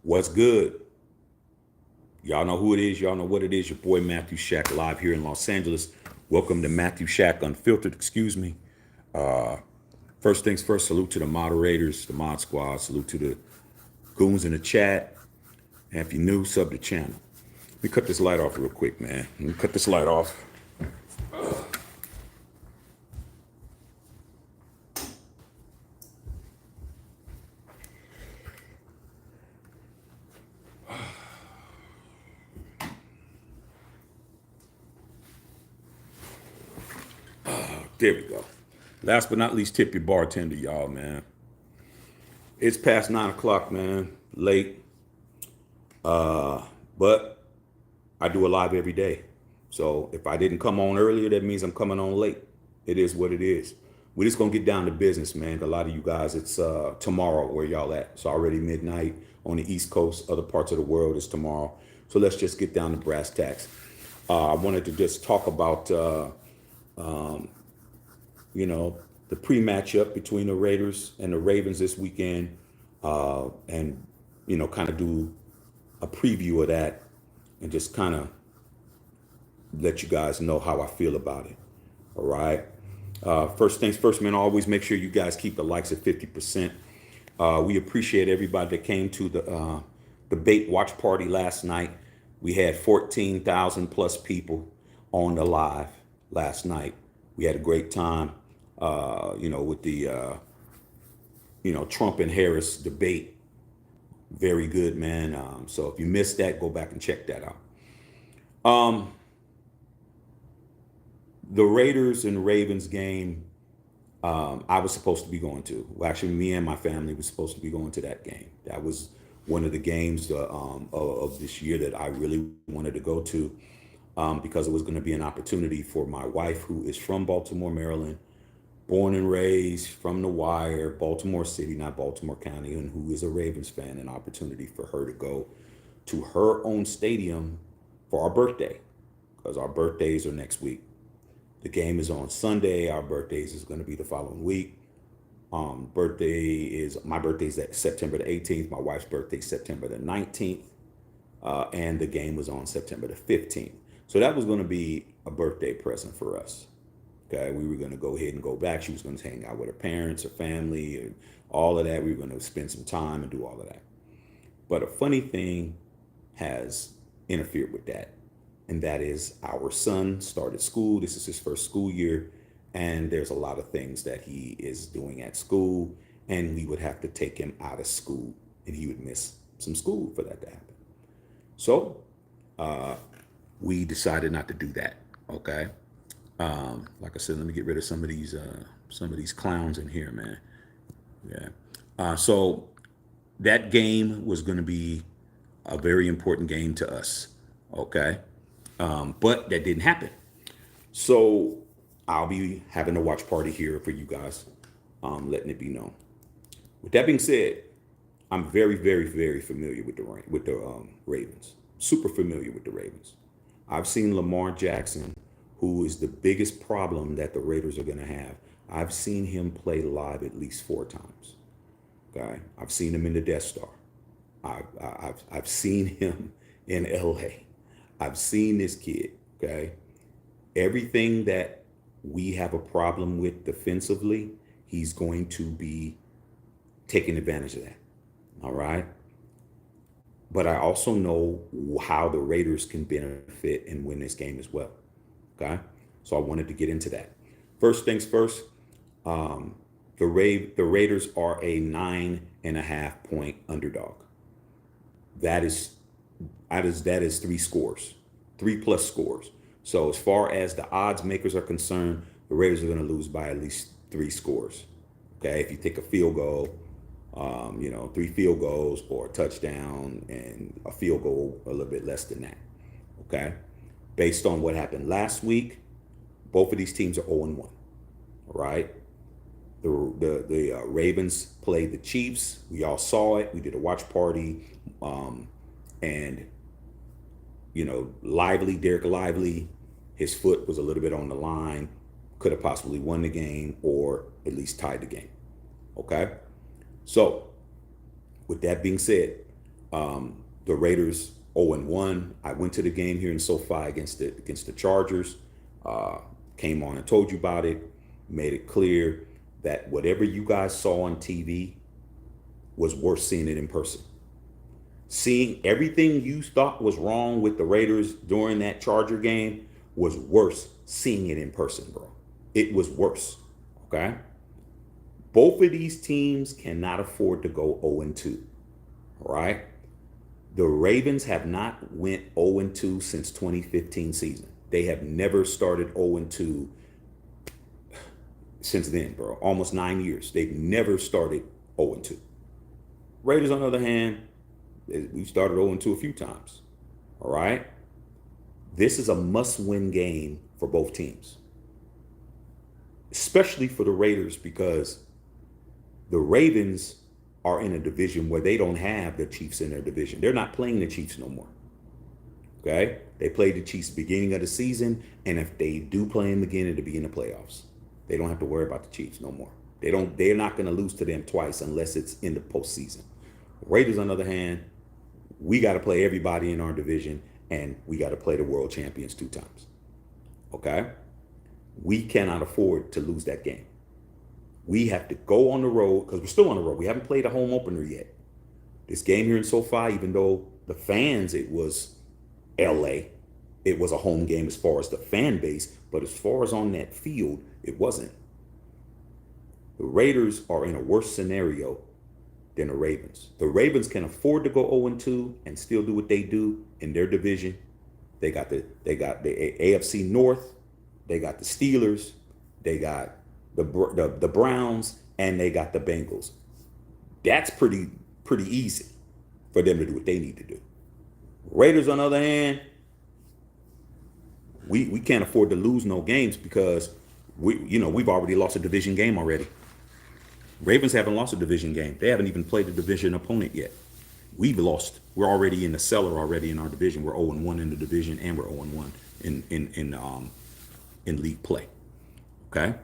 What's good? Y'all know who it is. Y'all know what it is. Your boy Matthew Shack live here in Los Angeles. Welcome to Matthew Shack Unfiltered. Excuse me. First things first, salute to the moderators, the mod squad. Salute to the goons in the chat. And if you're new, sub the channel. Let me cut this light off real quick, man. Let me cut this light off. There we go. Last but not least, tip your bartender, y'all, man. It's past 9 o'clock, man. Late. But I do a live every day. So if I didn't come on earlier, that means I'm coming on late. It is what it is. We're just gonna get down to business, man. A lot of you guys, it's tomorrow where y'all at. It's already midnight on the East Coast. Other parts of the world is tomorrow. So let's just get down to brass tacks. I wanted to just talk about the pre-matchup between the Raiders and the Ravens this weekend, and kind of do a preview of that and just kind of let you guys know how I feel about it. All right. First things first, man, always make sure you guys keep the likes at 50%. We appreciate everybody that came to the debate watch party last night. We had 14,000 plus people on the live last night. We had a great time, with the, Trump and Harris debate. Very good, man. So if you missed that, go back and check that out. The Raiders and Ravens game, I was supposed to be going to. Well, actually, me and my family was supposed to be going to that game. That was one of the games of this year that I really wanted to go to, because it was going to be an opportunity for my wife, who is from Baltimore, Maryland, born and raised from the Wire, Baltimore City, not Baltimore County, and who is a Ravens fan, an opportunity for her to go to her own stadium for our birthday, because our birthdays are next week. The game is on Sunday. Our birthdays is going to be the following week. My birthday is September the 18th. My wife's birthday is September the 19th. And the game was on September the 15th. So that was going to be a birthday present for us. Okay, we were going to go ahead and go back. She was going to hang out with her parents, her family, and all of that. We were going to spend some time and do all of that. But a funny thing has interfered with that. And that is our son started school. This is his first school year. And there's a lot of things that he is doing at school. And we would have to take him out of school. And he would miss some school for that to happen. So we decided not to do that. Okay. Like I said, let me get rid of some of these clowns in here, man. Yeah. So that game was going to be a very important game to us. Okay. But that didn't happen. So I'll be having a watch party here for you guys, letting it be known. With that being said, I'm very, very, very familiar with the Ravens. Super familiar with the Ravens. I've seen Lamar Jackson, who is the biggest problem that the Raiders are going to have. I've seen him play live at least 4 times. Okay, I've seen him in the Death Star. I've seen him in LA. I've seen this kid. Okay, everything that we have a problem with defensively, he's going to be taking advantage of that. All right. But I also know how the Raiders can benefit and win this game as well. Okay. So I wanted to get into that. First things first, the Raiders are a 9.5 point underdog. That is 3 scores, 3+ scores. So as far as the odds makers are concerned, the Raiders are going to lose by at least 3 scores. Okay. If you take a field goal, 3 field goals or a touchdown and a field goal a little bit less than that. Okay. Based on what happened last week, both of these teams are 0-1. All right. The Ravens played the Chiefs. We all saw it. We did a watch party. And Derek Lively, his foot was a little bit on the line, could have possibly won the game or at least tied the game. Okay. So with that being said, The Raiders 0-1. I went to the game here in SoFi against the Chargers. Uh, Came on and told you about it. Made it clear that whatever you guys saw on TV was worth seeing it in person. Seeing everything you thought was wrong with the Raiders during that Charger game was worse seeing it in person, bro. It was worse. Okay. Both of these teams cannot afford to go 0-2. All right. The Ravens have not went 0-2 since 2015 season. They have never started 0-2 since then, bro. Almost 9 years. They've never started 0-2. Raiders, on the other hand, we've started 0-2 a few times. All right. This is a must-win game for both teams, especially for the Raiders, because the Ravens are in a division where they don't have the Chiefs in their division. They're not playing the Chiefs no more. Okay? They played the Chiefs beginning of the season, and if they do play them again, it'll be in the playoffs. They don't have to worry about the Chiefs no more. They're not going to lose to them twice unless it's in the postseason. Raiders, on the other hand, we got to play everybody in our division, and we got to play the world champions 2 times. Okay? We cannot afford to lose that game. We have to go on the road, because we're still on the road. We haven't played a home opener yet. This game here in SoFi, even though the fans, it was LA, it was a home game as far as the fan base, but as far as on that field, it wasn't. The Raiders are in a worse scenario than the Ravens. The Ravens can afford to go 0-2 and still do what they do in their division. They got the AFC North, they got the Steelers, they got the Browns, and they got the Bengals. That's pretty easy for them to do what they need to do. Raiders, on the other hand, we can't afford to lose no games, because we've already lost a division game already. Ravens haven't lost a division game. They haven't even played a division opponent yet. We've lost. We're already in the cellar already in our division. We're 0-1 in the division, and we're 0-1 in league play. Okay?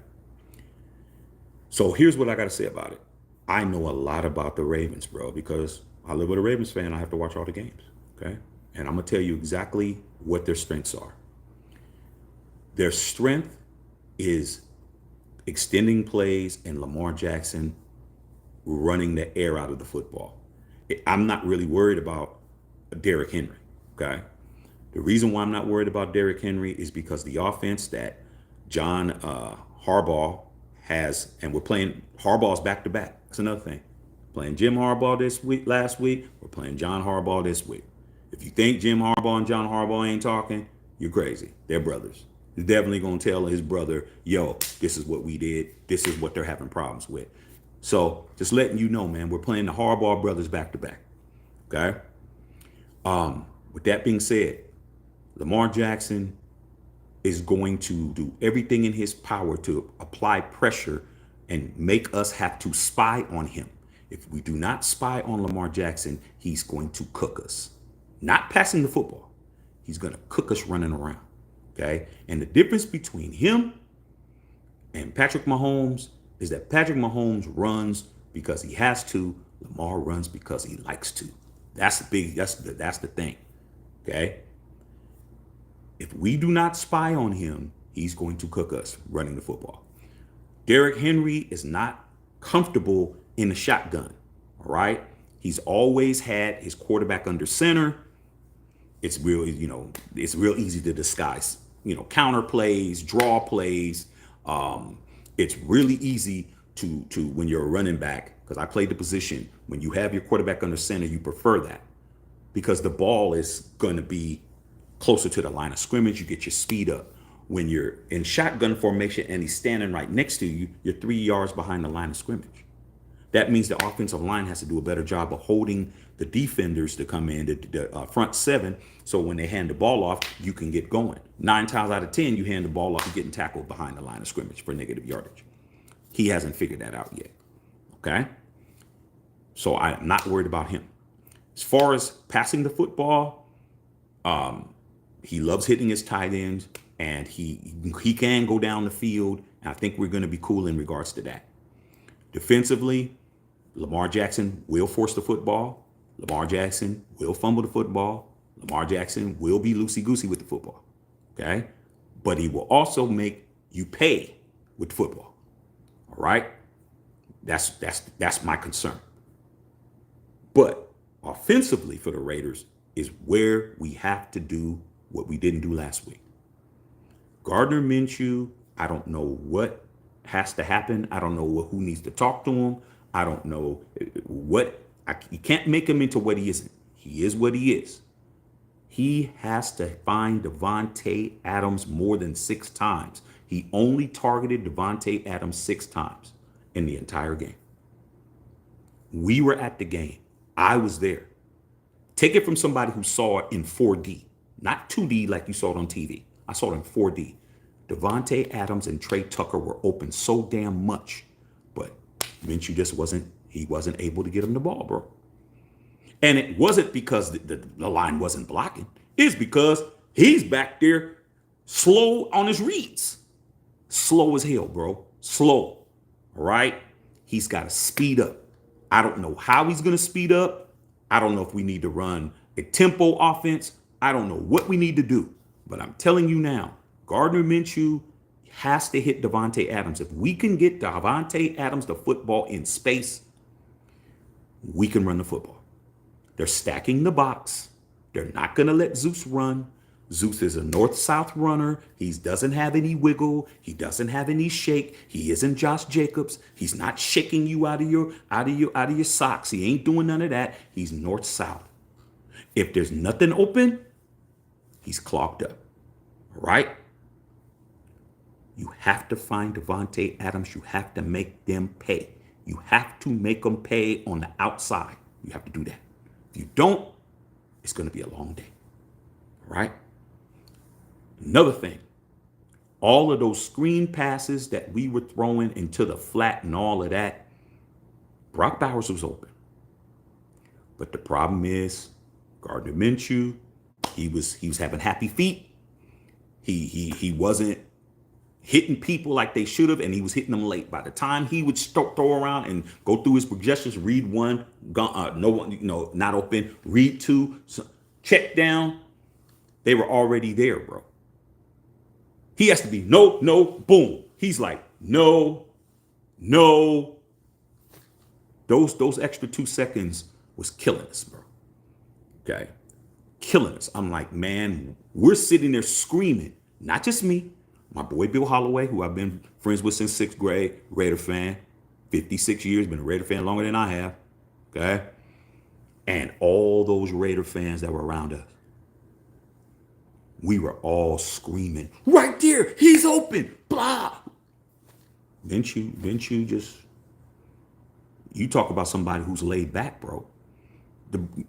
So here's what I got to say about it. I know a lot about the Ravens, bro, because I live with a Ravens fan. I have to watch all the games. Okay? And I'm going to tell you exactly what their strengths are. Their strength is extending plays and Lamar Jackson running the air out of the football. I'm not really worried about Derrick Henry. Okay? The reason why I'm not worried about Derrick Henry is because the offense that John Harbaugh has, and we're playing Harbaugh's back to back. That's another thing. Playing Jim Harbaugh last week, we're playing John Harbaugh this week. If you think Jim Harbaugh and John Harbaugh ain't talking, you're crazy. They're brothers. He's definitely going to tell his brother, yo, this is what we did. This is what they're having problems with. So just letting you know, man, we're playing the Harbaugh brothers back to back. Okay? With that being said, Lamar Jackson is going to do everything in his power to apply pressure and make us have to spy on him. If we do not spy on Lamar Jackson, he's going to cook us. Not passing the football. He's going to cook us running around. Okay? And the difference between him and Patrick Mahomes is that Patrick Mahomes runs because he has to. Lamar runs because he likes to. That's the thing. Okay? If we do not spy on him, he's going to cook us running the football. Derrick Henry is not comfortable in the shotgun. All right? He's always had his quarterback under center. It's real easy to disguise, counter plays, draw plays. It's really easy to when you're a running back, because I played the position, when you have your quarterback under center, you prefer that because the ball is going to be closer to the line of scrimmage. You get your speed up. When you're in shotgun formation and he's standing right next to you, you're 3 yards behind the line of scrimmage. That means the offensive line has to do a better job of holding the defenders to come in, the front seven, so when they hand the ball off, you can get going. 9 times out of 10, you hand the ball off, you're getting tackled behind the line of scrimmage for negative yardage. He hasn't figured that out yet. Okay? So I'm not worried about him. As far as passing the football, he loves hitting his tight ends, and he can go down the field, and I think we're going to be cool in regards to that. Defensively, Lamar Jackson will force the football. Lamar Jackson will fumble the football. Lamar Jackson will be loosey-goosey with the football. Okay? But he will also make you pay with the football. All right? That's my concern. But offensively for the Raiders is where we have to do what we didn't do last week. Gardner Minshew, I don't know what has to happen. I don't know who needs to talk to him. I don't know you can't make him into what he isn't. He is what he is. He has to find Devante Adams more than 6 times. He only targeted Devante Adams 6 times in the entire game. We were at the game. I was there. Take it from somebody who saw it in 4D, not 2D like you saw it on TV. I saw it in 4D. Devante Adams and Trey Tucker were open so damn much, but Minshew just wasn't able to get him the ball, bro. And it wasn't because the line wasn't blocking. It's because he's back there slow on his reads. Slow as hell, bro. Slow. All right? He's got to speed up. I don't know how he's going to speed up. I don't know if we need to run a tempo offense. I don't know what we need to do. But I'm telling you now, Gardner Minshew has to hit Devante Adams. If we can get Devante Adams the football in space, we can run the football. They're stacking the box. They're not going to let Zeus run. Zeus is a north-south runner. He doesn't have any wiggle. He doesn't have any shake. He isn't Josh Jacobs. He's not shaking you out of your socks. He ain't doing none of that. He's north-south. If there's nothing open, he's clogged up. All right? You have to find Devante Adams. You have to make them pay. You have to make them pay on the outside. You have to do that. If you don't, it's going to be a long day. All right? Another thing, all of those screen passes that we were throwing into the flat and all of that, Brock Bowers was open. But the problem is, Gardner Minshew, he was having happy feet. He wasn't hitting people like they should have, and he was hitting them late. By the time he would throw around and go through his projections, read one, no one, not open, read two, check down, they were already there, bro. He has to be no, boom. He's like, no. Those extra 2 seconds was killing us, bro. Okay. Killing us. I'm like, man, we're sitting there screaming. Not just me. My boy Bill Holloway, who I've been friends with since 6th grade, Raider fan, 56 years, been a Raider fan longer than I have. Okay. And all those Raider fans that were around us. We were all screaming, right there, he's open, blah. Minshew just, you talk about somebody who's laid back, bro.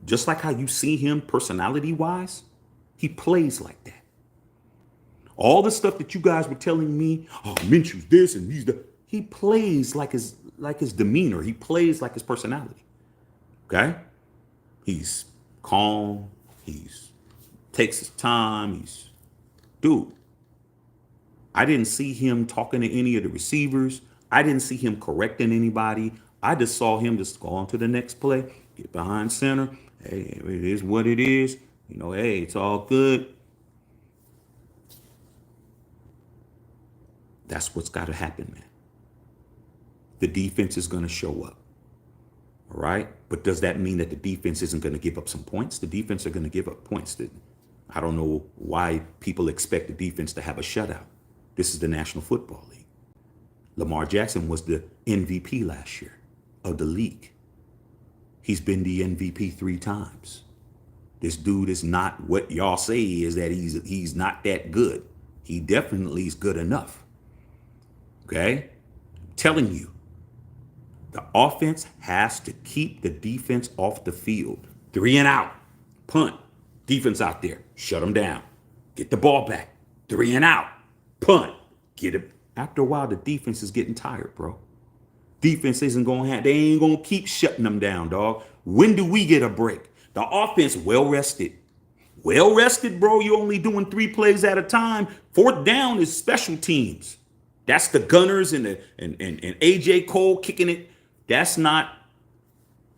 Just like how you see him personality-wise, he plays like that. All the stuff that you guys were telling me, oh, Minshew's this and he's that, he plays like his demeanor. He plays like his personality. Okay? He's calm. He's takes his time. Dude, I didn't see him talking to any of the receivers. I didn't see him correcting anybody. I just saw him just go on to the next play, get behind center. Hey, it is what it is. Hey, it's all good. That's what's got to happen, man. The defense is going to show up. All right? But does that mean that the defense isn't going to give up some points? The defense are going to give up points. I don't know why people expect the defense to have a shutout. This is the National Football League. Lamar Jackson was the MVP last year of the league. He's been the MVP 3 times. This dude is not what y'all say is that he's not that good. He definitely is good enough. Okay? I'm telling you, the offense has to keep the defense off the field. 3 and out. Punt. Defense out there. Shut them down. Get the ball back. 3 and out. Punt. Get it. After a while, the defense is getting tired, bro. Defense isn't going to they ain't going to keep shutting them down, dog. When do we get a break? The offense well rested. Well rested, bro. You're only doing 3 plays at a time. 4th down is special teams. That's the Gunners and AJ Cole kicking it. That's not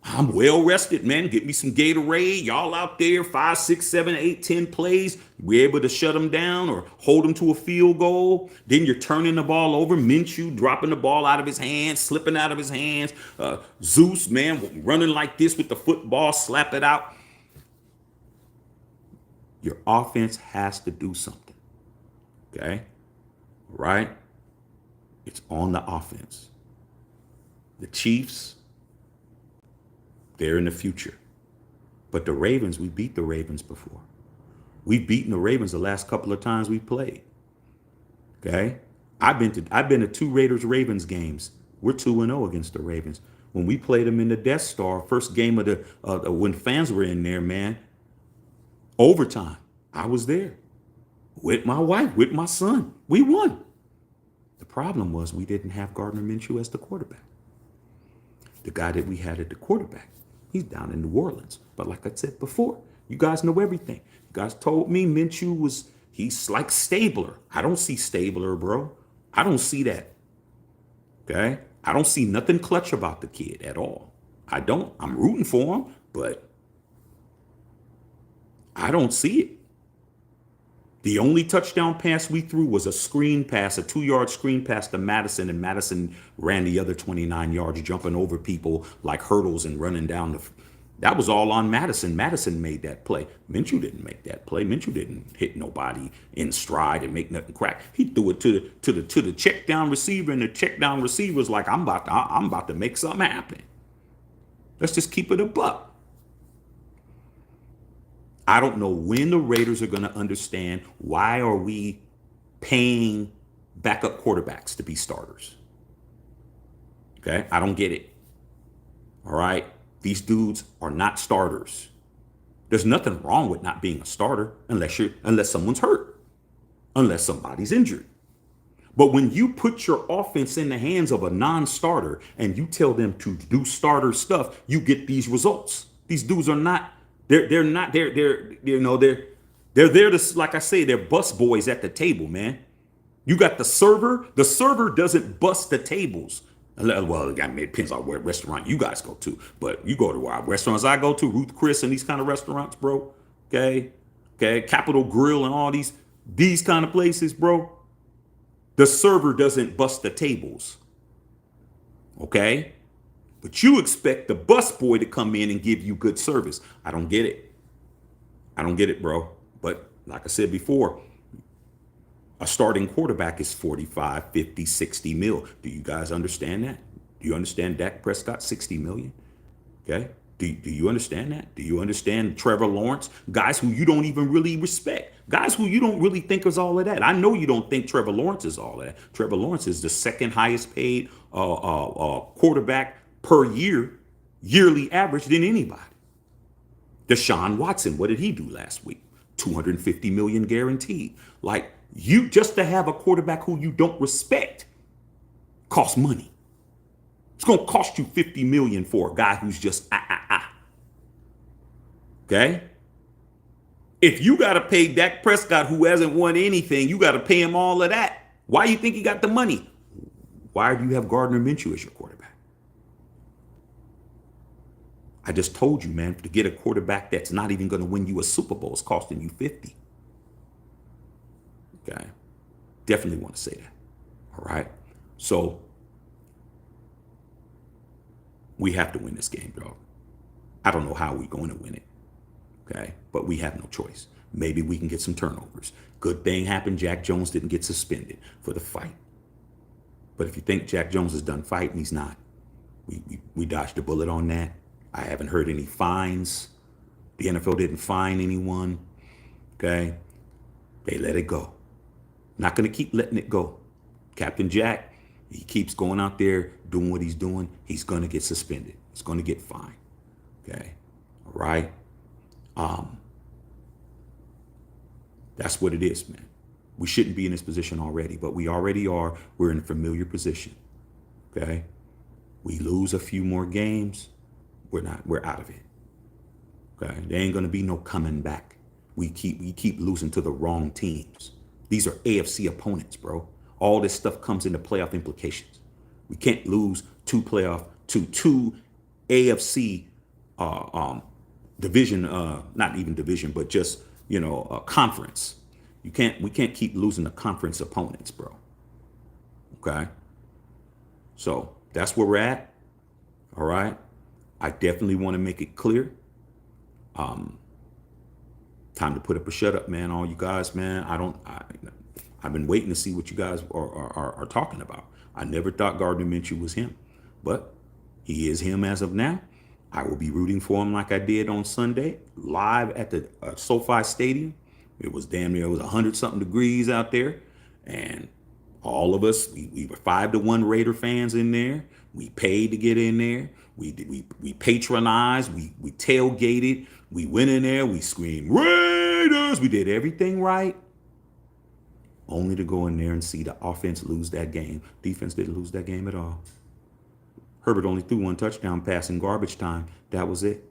I'm well rested, man. Get me some Gatorade. Y'all out there, 5, 6, 7, 8, 10 plays. We're able to shut them down or hold them to a field goal. Then you're turning the ball over. Minshew dropping the ball out of his hands, slipping out of his hands. Zeus, man, running like this with the football, slap it out. Your offense has to do something. Okay? Right? It's on the offense. The Chiefs, they're in the future. But the Ravens, we beat the Ravens before. We've beaten the Ravens the last couple of times we played. Okay? I've been to 2 Raiders-Ravens games. We're 2-0 against the Ravens. When we played them in the Death Star, first game of the when fans were in there, man, overtime. I was there with my wife, with my son. We won. The problem was we didn't have Gardner Minshew as the quarterback. The guy that we had at the quarterback, he's down in New Orleans. But like I said before, you guys know everything. You guys told me Minshew he's like Stabler. I don't see Stabler, bro. I don't see that. Okay? I don't see nothing clutch about the kid at all. I don't. I'm rooting for him, but I don't see it. The only touchdown pass we threw was a screen pass, a 2-yard screen pass to Madison, and Madison ran the other 29 yards, jumping over people like hurdles and running down the. That was all on Madison. Madison made that play. Minshew didn't make that play. Minshew didn't hit nobody in stride and make nothing crack. He threw it to the check down receiver, and the check down receiver was like, I'm about to make something happen. Let's just keep it a buck. I don't know when the Raiders are going to understand why are we paying backup quarterbacks to be starters. Okay? I don't get it. All right? These dudes are not starters. There's nothing wrong with not being a starter unless someone's hurt, unless somebody's injured. But when you put your offense in the hands of a non-starter and you tell them to do starter stuff, you get these results. These dudes are not. They're there to, like I say, they're bus boys at the table, man. You got the server. The server doesn't bust the tables. Well, it depends on where restaurant you guys go to. But you go to our restaurants I go to, Ruth Chris and these kind of restaurants, bro. Okay. Capitol Grill and all these kind of places, bro. The server doesn't bust the tables. Okay. But you expect the busboy to come in and give you good service. I don't get it, bro. But like I said before, a starting quarterback is 45, 50, 60 mil. Do you guys understand that? Do you understand Dak Prescott, 60 million? Okay. Do you understand that? Do you understand Trevor Lawrence? Guys who you don't even really respect. Guys who you don't really think is all of that. I know you don't think Trevor Lawrence is all of that. Trevor Lawrence is the second highest paid quarterback per yearly average than anybody. Deshaun Watson, what did he do last week? 250 million guaranteed. Like, you just to have a quarterback who you don't respect costs money. It's going to cost you 50 million for a guy who's just Okay? If you got to pay Dak Prescott, who hasn't won anything, you got to pay him all of that. Why do you think he got the money? Why do you have Gardner Minshew as your quarterback? I just told you, man, to get a quarterback that's not even going to win you a Super Bowl is costing you 50. Okay. Definitely want to say that. All right. So we have to win this game, dog. I don't know how we're going to win it. Okay. But we have no choice. Maybe we can get some turnovers. Good thing happened. Jack Jones didn't get suspended for the fight. But if you think Jack Jones is done fighting, he's not. We dodged a bullet on that. I haven't heard any fines. The NFL didn't fine anyone. Okay. They let it go. Not going to keep letting it go. Captain Jack, he keeps going out there doing what he's doing. He's going to get suspended. He's going to get fined. Okay. All right. That's what it is, man. We shouldn't be in this position already, but we already are. We're in a familiar position. Okay. We lose a few more games. We're out of it. Okay. There ain't going to be no coming back. We keep losing to the wrong teams. These are AFC opponents, bro. All this stuff comes into playoff implications. We can't lose two AFC uh, um, division, not even division, but just a conference. We can't keep losing the conference opponents, bro. Okay, so that's where we're at. All right, I definitely want to make it clear. Time to put up a shut up, man. All you guys, man. I've been waiting to see what you guys are talking about. I never thought Gardner Minshew was him, but he is him as of now. I will be rooting for him like I did on Sunday, live at the SoFi Stadium. It was damn near, it was 100 something degrees out there. And all of us, we were 5-1 Raider fans in there. We paid to get in there. We patronized. We tailgated. We went in there. We screamed Raiders. We did everything right, only to go in there and see the offense lose that game. Defense didn't lose that game at all. Herbert only threw one touchdown pass in garbage time. That was it.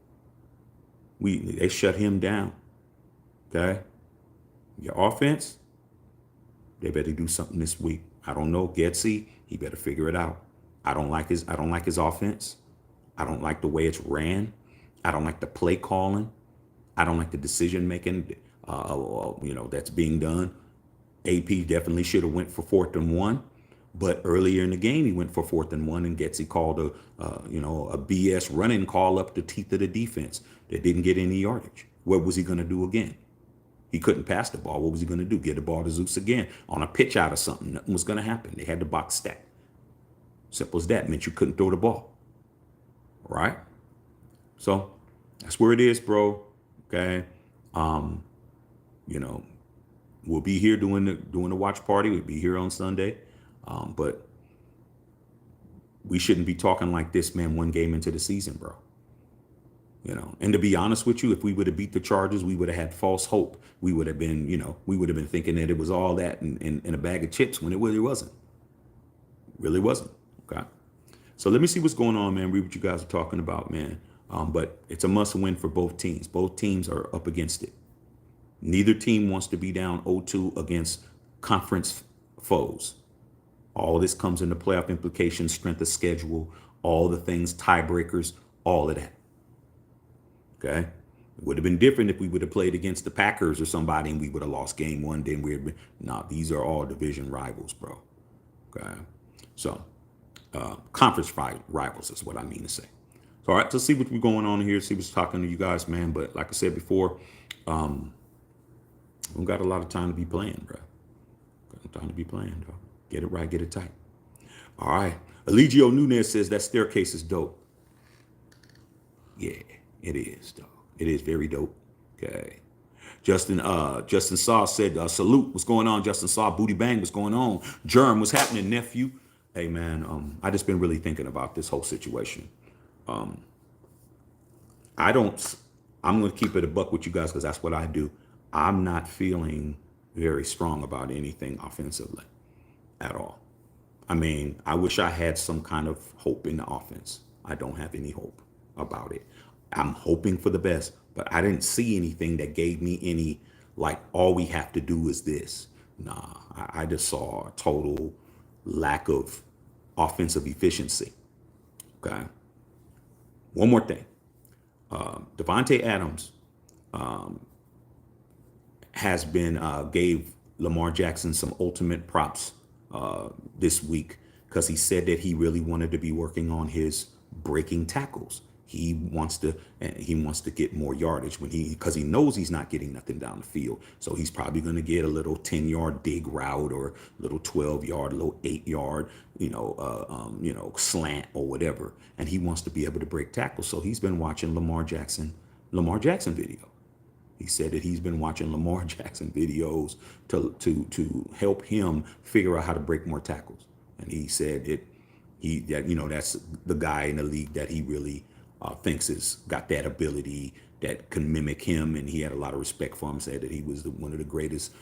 They shut him down. Okay, your offense, they better do something this week. I don't know. Getsy, he better figure it out. I don't like his offense. I don't like the way it's ran. I don't like the play calling. I don't like the decision making. That's being done. AP definitely should have went for 4th and 1, but earlier in the game he went for 4th and 1, and Getsy called a BS running call up the teeth of the defense that didn't get any yardage. What was he going to do again? He couldn't pass the ball. What was he going to do? Get the ball to Zeus again on a pitch out of something? Nothing was going to happen. They had the box stacked. Simple as that. Meant you couldn't throw the ball. All right. So that's where it is, bro. Okay. We'll be here doing the watch party. We'll be here on Sunday. But we shouldn't be talking like this, man, one game into the season, bro. And to be honest with you, if we would have beat the Chargers, we would have had false hope. We would have been thinking that it was all that in a bag of chips when it really wasn't. Really wasn't. Okay. So let me see what's going on, man. Read what you guys are talking about, man. But it's a must win for both teams. Both teams are up against it. Neither team wants to be down 0-2 against conference foes. All of this comes into playoff implications, strength of schedule, all the things, tiebreakers, all of that. Okay. It would have been different if we would have played against the Packers or somebody and we would have lost game one. Then these are all division rivals, bro. Okay. So, conference rivals is what I mean to say. So, all right, let's see what's going on here, see what's talking to you guys, man. But like I said before, we got a lot of time to be playing, bro. Got time to be playing, dog. Get it right, get it tight. All right. Eligio Nunez says that staircase is dope. Yeah, it is, dog. It is very dope. Okay. Justin Saw said, salute. What's going on, Justin Saw? Booty bang, what's going on? Germ, what's happening, nephew? Hey, man, I just been really thinking about this whole situation. I'm going to keep it a buck with you guys because that's what I do. I'm not feeling very strong about anything offensively at all. I mean, I wish I had some kind of hope in the offense. I don't have any hope about it. I'm hoping for the best, but I didn't see anything that gave me any, like, all we have to do is this. Nah, I just saw a total lack of offensive efficiency. Okay. One more thing. Devante Adams has been gave Lamar Jackson some ultimate props this week because he said that he really wanted to be working on his breaking tackles. He wants to get more yardage because he knows he's not getting nothing down the field. So he's probably going to get a little 10-yard dig route or a little 12-yard, a little 8-yard, slant or whatever. And he wants to be able to break tackles. So he's been watching Lamar Jackson video. He said that he's been watching Lamar Jackson videos to help him figure out how to break more tackles. And he said that's the guy in the league that he really thinks has got that ability that can mimic him, and he had a lot of respect for him. Said that he was one of the greatest,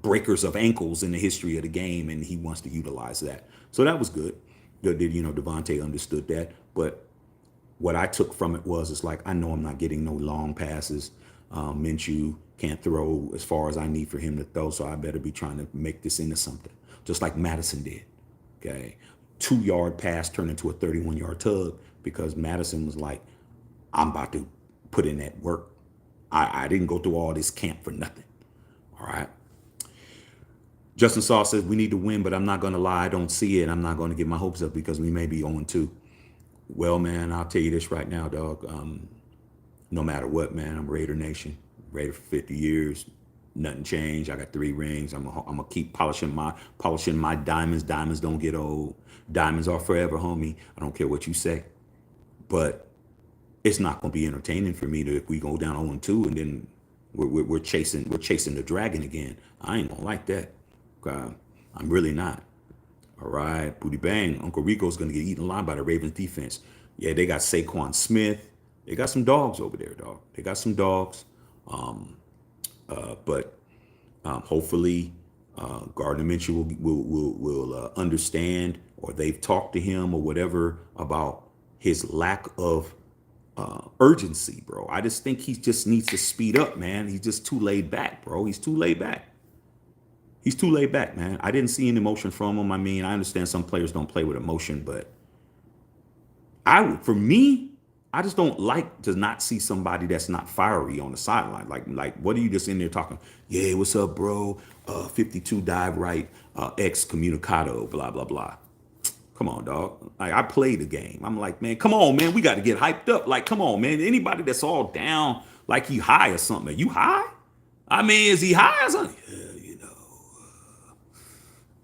breakers of ankles in the history of the game, and he wants to utilize that. So that was good. Devante understood that, but what I took from it was, it's like, I know I'm not getting no long passes. Minshew can't throw as far as I need for him to throw, so I better be trying to make this into something, just like Madison did. Okay, 2-yard pass turned into a 31-yard tug because Madison was like, I'm about to put in that work. I didn't go through all this camp for nothing. All right. Justin Saw says we need to win, but I'm not going to lie. I don't see it. I'm not going to get my hopes up because we may be 0-2. Well, man, I'll tell you this right now, dog. No matter what, man, I'm Raider Nation. Raider for 50 years. Nothing changed. I got 3 rings. I'm gonna keep polishing my diamonds. Diamonds don't get old. Diamonds are forever, homie. I don't care what you say. But it's not gonna be entertaining for me to if we go down 0-2 and then we're chasing the dragon again. I ain't gonna like that. I'm really not. All right, booty bang. Uncle Rico's gonna get eaten alive by the Ravens defense. Yeah, they got Saquon Smith. They got some dogs over there, dog. They got some dogs. But hopefully Gardner Minshew will understand, or they've talked to him or whatever about his lack of urgency, bro. I just think he just needs to speed up, man. He's just too laid back, bro. He's too laid back. He's too laid back, man. I didn't see any emotion from him. I mean, I understand some players don't play with emotion, but for me, I just don't like to not see somebody that's not fiery on the sideline. Like, what are you just in there talking? Yeah, what's up, bro? 52 dive right, excommunicado, blah, blah, blah. Come on, dog. Like, I play the game. I'm like, man, come on, man. We got to get hyped up. Like, come on, man. Anybody that's all down, like he high or something. Are you high? I mean, is he high or something? Yeah,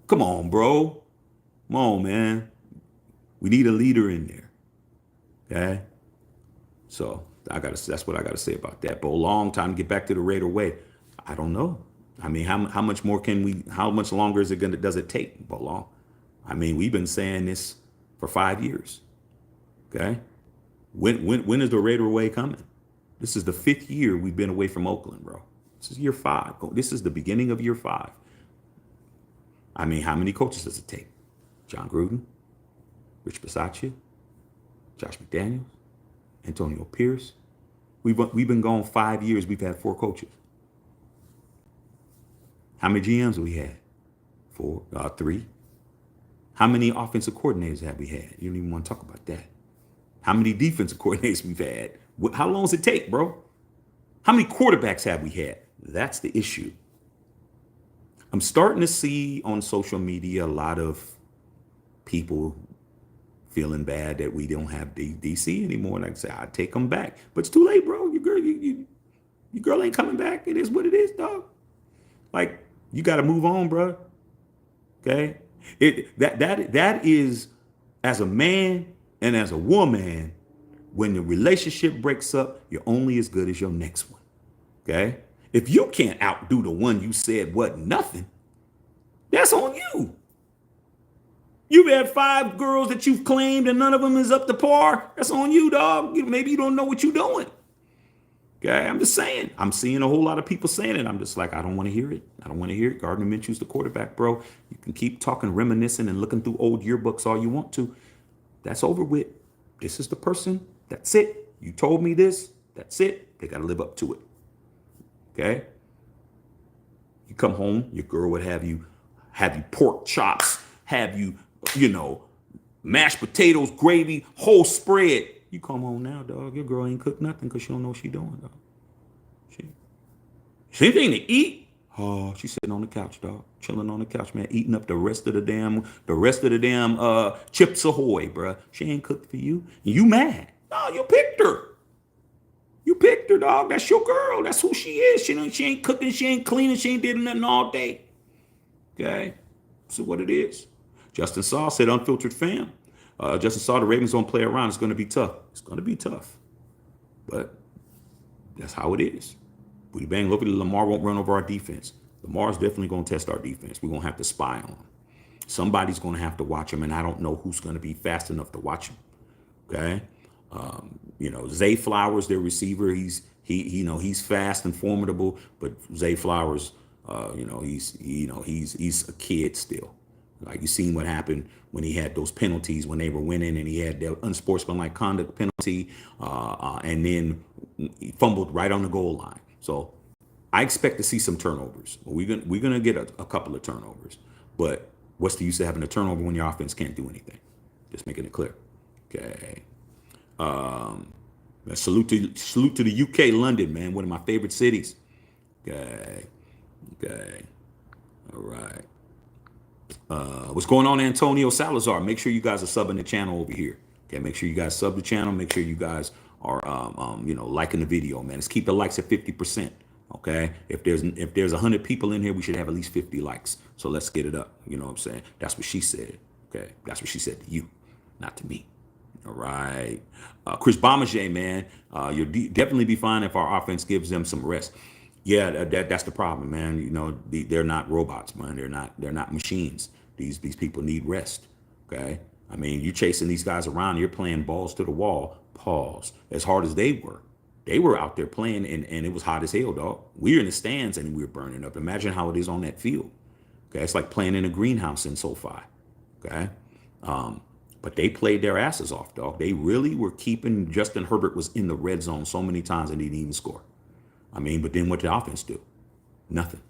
come on, bro. Come on, man. We need a leader in there. Okay? So that's what I gotta say about that. But a long time to get back to the Raider way. I don't know. I mean, how much more how much longer does it take? But long. I mean, we've been saying this for 5 years. Okay? When is the Raider way coming? This is the 5th year we've been away from Oakland, bro. This is year 5. This is the beginning of year 5. I mean, how many coaches does it take? John Gruden, Rich Bisaccia, Josh McDaniels, Antonio Pierce. We've been gone 5 years. We've had 4 coaches. How many GMs have we had? 3. How many offensive coordinators have we had? You don't even want to talk about that. How many defensive coordinators we've had? How long does it take, bro? How many quarterbacks have we had? That's the issue. I'm starting to see on social media a lot of people feeling bad that we don't have DC anymore. Like I say, I take them back, but it's too late, bro. Your girl ain't coming back. It is what it is, dog. Like, you got to move on, bro. Okay, that is, as a man and as a woman, when the relationship breaks up, you're only as good as your next one. Okay. If you can't outdo the one you said wasn't nothing, that's on you. You've had 5 girls that you've claimed and none of them is up to par. That's on you, dog. Maybe you don't know what you're doing. Okay, I'm just saying. I'm seeing a whole lot of people saying it. I'm just like, I don't want to hear it. I don't want to hear it. Gardner Minshew's the quarterback, bro. You can keep talking, reminiscing, and looking through old yearbooks all you want to. That's over with. This is the person. That's it. You told me this. That's it. They got to live up to it. Okay? You come home, your girl would have you pork chops, have you, mashed potatoes, gravy, whole spread. You come home now, dog. Your girl ain't cooked nothing because she don't know what she doing, dog. She anything to eat? Oh, she's sitting on the couch, dog. Chilling on the couch, man, eating up the rest of the damn Chips Ahoy, bruh. She ain't cooked for you. And you mad. No, you picked her. You picked her, dog. That's your girl. That's who she is. She ain't cooking. She ain't cleaning. She ain't did nothing all day. Okay? So what it is. Justin Saw said, unfiltered fam. Justin Saw, the Ravens don't play around. It's going to be tough. It's going to be tough. But that's how it is. Booty bang, look at it. Lamar won't run over our defense. Lamar's definitely going to test our defense. We're going to have to spy on him. Somebody's going to have to watch him, and I don't know who's going to be fast enough to watch him. Okay? Zay Flowers, their receiver, he's fast and formidable, but Zay Flowers, he's a kid still. Like, you seen what happened when he had those penalties when they were winning, and he had the unsportsmanlike conduct penalty, and then he fumbled right on the goal line. So I expect to see some turnovers. We're gonna get a couple of turnovers, but what's the use of having a turnover when your offense can't do anything? Just making it clear. Okay. Salute to the UK, London, man, one of my favorite cities. Okay, okay, all right. What's going on, Antonio Salazar? Make sure you guys are subbing the channel over here. Okay, make sure you guys sub the channel. Make sure you guys are, liking the video, man. Let's keep the likes at 50%. Okay, if there's 100 people in here, we should have at least 50 likes. So let's get it up. You know what I'm saying? That's what she said. Okay, that's what she said to you, not to me. All right. Chris Bomajay, man, definitely be fine if our offense gives them some rest. Yeah, that's the problem, man. They're not robots, man. They're not machines. These people need rest. Okay. I mean, you chasing these guys around, you're playing balls to the wall. Pause. As hard as they were out there playing, and it was hot as hell, dog. We were in the stands and we were burning up. Imagine how it is on that field. Okay, it's like playing in a greenhouse in SoFi. Okay. But they played their asses off, dog. They really were keeping. Justin Herbert was in the red zone so many times and he didn't even score. I mean, but then what did the offense do? Nothing.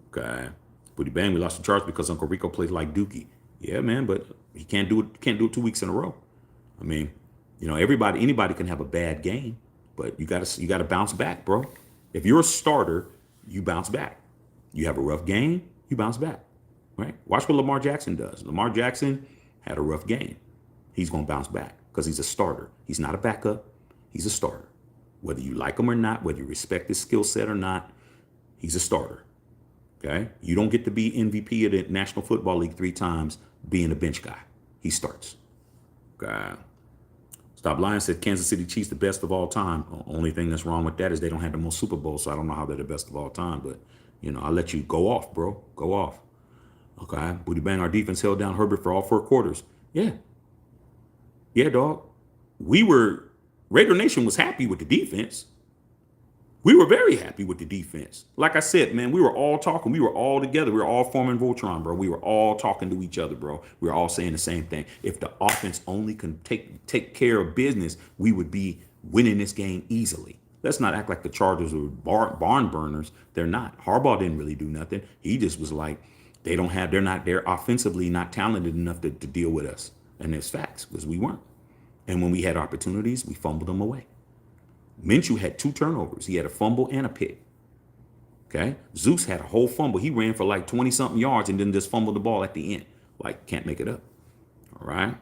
Okay. Booty bang, we lost the charge because Uncle Rico plays like Dookie. Yeah, man, but he can't do it. Can't do it 2 weeks in a row. I mean, anybody can have a bad game, but you gotta bounce back, bro. If you're a starter, you bounce back. You have a rough game, you bounce back. Right? Watch what Lamar Jackson does. Lamar Jackson had a rough game. He's gonna bounce back because he's a starter. He's not a backup. He's a starter. Whether you like him or not, whether you respect his skill set or not, he's a starter. Okay? You don't get to be MVP of the National Football League 3 times being a bench guy. He starts. Okay. Stop Lying said Kansas City Chiefs the best of all time. Only thing that's wrong with that is they don't have the most Super Bowls, so I don't know how they're the best of all time. But, I'll let you go off, bro. Go off. Okay. Booty bang, our defense held down Herbert for all 4 quarters. Yeah. Yeah, dog. Raider Nation was happy with the defense. We were very happy with the defense. Like I said, man, we were all talking. We were all together. We were all forming Voltron, bro. We were all talking to each other, bro. We were all saying the same thing. If the offense only can take care of business, we would be winning this game easily. Let's not act like the Chargers were barn burners. They're not. Harbaugh didn't really do nothing. He just was like, they're offensively not talented enough to deal with us. And it's facts, because we weren't. And when we had opportunities, we fumbled them away. Minshew had 2 turnovers. He had a fumble and a pick. Okay? Zeus had a whole fumble. He ran for like 20-something yards and then just fumbled the ball at the end. Like, can't make it up. All right?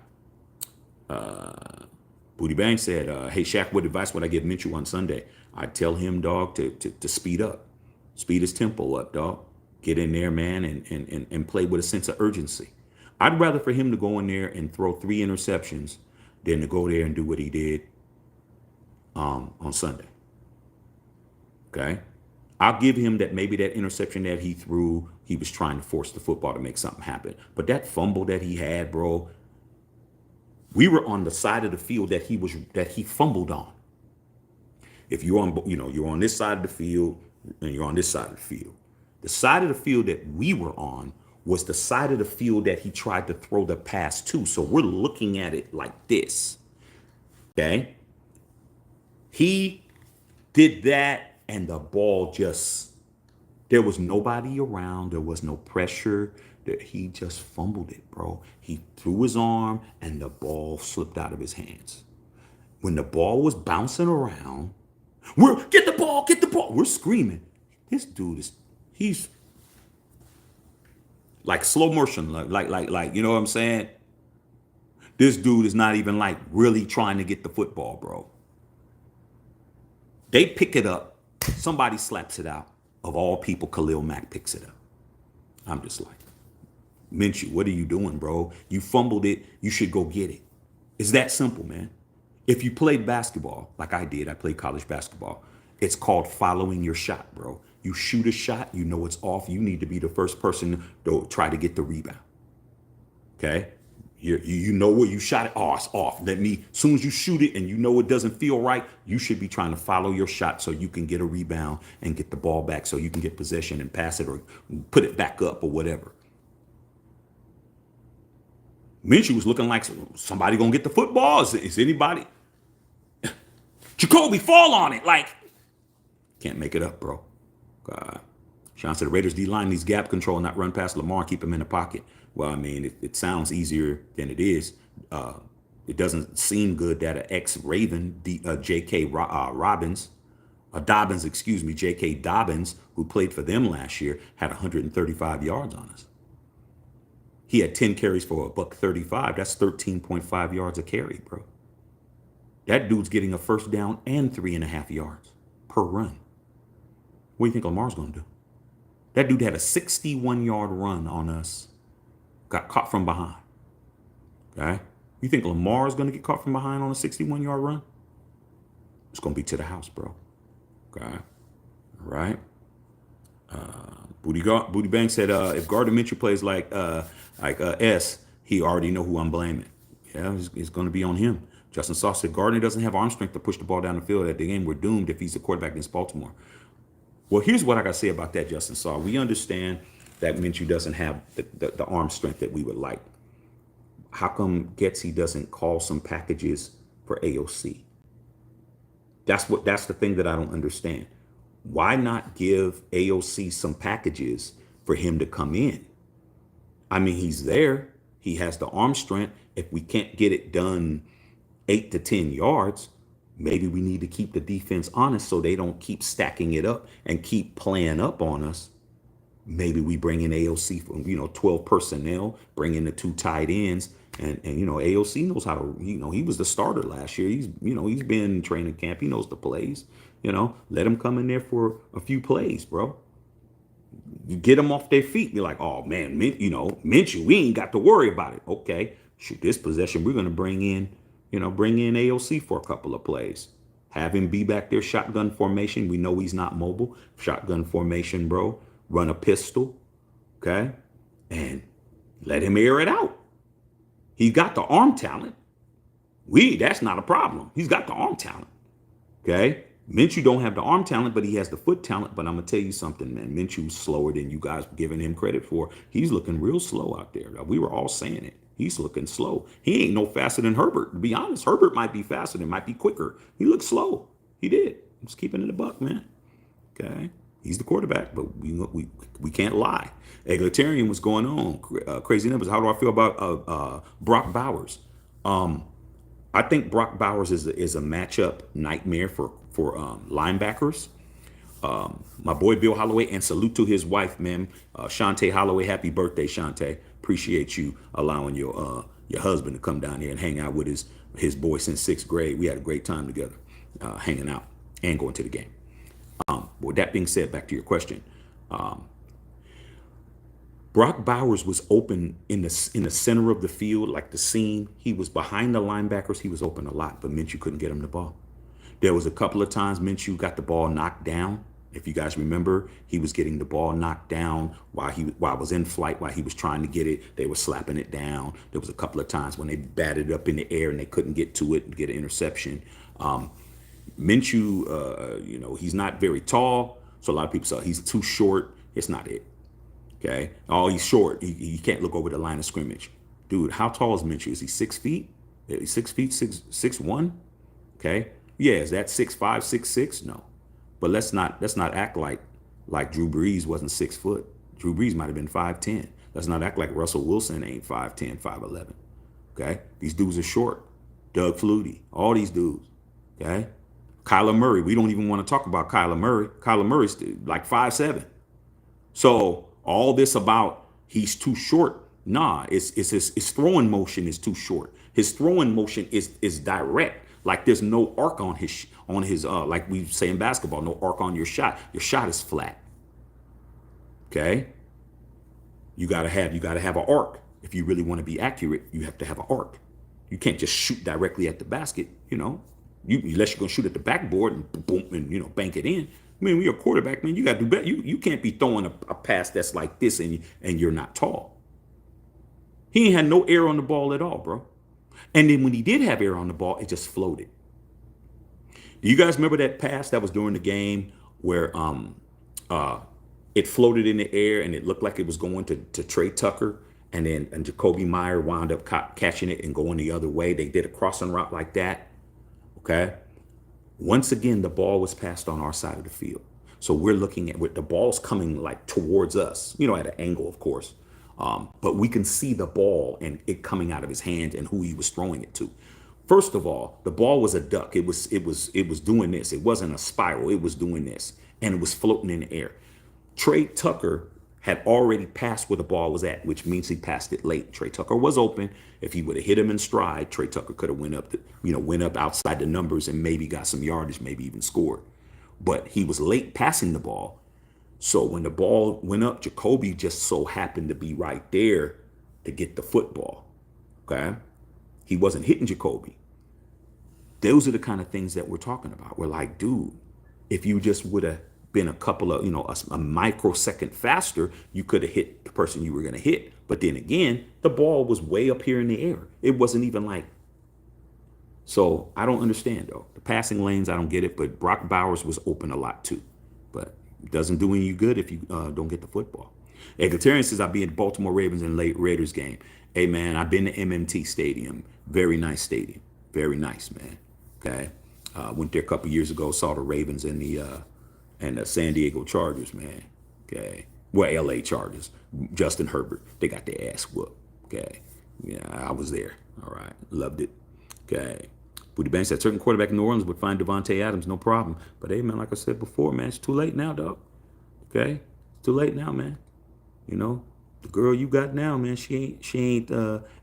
Booty Bang said, hey, Shaq, what advice would I give Minshew on Sunday? I'd tell him, dog, to speed up. Speed his tempo up, dog. Get in there, man, and play with a sense of urgency. I'd rather for him to go in there and throw 3 interceptions than to go there and do what he did on Sunday. Okay? I'll give him that maybe that interception that he threw, he was trying to force the football to make something happen. But that fumble that he had, bro, we were on the side of the field that he fumbled on. If you're on, you're on this side of the field and you're on this side of the field. The side of the field that we were on was the side of the field that he tried to throw the pass to. So we're looking at it like this. Okay? He did that and the ball there was nobody around. There was no pressure. He just fumbled it, bro. He threw his arm and the ball slipped out of his hands. When the ball was bouncing around, get the ball. We're screaming. This dude he's like slow motion, like, you know what I'm saying? This dude is not even like really trying to get the football, bro. They pick it up. Somebody slaps it out. Of all people, Khalil Mack picks it up. I'm just like, Minshew, what are you doing, bro? You fumbled it. You should go get it. It's that simple, man. If you played basketball, like I did, I played college basketball. It's called following your shot, bro. You shoot a shot, you know it's off. You need to be the first person to try to get the rebound. Okay? You know what you shot it. Oh, it's off. As soon as you shoot it and you know it doesn't feel right, you should be trying to follow your shot so you can get a rebound and get the ball back so you can get possession and pass it or put it back up or whatever. Minshew was looking like somebody gonna get the football. Is anybody? Jacoby, fall on it. Like, can't make it up, bro. Sean said the Raiders D-line needs gap control, not run past Lamar, keep him in the pocket. Well, I mean, it sounds easier than it is. It doesn't seem good that an ex-Raven, J.K. Robbins, Dobbins, excuse me, J.K. Dobbins, who played for them last year, had 135 yards on us. He had 10 carries for a buck 35. That's 13.5 yards a carry, bro. That dude's getting a first down and 3.5 yards per run. What do you think Lamar's going to do? That dude had a 61-yard run on us, got caught from behind. Okay? You think Lamar's going to get caught from behind on a 61-yard run? It's going to be to the house, bro. Okay? All right? Booty Bang said, if Gardner Minshew plays like S, he already know who I'm blaming. Yeah, it's going to be on him. Justin Sauce said, Gardner doesn't have arm strength to push the ball down the field at the game. We're doomed if he's the quarterback against Baltimore. Well, here's what I got to say about that, Justin Sauce. We understand that Minshew doesn't have the arm strength that we would like. How come Getsy doesn't call some packages for AOC? That's the thing that I don't understand. Why not give AOC some packages for him to come in? I mean, he's there. He has the arm strength. If we can't get it done 8 to 10 yards, maybe we need to keep the defense honest so they don't keep stacking it up and keep playing up on us. Maybe we bring in AOC from, 12 personnel, bring in the 2 tight ends. And AOC knows how to, he was the starter last year. He's been in training camp. He knows the plays. Let him come in there for a few plays, bro. You get them off their feet. Be like, oh man, Minshew, we ain't got to worry about it. Okay, shoot, this possession, we're gonna bring in AOC for a couple of plays. Have him be back there, shotgun formation. We know he's not mobile. Shotgun formation, bro. Run a pistol, okay, and let him air it out. He's got the arm talent. That's not a problem. He's got the arm talent. Okay. Minshew don't have the arm talent, but he has the foot talent. But I'm gonna tell you something, man. Minshew's slower than you guys giving him credit for. He's looking real slow out there. We were all saying it. He's looking slow. He ain't no faster than Herbert. To be honest, Herbert might be faster than, might be quicker. He looks slow. He did. I'm just keeping it a buck, man. Okay. He's the quarterback, but we can't lie. Egalitarian, what's going on? Crazy numbers. How do I feel about Brock Bowers? I think Brock Bowers is a matchup nightmare for linebackers. My boy Bill Holloway, and salute to his wife, man, Shantae Holloway. Happy birthday, Shantae. Appreciate you allowing your husband to come down here and hang out with his boy since 6th grade. We had a great time together, hanging out and going to the game. With that being said, back to your question. Brock Bowers was open in the center of the field, like the seam. He was behind the linebackers. He was open a lot, but Minshew couldn't get him the ball. There was a couple of times Minshew got the ball knocked down. If you guys remember, he was getting the ball knocked down while it was in flight, while he was trying to get it. They were slapping it down. There was a couple of times when they batted it up in the air and they couldn't get to it and get an interception. Minshew, he's not very tall, so a lot of people say he's too short. It's not it. Okay. Oh, he's short. He can't look over the line of scrimmage. Dude, how tall is Minshew? Is he 6 feet? He's 6 feet, 6'1"? Okay. Yeah, is that 6'5", 6'6"? No. But let's not act like Drew Brees wasn't 6 foot. Drew Brees might have been 5'10". Let's not act like Russell Wilson ain't 5'10", 5'11". Okay. These dudes are short. Doug Flutie, all these dudes. Okay. Kyler Murray. We don't even want to talk about Kyler Murray. Kyler Murray's like 5'7". So all this about he's too short. Nah, it's his throwing motion is too short. His throwing motion is direct. Like there's no arc on his like we say in basketball, no arc on your shot. Your shot is flat. Okay? You gotta have an arc. If you really want to be accurate, you have to have an arc. You can't just shoot directly at the basket, unless you're gonna shoot at the backboard and boom and bank it in. I mean, when you're a quarterback, man, you got to do better. You can't be throwing a pass that's like this and you're not tall. He ain't had no air on the ball at all, bro. And then when he did have air on the ball, it just floated. Do you guys remember that pass that was during the game where it floated in the air and it looked like it was going to Trey Tucker, and Jacoby Meyer wound up catching it and going the other way? They did a crossing route like that. Okay. Once again, the ball was passed on our side of the field. So we're looking at the ball's coming like towards us, at an angle, of course. But we can see the ball and it coming out of his hand and who he was throwing it to. First of all, the ball was a duck. It was doing this. It wasn't a spiral. It was doing this, and it was floating in the air. Trey Tucker had already passed where the ball was at, which means he passed it late. Trey Tucker was open. If he would have hit him in stride, Trey Tucker could have went up outside the numbers and maybe got some yardage, maybe even scored. But he was late passing the ball. So when the ball went up, Jacoby just so happened to be right there to get the football. Okay? He wasn't hitting Jacoby. Those are the kind of things that we're talking about. We're like, dude, if you just would have been a couple of, a microsecond faster, you could have hit the person you were going to hit. But then again, the ball was way up here in the air. It wasn't even like, so I don't understand though. The passing lanes, I don't get it, but Brock Bowers was open a lot too. But it doesn't do any good if you don't get the football. Egalitarian says, I'll be at Baltimore Ravens and late Raiders game. Hey man, I've been to MMT Stadium. Very nice stadium. Very nice, man. Okay. Went there a couple years ago, saw the Ravens and the San Diego Chargers, man. Okay. Well, LA Chargers. Justin Herbert. They got their ass whooped. Okay. Yeah, I was there. All right. Loved it. Okay. Booty Banks said certain quarterback in New Orleans would find Devante Adams, no problem. But hey, man, like I said before, man, it's too late now, dog. Okay? It's too late now, man. The girl you got now, man, she ain't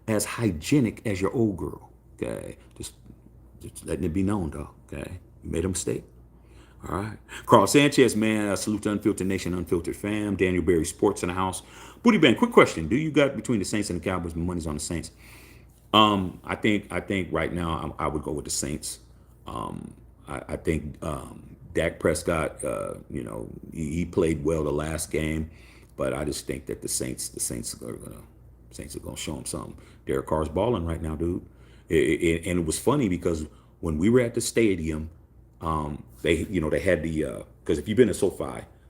as hygienic as your old girl. Okay? Just letting it be known, dog. Okay? You made a mistake. All right. Carl Sanchez, man, salute to Unfiltered Nation, Unfiltered Fam. Daniel Berry Sports in the house. Booty Bang, quick question. Do you got between the Saints and the Cowboys? My money's on the Saints. I think right now I would go with the Saints. I think Dak Prescott, he played well the last game, but I just think that the Saints are gonna show him something. Derek Carr's balling right now, dude. And it was funny because when we were at the stadium, they had because if you've been to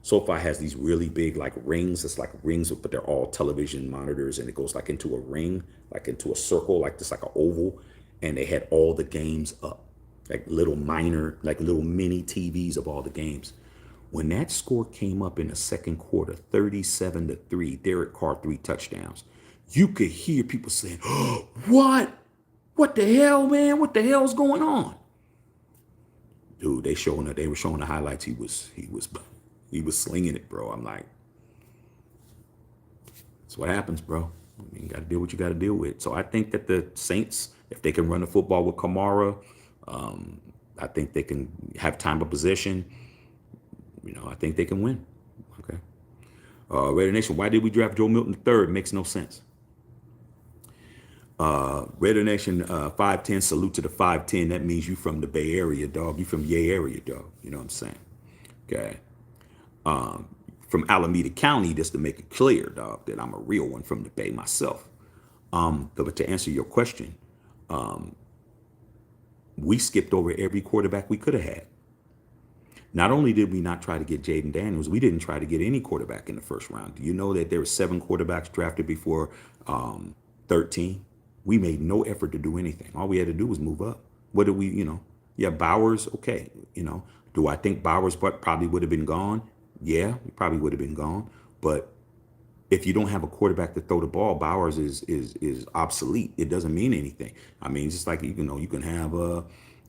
SoFi has these really big like rings. It's like rings, but they're all television monitors, and it goes like into a ring, like into a circle, like this, like an oval. And they had all the games up, like little mini TVs of all the games. When that score came up in the second quarter, 37-3, Derek Carr 3 touchdowns, you could hear people saying, oh, what? What the hell, man? What the hell's going on? Dude, they were showing the highlights. He was slinging it, bro. I'm like, that's what happens, bro. You got to deal with what you got to deal with. So I think that the Saints, if they can run the football with Kamara, I think they can have time of possession. I think they can win. Okay. Raider Nation, why did we draft Joe Milton III? Makes no sense. Raider Nation 510, salute to the 510. That means you from the Bay Area, dog. You from Yay area, dog. You know what I'm saying? Okay. From Alameda County, just to make it clear, dog, that I'm a real one from the Bay myself. But to answer your question, we skipped over every quarterback we could have had. Not only did we not try to get Jaden Daniels, we didn't try to get any quarterback in the first round. Do you know that there were 7 quarterbacks drafted before 13? We made no effort to do anything. All we had to do was move up. What did we, yeah, Bowers, okay. Do I think Bowers probably would have been gone? Yeah, he probably would have been gone. But if you don't have a quarterback to throw the ball, Bowers is obsolete. It doesn't mean anything. I mean, just like you can have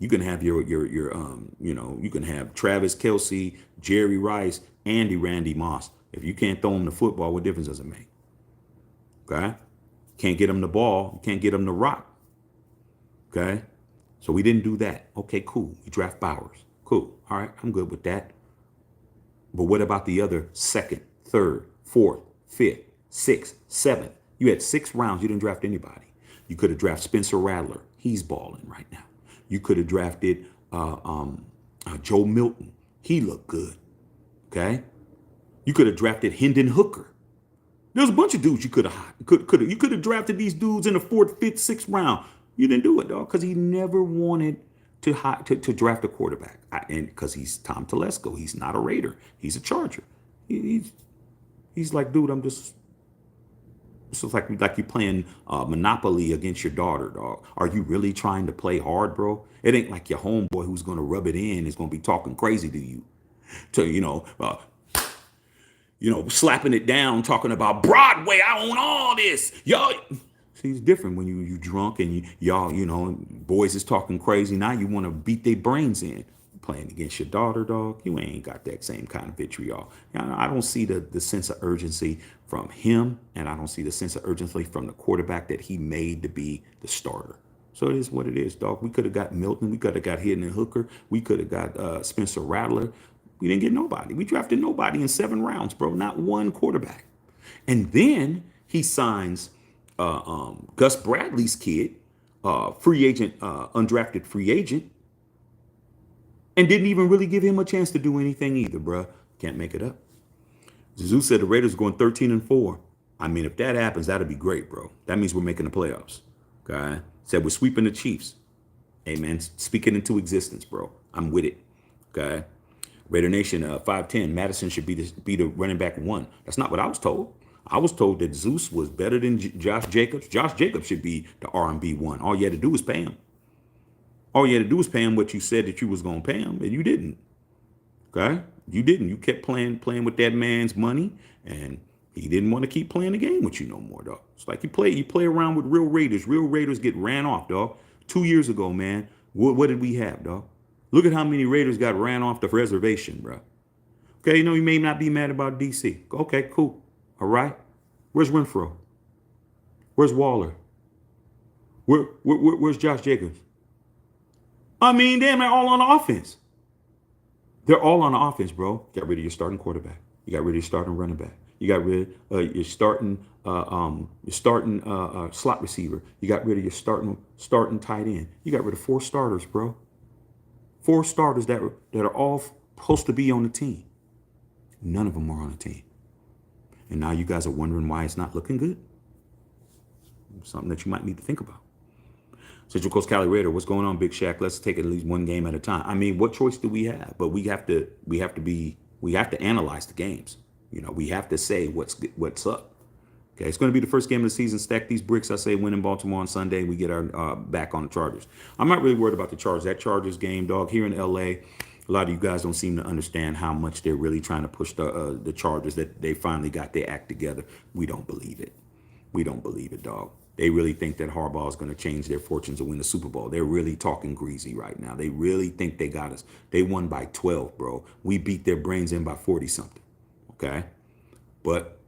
you can have you can have Travis Kelce, Jerry Rice, Randy Moss. If you can't throw him the football, what difference does it make? Okay, can't get him the ball, you can't get him the rock. Okay, so we didn't do that. Okay, cool. You draft Bowers. Cool. All right, I'm good with that. But what about the other 2nd, 3rd, 4th, 5th, 6th, 7th? You had 6 rounds. You didn't draft anybody. You could have drafted Spencer Rattler. He's balling right now. You could have drafted Joe Milton. He looked good. Okay. You could have drafted Hendon Hooker. There's a bunch of dudes you could have. You could have drafted these dudes in the 4th, 5th, 6th round. You didn't do it, dog, because he never wanted to draft a quarterback, and because he's Tom Telesco, he's not a Raider, he's a Charger. He's like, dude, I'm just. It's like you playing Monopoly against your daughter, dog. Are you really trying to play hard, bro? It ain't like your homeboy who's gonna rub it in is gonna be talking crazy to you. slapping it down, talking about Broadway. I own all this. Y'all. See, it's different when you drunk and y'all, boys is talking crazy. Now you want to beat their brains in. Playing against your daughter, dog, you ain't got that same kind of vitriol. I don't see the sense of urgency from him, and I don't see the sense of urgency from the quarterback that he made to be the starter. So it is what it is, dog. We could have got Milton. We could have got Hidden and Hooker. We could have got Spencer Rattler. We didn't get nobody. We drafted nobody in 7 rounds, bro. Not one quarterback. And then he signs Gus Bradley's kid, free agent, undrafted free agent, and didn't even really give him a chance to do anything either, bro. Can't make it up. Jesus said the Raiders are going 13-4. I mean, if that happens, that'd be great, bro. That means we're making the playoffs. Okay. Said we're sweeping the Chiefs. Hey, man, speak it into existence, bro. I'm with it. Okay. Raider Nation 510. Madison should be the running back 1. That's not what I was told. I was told that Zeus was better than Josh Jacobs. Josh Jacobs should be the R&B 1. All you had to do was pay him. All you had to do was pay him what you said that you was going to pay him, and you didn't. Okay? You didn't. You kept playing with that man's money, and he didn't want to keep playing the game with you no more, dog. It's like you play around with real Raiders. Real Raiders get ran off, dog. 2 years ago, man, what did we have, dog? Look at how many Raiders got ran off the reservation, bro. Okay, you may not be mad about DC. Okay, cool. All right. Where's Renfro? Where's Waller? Where's Josh Jacobs? I mean, they're all on offense. They're all on offense, bro. Got rid of your starting quarterback. You got rid of your starting running back. You got rid of your starting slot receiver. You got rid of your starting tight end. You got rid of 4 starters, bro. 4 starters that are all supposed to be on the team. None of them are on the team. And now you guys are wondering why it's not looking good. Something that you might need to think about. Central Coast Cali Raider, what's going on, Big Shaq? Let's take it at least one game at a time. I mean, what choice do we have? But we have to analyze the games. We have to say what's up. Okay, it's going to be the first game of the season. Stack these bricks. I say win in Baltimore on Sunday. We get our back on the Chargers. I'm not really worried about the Chargers. That Chargers game, dog, here in LA, a lot of you guys don't seem to understand how much they're really trying to push the Chargers, that they finally got their act together. We don't believe it. We don't believe it, dog. They really think that Harbaugh is going to change their fortunes and win the Super Bowl. They're really talking greasy right now. They really think they got us. They won by 12, bro. We beat their brains in by 40-something, okay? But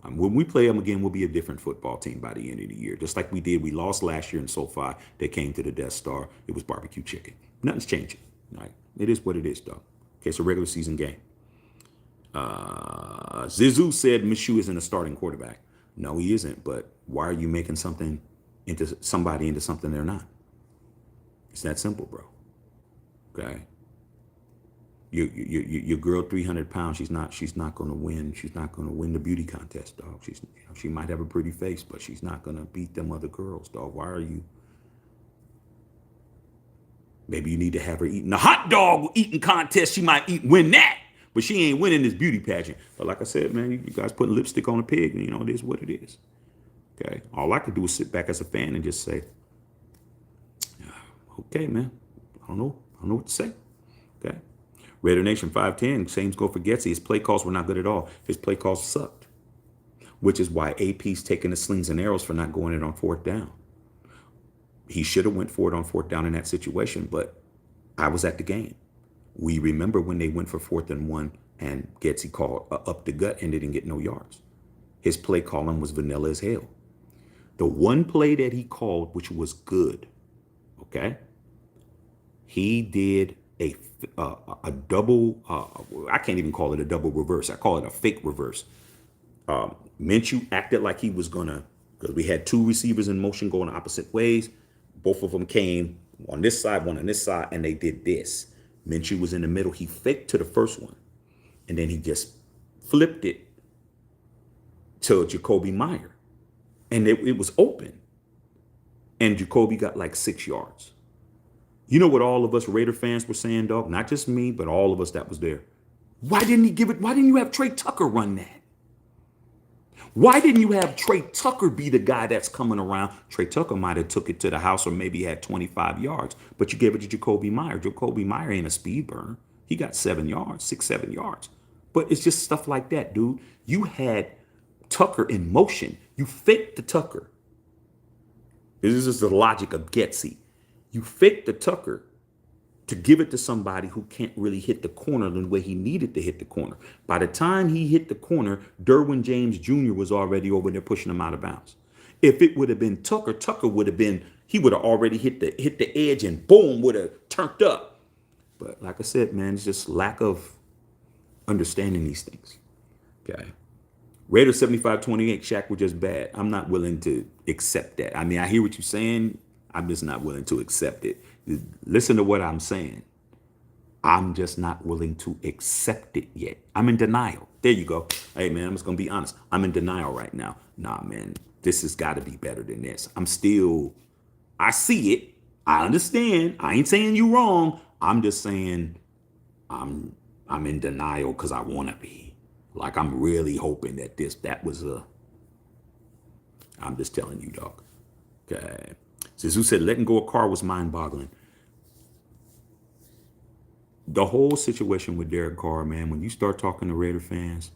when we play them again, we'll be a different football team by the end of the year. Just like we did. We lost last year in SoFi. They came to the Death Star. It was barbecue chicken. Nothing's changing. Right? It is what it is, dog. Okay, it's a regular season game. Zizou said Minshew isn't a starting quarterback. No, he isn't. But why are you making somebody into something they're not? It's that simple, bro. Okay. Your girl, 300 pounds. She's not going to win. She's not going to win the beauty contest, dog. She might have a pretty face, but she's not going to beat them other girls, dog. Why are you? Maybe you need to have her eating a hot dog eating contest. She might win that, but she ain't winning this beauty pageant. But like I said, man, you guys putting lipstick on a pig, and it is what it is. Okay. All I could do is sit back as a fan and just say, okay, man. I don't know what to say. Okay. Raider Nation 510, same go for Getsy. His play calls were not good at all. His play calls sucked, which is why AP's taking the slings and arrows for not going in on 4th down. He should have went for it on 4th down in that situation, but I was at the game. We remember when they went for 4th and 1 and Getsy called up the gut and didn't get no yards. His play calling was vanilla as hell. The one play that he called, which was good, okay, he did a double, I can't even call it a double reverse. I call it a fake reverse. Minshew acted like he was going to, because we had 2 receivers in motion going opposite ways. Both of them came on this side, one on this side, and they did this. Minshew was in the middle. He faked to the first one, and then he just flipped it to Jacoby Meyer. And it was open. And Jacoby got like 6 yards. You know what all of us Raider fans were saying, dog? Not just me, but all of us that was there. Why didn't he give it? Why didn't you have Trey Tucker run that? Why didn't you have Trey Tucker be the guy that's coming around? Trey Tucker might have took it to the house or maybe had 25 yards, but you gave it to Jacoby Meyer. Jacoby Meyer ain't a speed burner. He got 7 yards, 6, 7 yards. But it's just stuff like that, dude. You had Tucker in motion. You faked the Tucker. This is just the logic of Getsy. You faked the Tucker to give it to somebody who can't really hit the corner the way he needed to hit the corner. By the time he hit the corner, Derwin James Jr. was already over there pushing him out of bounds. If it would have been Tucker, Tucker would have been, he would have already hit the edge and boom, would have turned up. But like I said, man, it's just lack of understanding these things. Okay. Raiders 75-28, Shaq were just bad. I'm not willing to accept that. I mean, I hear what you're saying. I'm just not willing to accept it. Listen to what I'm saying. I'm just not willing to accept it yet. I'm in denial. There you go. Hey, man, I'm just going to be honest. I'm in denial right now. Nah, man, this has got to be better than this. I see it. I understand. I ain't saying you wrong. I'm just saying I'm in denial because I want to be. Like, I'm really hoping that I'm just telling you, dog. Okay. Sisu said letting go of Carr was mind-boggling. The whole situation with Derek Carr, man, when you start talking to Raider fans,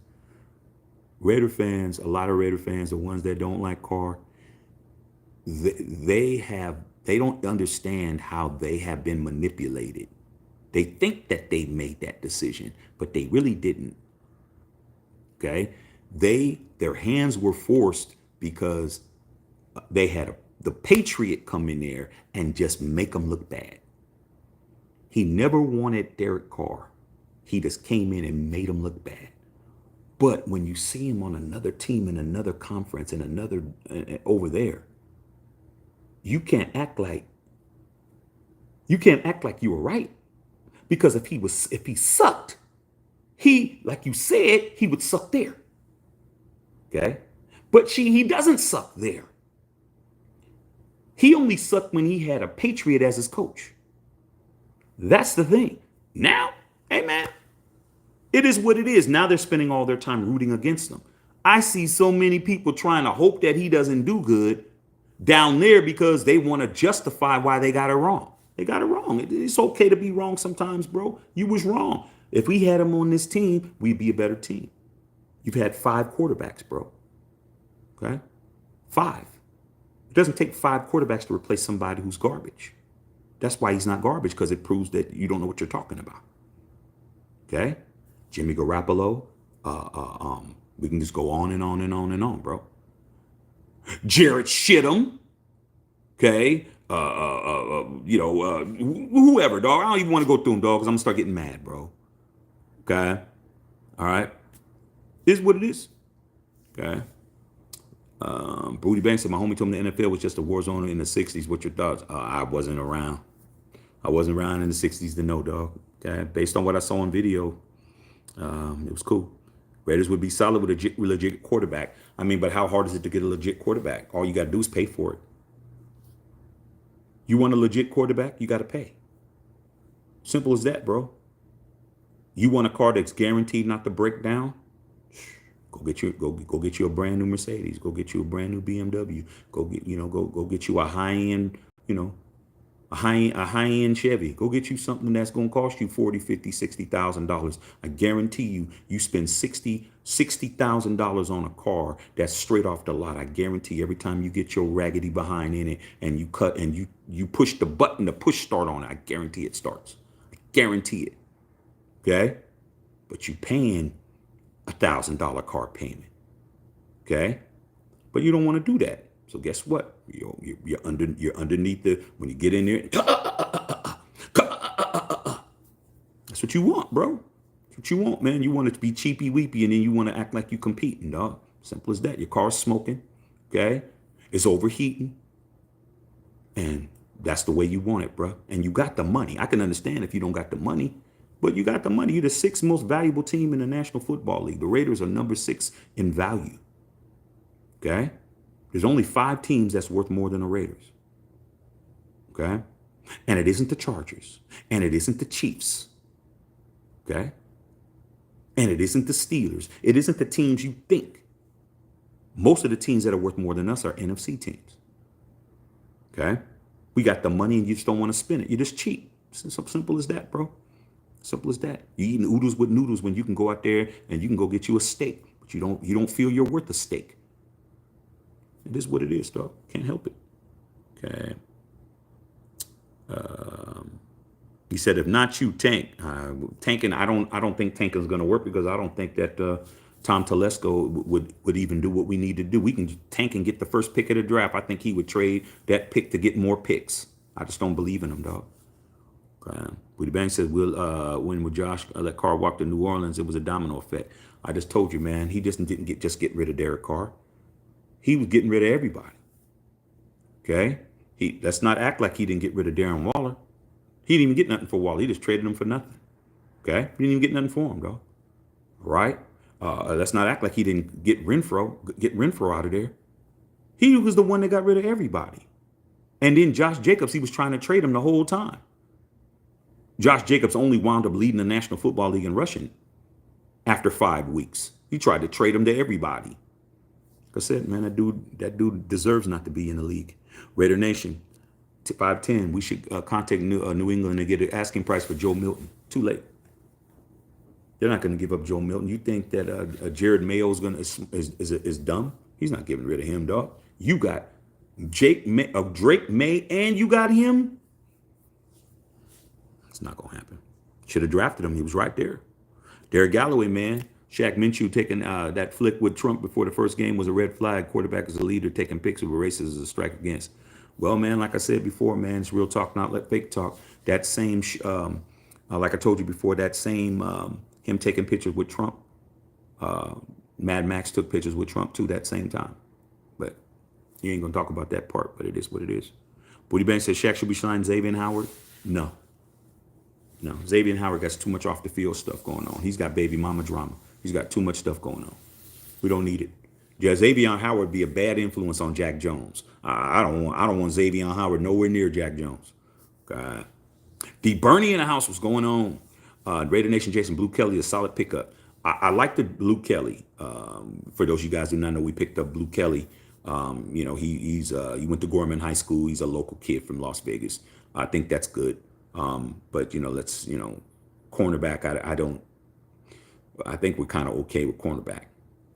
a lot of Raider fans, the ones that don't like Carr, they don't understand how they have been manipulated. They think that they made that decision, but they really didn't. Okay? Their hands were forced because they had the Patriot come in there and just make them look bad. He never wanted Derek Carr. He just came in and made him look bad. But when you see him on another team in another conference and another over there, you can't act like you were right. Because if he sucked, like you said, he would suck there. Okay? But he doesn't suck there. He only sucked when he had a Patriot as his coach. That's the thing. Now, hey man, it is what it is. Now they're spending all their time rooting against him. I see so many people trying to hope that he doesn't do good down there because they want to justify why they got it wrong. They got it wrong. It's okay to be wrong sometimes, bro. You was wrong. If we had him on this team, we'd be a better team. You've had 5 quarterbacks, bro. Okay? 5. It doesn't take 5 quarterbacks to replace somebody who's garbage. That's why he's not garbage, because it proves that you don't know what you're talking about. Okay? Jimmy Garoppolo. We can just go on and on and on and on, bro. Jarrett Shittum. Okay? Whoever, dog. I don't even want to go through them, dog, because I'm going to start getting mad, bro. Okay? All right? This is what it is. Okay? Booty Banks said, my homie told me the NFL was just a war zone in the 60s. What's your thoughts? I wasn't around. I wasn't around in the 60s to know, dog. Okay? Based on what I saw on video, it was cool. Raiders would be solid with a legit quarterback. I mean, but how hard is it to get a legit quarterback? All you got to do is pay for it. You want a legit quarterback? You got to pay. Simple as that, bro. You want a car that's guaranteed not to break down? Go get you a brand new Mercedes. Go get you a brand new BMW. Go get you a high end, a high end Chevy. Go get you something that's gonna cost you $40,000, $50,000, $60,000. I guarantee you spend $60,000 on a car that's straight off the lot. I guarantee every time you get your raggedy behind in it and you cut and you push the button to push start on it, I guarantee it starts. I guarantee it. Okay, but you paying $1,000 car payment. Okay, but you don't want to do that. So guess what? You're underneath when you get in there. That's what you want, bro. That's what you want, man. You want it to be cheapy weepy, and then you want to act like you competing, dog. Simple as that. Your car's smoking. Okay, it's overheating, and that's the way you want it, bro. And you got the money. I can understand if you don't got the money. But you got the money. You're the 6th most valuable team in the National Football League. The Raiders are number 6 in value. Okay? There's only 5 teams that's worth more than the Raiders. Okay? And it isn't the Chargers. And it isn't the Chiefs. Okay? And it isn't the Steelers. It isn't the teams you think. Most of the teams that are worth more than us are NFC teams. Okay? We got the money and you just don't want to spend it. You're just cheap. It's as simple as that, bro. Simple as that. You eating oodles with noodles when you can go out there and you can go get you a steak, but you don't feel you're worth a steak. It is what it is, dog. Can't help it. Okay. He said, if not you, Tank. Tanking, I don't think tanking is going to work because I don't think that Tom Telesco would even do what we need to do. We can tank and get the first pick of the draft. I think he would trade that pick to get more picks. I just don't believe in him, dog. Woody Bang says, when would Josh let Carr walk to New Orleans? It was a domino effect. I just told you, man, he just didn't get rid of Derek Carr. He was getting rid of everybody. Okay? Let's not act like he didn't get rid of Darren Waller. He didn't even get nothing for Waller. He just traded him for nothing. Okay? He didn't even get nothing for him, though. Right? Let's not act like he didn't get Renfro out of there. He was the one that got rid of everybody. And then Josh Jacobs, he was trying to trade him the whole time. Josh Jacobs only wound up leading the National Football League in rushing after 5 weeks. He tried to trade him to everybody. Like I said, man, that dude deserves not to be in the league. Raider Nation, 510. We should contact New England and get an asking price for Joe Milton. Too late. They're not going to give up Joe Milton. You think that Jared Mayo is dumb? He's not getting rid of him, dog. You got Drake May, and you got him. It's not going to happen. Should have drafted him. He was right there. Derek Galloway, man. Shaq Minshew taking that flick with Trump before the first game was a red flag. Quarterback is a leader. Taking picks with races is a strike against. Well, man, like I said before, man, it's real talk, not let fake talk. That same, like I told you before, that same him taking pictures with Trump. Mad Max took pictures with Trump too that same time. But you ain't gonna talk about that part. But it is what it is. Booty Bang says Shaq should be signing Xavier Howard. No. Xavier Howard got too much off the field stuff going on. He's got baby mama drama. He's got too much stuff going on. We don't need it. Yeah, Xavier Howard be a bad influence on Jack Jones. I don't want Xavier Howard nowhere near Jack Jones. God. The Bernie in the house was going on. Raider Nation Jason, Blue Kelly, a solid pickup. I like the Blue Kelly. For those of you guys who do not know, we picked up Blue Kelly. He went to Gorman High School. He's a local kid from Las Vegas. I think that's good. But let's cornerback. I think we're kind of okay with cornerback.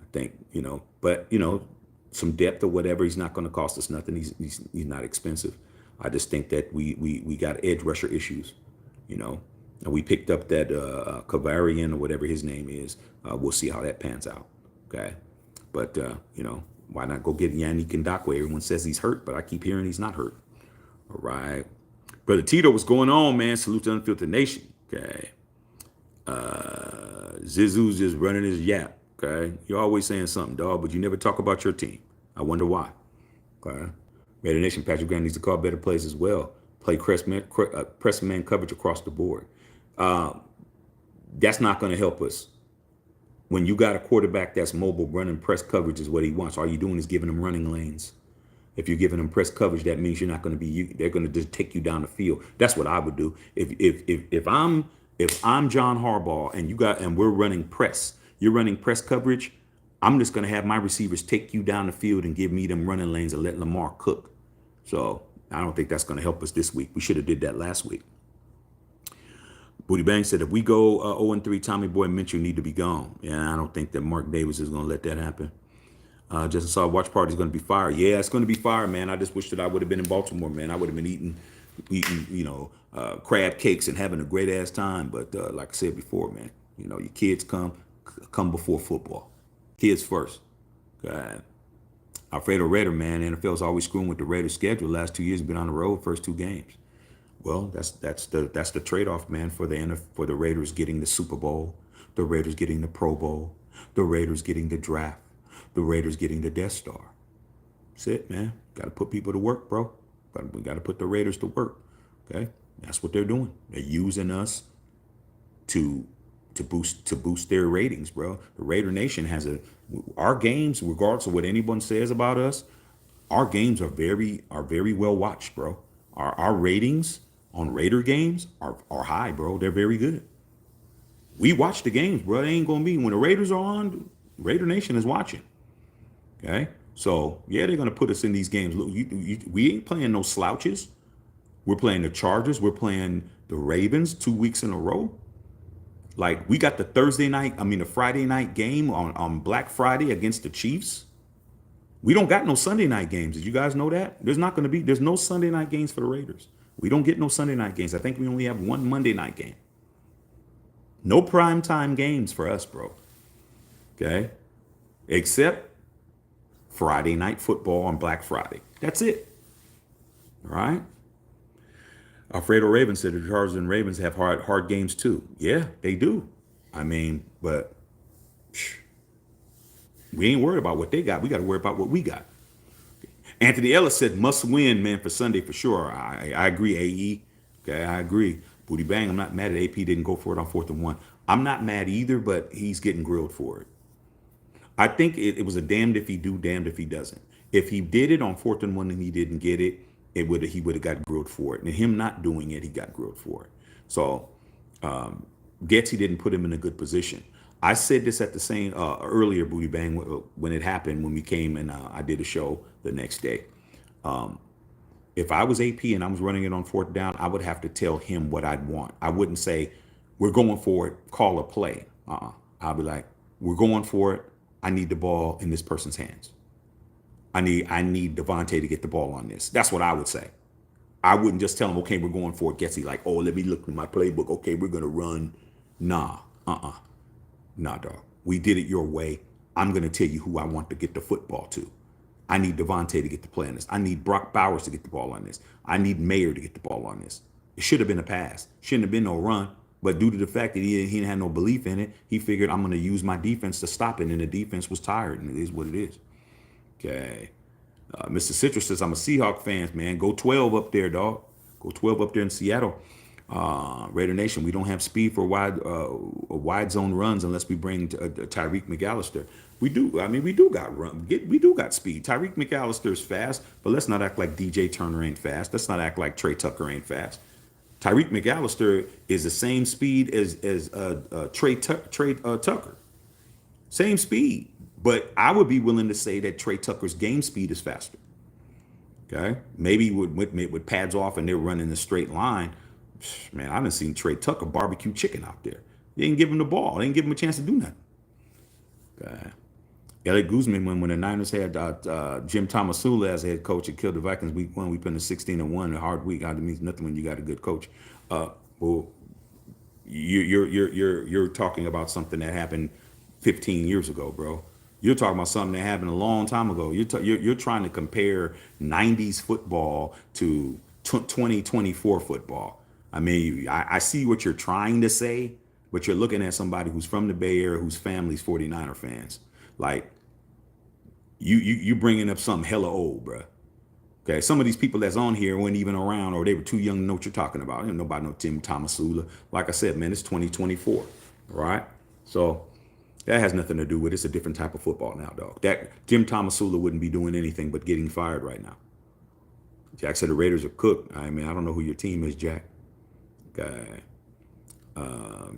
I think but some depth or whatever. He's not going to cost us nothing. He's not expensive. I just think that we got edge rusher issues. And we picked up that Kavarian or whatever his name is. We'll see how that pans out. Okay, but why not go get Yannick Ngakoue? Everyone says he's hurt, but I keep hearing he's not hurt. All right. Brother Tito, what's going on, man? Salute to Unfiltered Nation. Okay. Zizou's just running his yap. Okay. You're always saying something, dog, but you never talk about your team. I wonder why. Okay. Raider Nation, Patrick Graham needs to call better plays as well. Play press man coverage across the board. That's not going to help us. When you got a quarterback that's mobile, running press coverage is what he wants. All you're doing is giving him running lanes. If you're giving them press coverage, that means you're not going to be. They're going to just take you down the field. That's what I would do. If I'm John Harbaugh and we're running press, you're running press coverage. I'm just going to have my receivers take you down the field and give me them running lanes and let Lamar cook. So I don't think that's going to help us this week. We should have did that last week. Booty Bang said if we go 0-3, Tommy Boy and Minshew need to be gone. Yeah, I don't think that Mark Davis is going to let that happen. Just saw watch party is going to be fire. Yeah, it's going to be fire, man. I just wish that I would have been in Baltimore, man. I would have been eating, crab cakes and having a great ass time. But like I said before, man, your kids come before football. Kids first. Alfredo Raider, man. NFL's always screwing with the Raiders' schedule. Last 2 years been on the road, first 2 games. Well, that's the trade-off, man, for the Raiders getting the Super Bowl, the Raiders getting the Pro Bowl, the Raiders getting the draft. The Raiders getting the Death Star. That's it, man. Got to put people to work, bro. We got to put the Raiders to work. Okay, that's what they're doing. They're using us to boost their ratings, bro. The Raider Nation has our games, regardless of what anyone says about us. Our games are very well watched, bro. Our ratings on Raider games are high, bro. They're very good. We watch the games, bro. It ain't gonna be when the Raiders are on. Raider Nation is watching. Okay, so yeah, they're gonna put us in these games. Look, we ain't playing no slouches. We're playing the Chargers. We're playing the Ravens 2 weeks in a row. Like we got the the Friday night game on Black Friday against the Chiefs. We don't got no Sunday night games. Did you guys know that? There's no Sunday night games for the Raiders. We don't get no Sunday night games. I think we only have one Monday night game. No prime time games for us, bro. Okay? Except Friday night football on Black Friday. That's it. All right? Alfredo Raven said the Chargers and Ravens have hard games too. Yeah, they do. But we ain't worried about what they got. We got to worry about what we got. Anthony Ellis said must win, man, for Sunday for sure. I agree, AE. Okay, I agree. Booty bang. I'm not mad at AP didn't go for it on 4th and 1. I'm not mad either, but he's getting grilled for it. I think it was a damned if he do, damned if he doesn't. If he did it on 4th and 1 and he didn't get it, he would have got grilled for it. And him not doing it, he got grilled for it. So Getsy didn't put him in a good position. I said this at the same earlier, Booty Bang, when it happened, when we came and I did a show the next day. If I was AP and I was running it on 4th down, I would have to tell him what I'd want. I wouldn't say, we're going for it, call a play. I'll be like, we're going for it. I need the ball in this person's hands. I need Devante to get the ball on this. That's what I would say. I wouldn't just tell him, okay, we're going for it. Getsy like, oh, let me look in my playbook. Okay, we're going to run. Nah, Nah, dog. We did it your way. I'm going to tell you who I want to get the football to. I need Devante to get the play on this. I need Brock Bowers to get the ball on this. I need Mayer to get the ball on this. It should have been a pass. Shouldn't have been no run. But due to the fact that he didn't have no belief in it, he figured I'm going to use my defense to stop it. And the defense was tired. And it is what it is. Okay. Mr. Citrus says, I'm a Seahawk fan, man. Go 12 up there, dog. Go 12 up there in Seattle. Raider Nation, we don't have speed for wide zone runs unless we bring Tyreek McAllister. We do. I mean, we do got run. We do got speed. Tyreek McAllister is fast, but let's not act like DJ Turner ain't fast. Let's not act like Trey Tucker ain't fast. Tyreek McAllister is the same speed as Trey Tucker. Same speed. But I would be willing to say that Trey Tucker's game speed is faster. Okay? Maybe with pads off and they're running a straight line. Man, I done seen Trey Tucker barbecue chicken out there. They didn't give him the ball. They didn't give him a chance to do nothing. Okay. Elliot Guzman, when the Niners had Jim Tomasula as head coach and killed the Vikings week 1, we put in 16-1, a hard week. It means nothing when you got a good coach. Well, you're talking about something that happened 15 years ago, bro. You're talking about something that happened a long time ago. You're trying to compare 90s football to 2024 football. I mean, I see what you're trying to say, but you're looking at somebody who's from the Bay Area whose family's 49er fans. Like, you bringing up something hella old, bro. Okay, some of these people that's on here weren't even around, or they were too young to know what you're talking about. Nobody know Tim Tomasula. Like I said, man, it's 2024, all right? So that has nothing to do with it. It's a different type of football now, dog. That Jim Tomasula wouldn't be doing anything but getting fired right now. Jack said the Raiders are cooked. I mean, I don't know who your team is, Jack. Okay.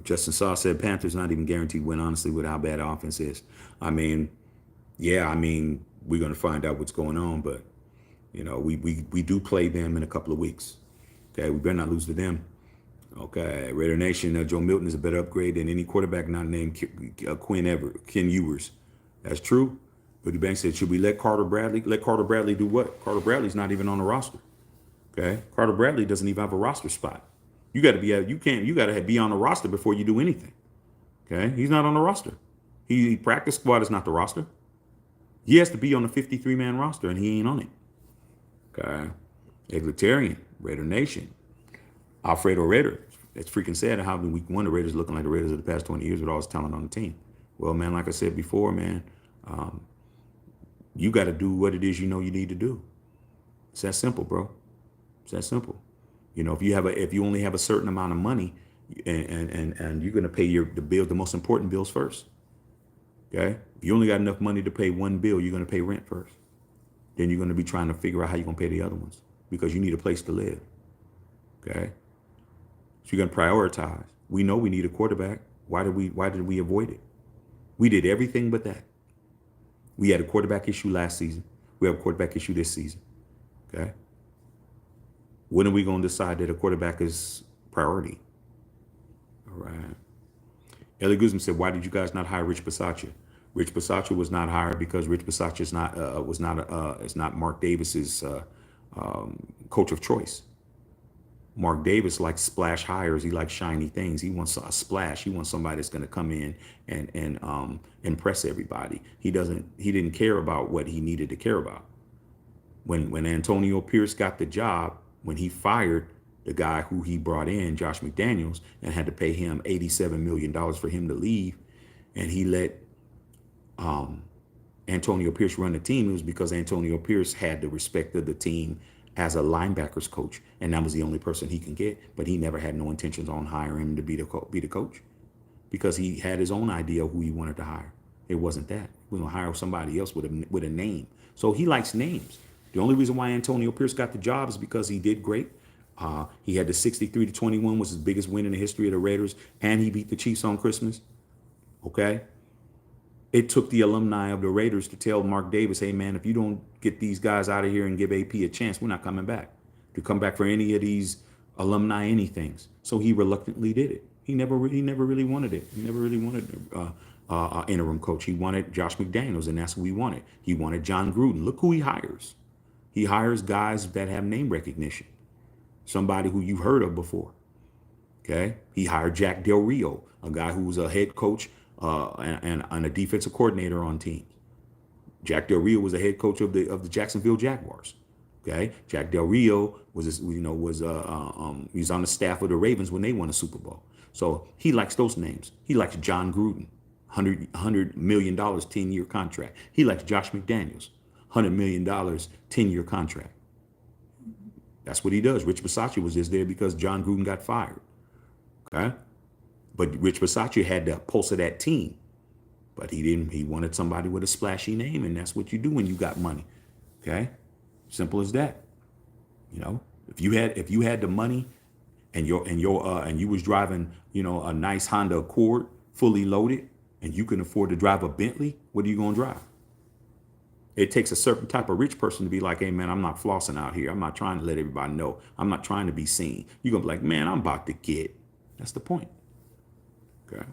Justin Saw said Panthers not even guaranteed win, honestly, with how bad offense is. I mean, yeah, we're going to find out what's going on, but, we do play them in a couple of weeks. Okay, we better not lose to them. Okay, Raider Nation, Joe Milton is a better upgrade than any quarterback not named Ken Ewers. That's true. But the bank said, should we let Carter Bradley do what? Carter Bradley's not even on the roster. Okay, Carter Bradley doesn't even have a roster spot. You got to be on the roster before you do anything. Okay, he's not on the roster. He practice squad is not the roster. He has to be on the 53-man roster, and he ain't on it. Okay, Egalitarian, Raider Nation, Alfredo Raider. It's freaking sad how in week 1 the Raiders looking like the Raiders of the past 20 years with all this talent on the team. Well, man, like I said before, man, you got to do what it is you need to do. It's that simple, bro. It's that simple. If you only have a certain amount of money, and you're gonna pay the most important bills first. Okay, if you only got enough money to pay one bill, you're gonna pay rent first. Then you're gonna be trying to figure out how you're gonna pay the other ones because you need a place to live. Okay, so you're gonna prioritize. We know we need a quarterback. Why did we avoid it? We did everything but that. We had a quarterback issue last season. We have a quarterback issue this season. Okay. When are we going to decide that a quarterback is priority? All right. Ellie Guzman said, "Why did you guys not hire Rich Bisaccia?" Rich Bisaccia was not hired because Rich Bisaccia is not Mark Davis's coach of choice. Mark Davis likes splash hires. He likes shiny things. He wants a splash. He wants somebody that's going to come in and impress everybody. He doesn't. He didn't care about what he needed to care about. When Antonio Pierce got the job, when he fired the guy who he brought in, Josh McDaniels, and had to pay him $87 million for him to leave, and he let Antonio Pierce run the team, it was because Antonio Pierce had the respect of the team as a linebackers coach, and that was the only person he can get. But he never had no intentions on hiring him to be the coach, because he had his own idea of who he wanted to hire. It wasn't that. He was going to hire somebody else with a name. So he likes names. The only reason why Antonio Pierce got the job is because he did great. He had the 63-21, was his biggest win in the history of the Raiders, and he beat the Chiefs on Christmas. Okay? It took the alumni of the Raiders to tell Mark Davis, hey, man, if you don't get these guys out of here and give AP a chance, we're not coming back. To come back for any of these alumni anythings. So he reluctantly did it. He never really wanted it. He never really wanted interim coach. He wanted Josh McDaniels, and that's who he wanted. He wanted John Gruden. Look who he hires. He hires guys that have name recognition. Somebody who you've heard of before. Okay? He hired Jack Del Rio, a guy who was a head coach and a defensive coordinator on teams. Jack Del Rio was a head coach of the Jacksonville Jaguars. Okay? Jack Del Rio was he's on the staff of the Ravens when they won a Super Bowl. So he likes those names. He likes John Gruden, $100 million 10-year contract. He likes Josh McDaniels, $100 million 10-year contract. That's what he does. Rich Bisaccia was just there because John Gruden got fired. Okay? But Rich Bisaccia had the pulse of that team. But he didn't. He wanted somebody with a splashy name, and that's what you do when you got money. Okay? Simple as that. You know, if you had the money and you was driving, a nice Honda Accord fully loaded, and you can afford to drive a Bentley, what are you gonna drive? It takes a certain type of rich person to be like, hey, man, I'm not flossing out here. I'm not trying to let everybody know. I'm not trying to be seen. You're going to be like, man, I'm about to get. That's the point. Okay.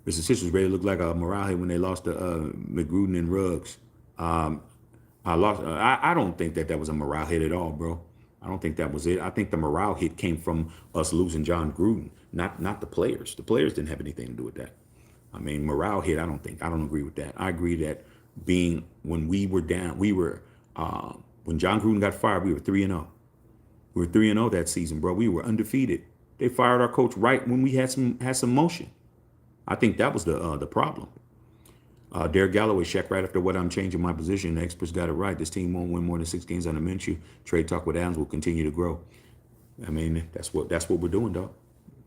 Mr. Sisters ready to look like a morale hit when they lost to McGruden and Ruggs. I don't think that was a morale hit at all, bro. I don't think that was it. I think the morale hit came from us losing John Gruden, not the players. The players didn't have anything to do with that. I mean, morale hit, I don't agree with that. I agree that when we were down, when John Gruden got fired, we were 3-0. We were 3-0 that season, bro. We were undefeated. They fired our coach right when we had some motion. I think that was the problem. Derek Galloway, Shaq, right after what I'm changing my position, the experts got it right. This team won't win more than 6 games under Minshew. Trade talk with Adams will continue to grow. I mean, that's what we're doing, dog.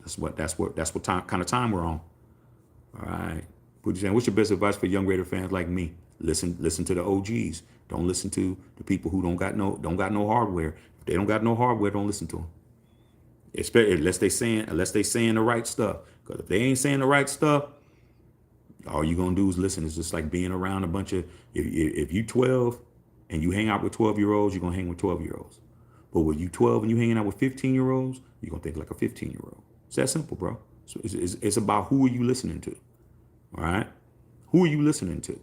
That's what kind of time we're on. All right. What you saying? What's your best advice for young Raider fans like me? Listen to the OGs. Don't listen to the people who don't got no hardware. If they don't got no hardware, don't listen to them. Especially unless they saying the right stuff. Because if they ain't saying the right stuff, all you gonna do is listen. It's just like being around a bunch of, if you 12 and you hang out with 12-year-olds, you're gonna hang with 12-year-olds. But when you 12 and you hanging out with 15-year-olds, you're gonna think like a 15-year-old. It's that simple, bro. So it's about who are you listening to. All right? Who are you listening to?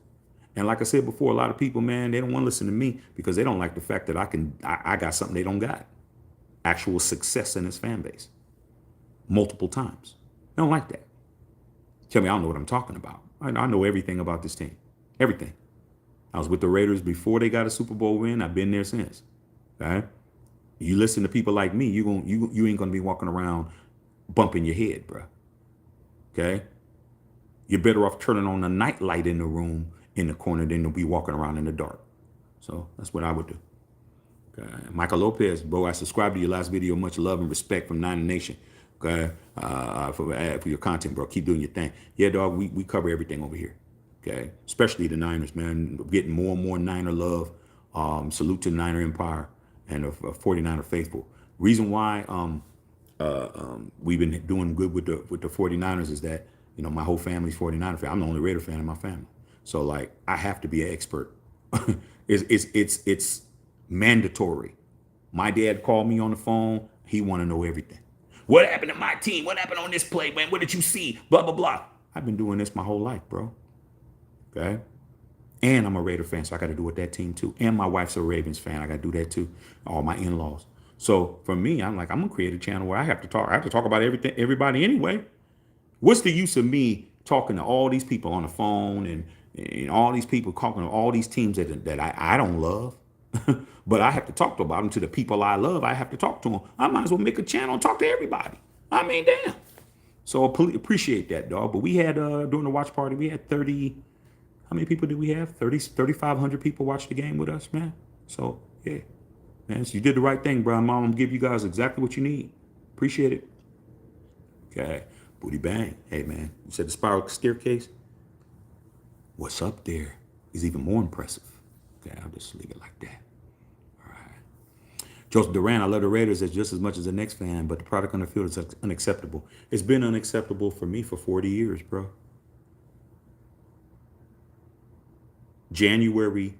And like I said before, a lot of people, man, they don't want to listen to me because they don't like the fact that I got something they don't got. Actual success in his fan base. Multiple times. They don't like that. Tell me I don't know what I'm talking about. I know everything about this team. Everything. I was with the Raiders before they got a Super Bowl win. I've been there since. Okay? You listen to people like me, you ain't gonna be walking around bumping your head, bro. Okay? You're better off turning on a night light in the room in the corner than to be walking around in the dark. So that's what I would do. Okay. Michael Lopez, bro, I subscribed to your last video. Much love and respect from Niner Nation. Okay, for your content, bro. Keep doing your thing. Yeah, dog, we cover everything over here. Okay, especially the Niners, man. Getting more and more Niner love. Salute to the Niner Empire and the 49er faithful. Reason why we've been doing good with the 49ers is that, my whole family's 49er fan. I'm the only Raider fan in my family. So like I have to be an expert. It's mandatory. My dad called me on the phone. He want to know everything. What happened to my team? What happened on this play, man? What did you see? Blah, blah, blah. I've been doing this my whole life, bro. Okay. And I'm a Raider fan, so I got to do with that team too. And my wife's a Ravens fan. I got to do that too. All my in-laws. So for me, I'm like, I'm gonna create a channel where I have to talk. I have to talk about everything, everybody anyway. What's the use of me talking to all these people on the phone and all these people talking to all these teams that I don't love? But I have to talk about them to the people I love. I have to talk to them. I might as well make a channel and talk to everybody. I mean, damn. So appreciate that, dog. But we had during the watch party, we had 30. How many people did we have? 3,500 people watch the game with us, man. So yeah, man, so you did the right thing, bro. Mom, I'm gonna give you guys exactly what you need. Appreciate it. Okay, booty bang. Hey, man, you said the spiral staircase. What's up there is even more impressive. Okay, I'll just leave it like that. All right. Joseph Duran, I love the Raiders as just as much as the Knicks fan, but the product on the field is unacceptable. It's been unacceptable for me for 40 years, bro. January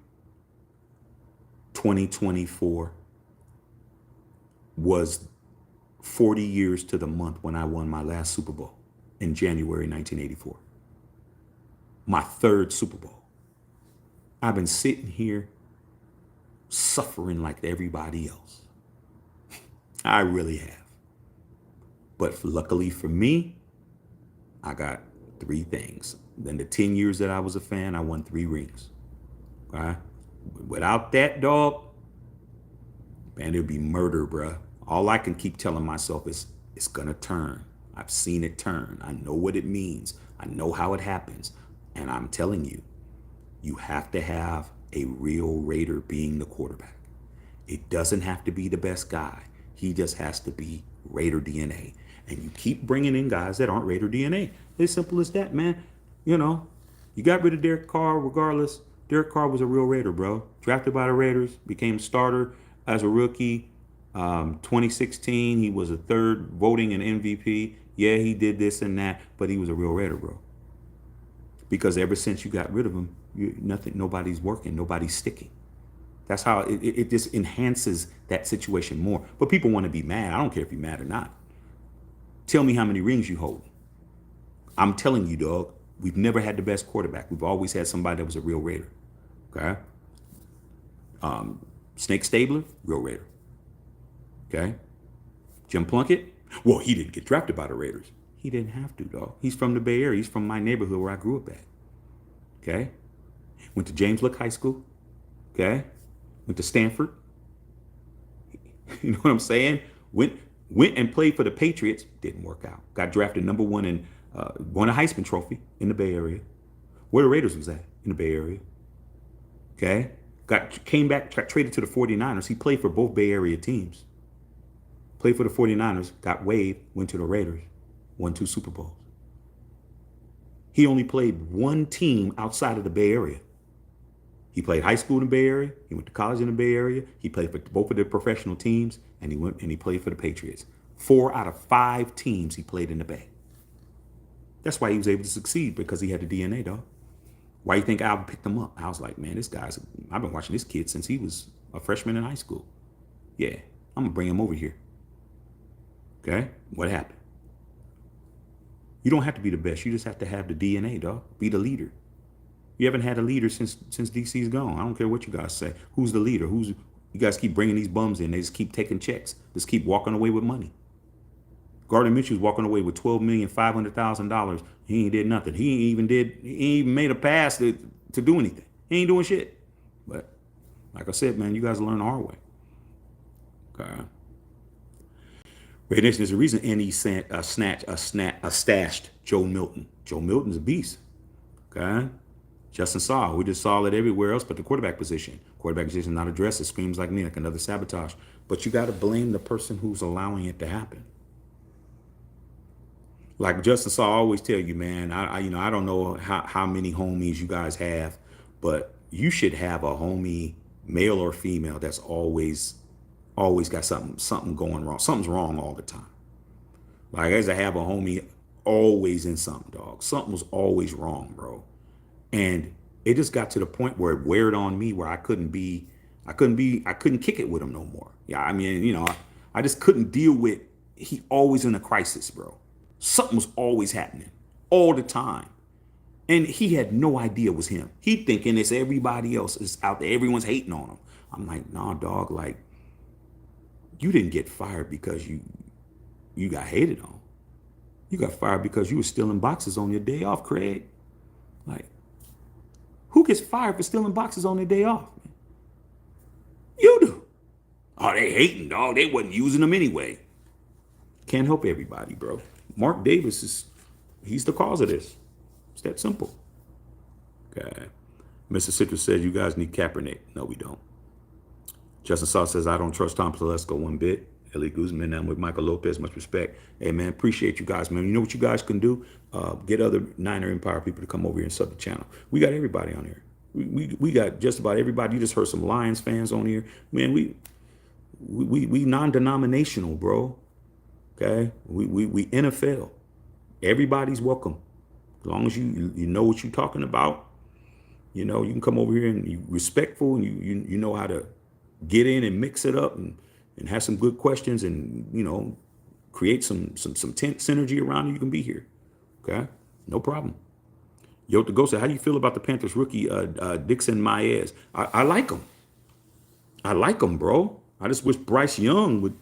2024 was 40 years to the month when I won my last Super Bowl in January 1984. My third Super Bowl. I've been sitting here suffering like everybody else. I really have. But luckily for me, I got 3 things. In the 10 years that I was a fan, I won 3 rings. Okay? Without that, dog, man, it'd be murder, bruh. All I can keep telling myself is it's gonna turn. I've seen it turn. I know what it means. I know how it happens. And I'm telling you, you have to have a real Raider being the quarterback. It doesn't have to be the best guy. He just has to be Raider DNA. And you keep bringing in guys that aren't Raider DNA. It's simple as that, man. You know, you got rid of Derek Carr regardless. Derek Carr was a real Raider, bro. Drafted by the Raiders, became starter as a rookie. 2016, he was a third voting an MVP. Yeah, he did this and that, but he was a real Raider, bro. Because ever since you got rid of him, nobody's working, nobody's sticking. That's how it just enhances that situation more. But people want to be mad. I don't care if you're mad or not. Tell me how many rings you hold. I'm telling you, dog, we've never had the best quarterback. We've always had somebody that was a real Raider. Okay? Snake Stabler, real Raider. Okay? Jim Plunkett, well, he didn't get drafted by the Raiders. He didn't have to, dog. He's from the Bay Area. He's from my neighborhood where I grew up at. Okay? Went to James Lick High School. Okay? Went to Stanford. You know what I'm saying? Went and played for the Patriots. Didn't work out. Got drafted number 1 and won a Heisman Trophy in the Bay Area. Where the Raiders was at in the Bay Area. Okay? Came back, got traded to the 49ers. He played for both Bay Area teams. Played for the 49ers, got waived, went to the Raiders, won 2 Super Bowls. He only played 1 team outside of the Bay Area. He played high school in the Bay Area. He went to college in the Bay Area. He played for both of the professional teams, and he went and he played for the Patriots. 4 out of 5 teams he played in the Bay. That's why he was able to succeed, because he had the DNA, dog. Why you think Al picked him up? I was like, man, I've been watching this kid since he was a freshman in high school. Yeah, I'm gonna bring him over here. Okay, what happened? You don't have to be the best. You just have to have the DNA, dog. Be the leader. You haven't had a leader since DC's gone. I don't care what you guys say. Who's the leader? You guys keep bringing these bums in. They just keep taking checks. Just keep walking away with money. Gardner Minshew's walking away with $12,500,000. He ain't did nothing. He ain't even made a pass to do anything. He ain't doing shit. But like I said, man, you guys learn the hard way. Okay. Ray Nation, there's a reason NE stashed Joe Milton. Joe Milton's a beast. Okay. Justin Saw, we just saw it everywhere else but the quarterback position. Quarterback position not addressed. It screams like me, like another sabotage. But you got to blame the person who's allowing it to happen. Like Justin Saw always tell you, man, I don't know how many homies you guys have, but you should have a homie, male or female, that's always got something going wrong. Something's wrong all the time. Like, as I have a homie always in something, dog. Something was always wrong, bro. And it just got to the point where it weared on me, where I couldn't kick it with him no more. Yeah, I mean, I just couldn't deal with, he always in a crisis, bro. Something was always happening. all the time. And he had no idea it was him. He thinking it's everybody else is out there. Everyone's hating on him. I'm like, nah, dog, like, you didn't get fired because you got hated on. You got fired because you were stealing boxes on your day off, Craig. Like, who gets fired for stealing boxes on their day off? You do. Oh, they hating, dog. They wasn't using them anyway. Can't help everybody, bro. Mark Davis he's the cause of this. It's that simple. Okay. Mr. Citrus says you guys need Kaepernick. No, we don't. Justin Saw says, I don't trust Tom Telesco one bit. Ellie Guzman, I'm with Michael Lopez, much respect. Hey, man, appreciate you guys, man. You know what you guys can do? Get other Niner Empire people to come over here and sub the channel. We got everybody on here. We got just about everybody. You just heard some Lions fans on here. Man, we non-denominational, bro. Okay? We NFL. Everybody's welcome. As long as you know what you're talking about, you know, you can come over here and you respectful and you know how to get in and mix it up and have some good questions and, you know, create some synergy around you. You can be here. Okay? No problem. Yo, to go say, how do you feel about the Panthers rookie, Dixon Maez? I like him. I like him, bro. I just wish Bryce Young would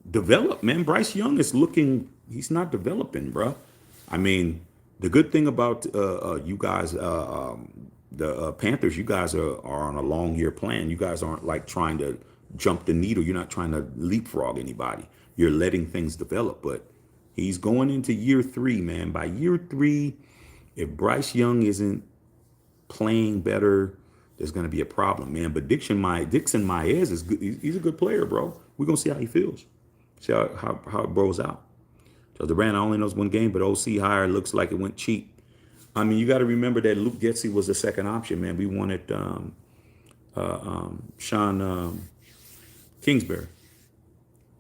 develop, man. Bryce Young is he's not developing, bro. I mean, the good thing about you guys, the Panthers, you guys are on a long year plan. You guys aren't like trying to jump the needle. You're not trying to leapfrog anybody. You're letting things develop. But he's going into year 3, man. By year 3, if Bryce Young isn't playing better, there's going to be a problem, man. But Dixon Maez is good. He's a good player, bro. We're going to see how he feels. See how it rolls out. So Durant only knows one game, but OC hire looks like it went cheap. I mean, you got to remember that Luke Getsy was the second option, man. We wanted Sean Kingsbury,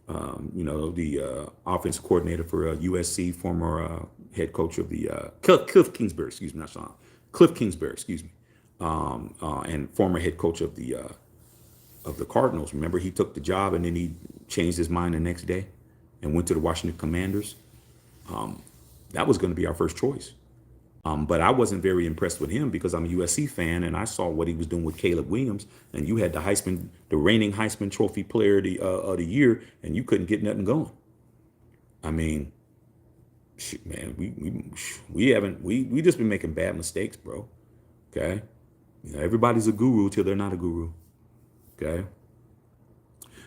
you know, the offensive coordinator for USC, former head coach of the Cliff Kingsbury, excuse me, not Sean. Cliff Kingsbury, excuse me, and former head coach of the Cardinals. Remember, he took the job and then he changed his mind the next day and went to the Washington Commanders. That was going to be our first choice. But I wasn't very impressed with him because I'm a USC fan and I saw what he was doing with Caleb Williams. And you had the reigning Heisman Trophy player of the year, and you couldn't get nothing going. I mean, shit, man, we just been making bad mistakes, bro. Okay, you know, everybody's a guru till they're not a guru. Okay.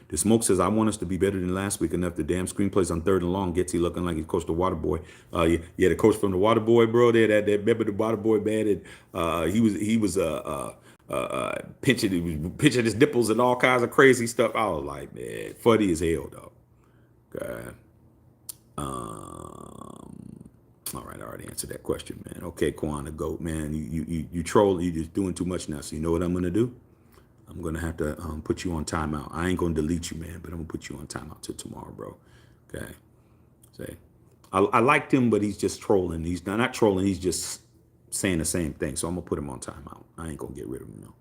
The Smoke says, I want us to be better than last week enough. The damn screenplays on 3rd and long gets he looking like he coached the Water Boy. Yeah, the coach from the Water Boy, bro. That remember the Water Boy, man. And he was pinching his nipples and all kinds of crazy stuff. I was like, man, funny as hell, though. Okay. All right, I already answered that question, man. Okay, Quan the Goat, man. You troll. You're just doing too much now. So you know what I'm gonna do? I'm going to have to put you on timeout. I ain't going to delete you, man, but I'm going to put you on timeout till tomorrow, bro. Okay. Say, I liked him, but he's just trolling. He's not trolling. He's just saying the same thing. So I'm going to put him on timeout. I ain't going to get rid of him, no.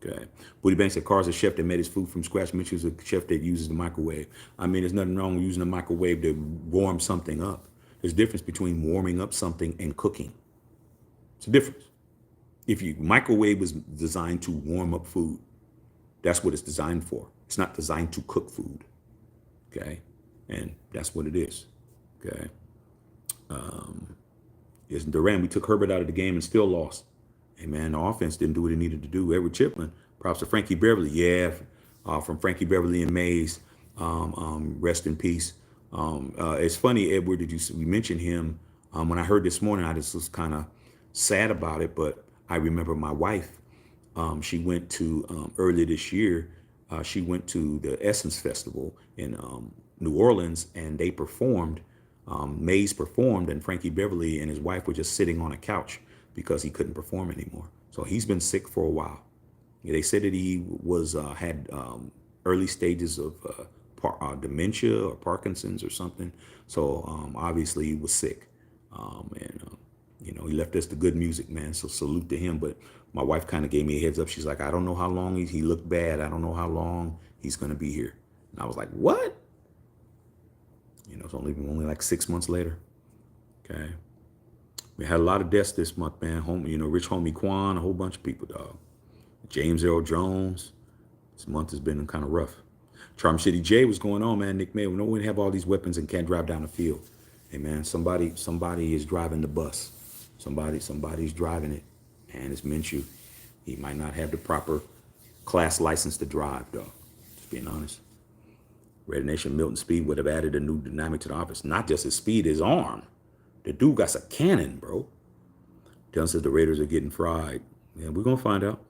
Okay. Booty Banks said, Carr's a chef that made his food from scratch. Mitchell's a chef that uses the microwave. I mean, there's nothing wrong with using the microwave to warm something up. There's a difference between warming up something and cooking. It's a difference. If you microwave was designed to warm up food, that's what it's designed for. It's not designed to cook food. Okay. And that's what it is. Okay. Yes, Durant, we took Herbert out of the game and still lost. Hey, man, the offense didn't do what it needed to do. Edward Chiplin, props to Frankie Beverly. Yeah, from Frankie Beverly and Mays. Rest in peace. It's funny, Edward, we mentioned him. When I heard this morning, I just was kind of sad about it, but I remember my wife. She went to, earlier this year, she went to the Essence Festival in New Orleans, and they performed, Mays performed, and Frankie Beverly and his wife were just sitting on a couch because he couldn't perform anymore. So he's been sick for a while. They said that he had early stages of dementia or Parkinson's or something. So obviously he was sick. You know, he left us the good music, man. So salute to him. But my wife kind of gave me a heads up. She's like, I don't know how long he looked bad. I don't know how long he's going to be here. And I was like, what? You know, it's only like 6 months later. Okay. We had a lot of deaths this month, man. Rich homie Quan, a whole bunch of people, dog. James Earl Jones. This month has been kind of rough. Charm City J, what's going on, man? Nick May, we know we have all these weapons and can't drive down the field. Hey, man, somebody is driving the bus. Somebody's driving it, and it's Minshew. He might not have the proper class license to drive, dog. Just being honest. Red Nation Milton Speed would have added a new dynamic to the offense. Not just his speed, his arm. The dude got a cannon, bro. Dylan says the Raiders are getting fried. Yeah, we're going to find out.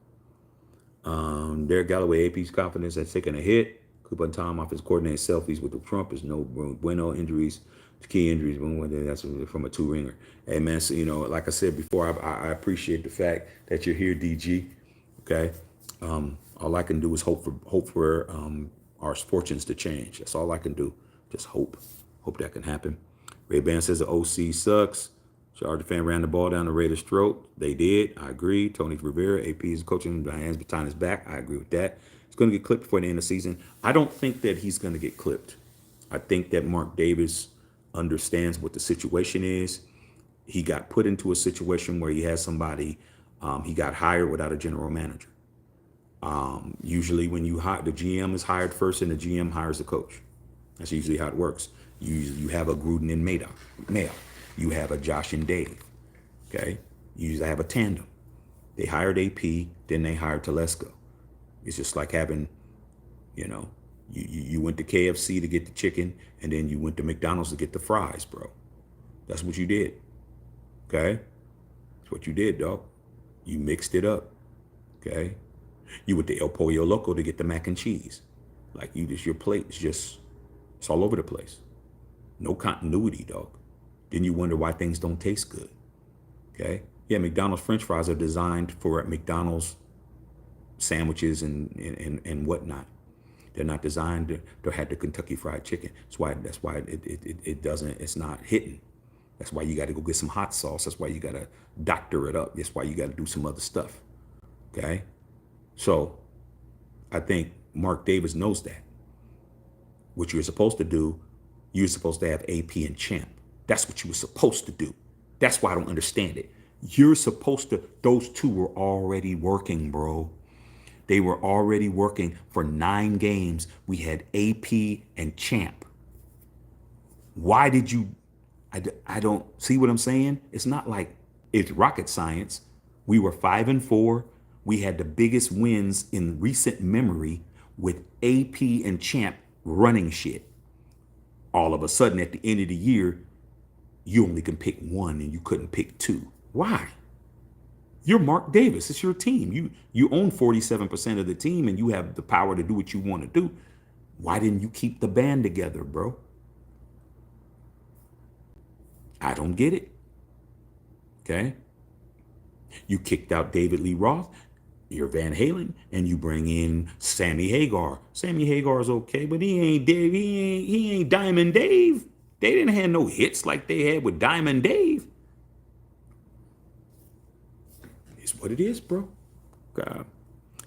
Derek Galloway, AP's confidence has taken a hit. Cooper Tom off his coordinated selfies with the Trump is no bueno injuries. Key injuries, that's from a two-ringer. Hey, man, so, like I said before, I appreciate the fact that you're here, DG. Okay? All I can do is hope for our fortunes to change. That's all I can do. Just hope. Hope that can happen. Ray Ban says the OC sucks. Charger fan ran the ball down the Raiders' throat. They did. I agree. Tony Rivera, AP is coaching hands behind his back. I agree with that. He's going to get clipped before the end of the season. I don't think that he's going to get clipped. I think that Mark Davis understands what the situation is. He got put into a situation where he has somebody, he got hired without a general manager. Usually when you hire, the GM is hired first and the GM hires the coach. That's usually how it works. You have a Gruden and Mayo. You have a Josh and Dave. Okay? You usually have a tandem. They hired AP, then they hired Telesco. It's just like having, you went to KFC to get the chicken, and then you went to McDonald's to get the fries, bro. That's what you did. Okay? That's what you did, dog. You mixed it up. Okay? You went to El Pollo Loco to get the mac and cheese. Like your plate is just, it's all over the place. No continuity, dog. Then you wonder why things don't taste good. Okay? Yeah, McDonald's French fries are designed for McDonald's sandwiches and whatnot. They're not designed to have the Kentucky Fried Chicken. That's why it's not hitting. That's why you got to go get some hot sauce. That's why you got to doctor it up. That's why you got to do some other stuff. Okay? So I think Mark Davis knows that. What you're supposed to do, you're supposed to have AP and Champ. That's what you were supposed to do. That's why I don't understand it. You're supposed to, those two were already working, bro. They were already working for 9 games. We had AP and Champ. Why did you, I don't see what I'm saying? It's not like it's rocket science. We were 5-4. We had the biggest wins in recent memory with AP and Champ running shit. All of a sudden at the end of the year, you only can pick one and you couldn't pick 2. Why? You're Mark Davis. It's your team. You own 47% of the team and you have the power to do what you want to do. Why didn't you keep the band together, bro? I don't get it. Okay? You kicked out David Lee Roth. You're Van Halen, and you bring in Sammy Hagar. Sammy Hagar's okay, but he ain't Dave. He ain't Diamond Dave. They didn't have no hits like they had with Diamond Dave. It's what it is, bro.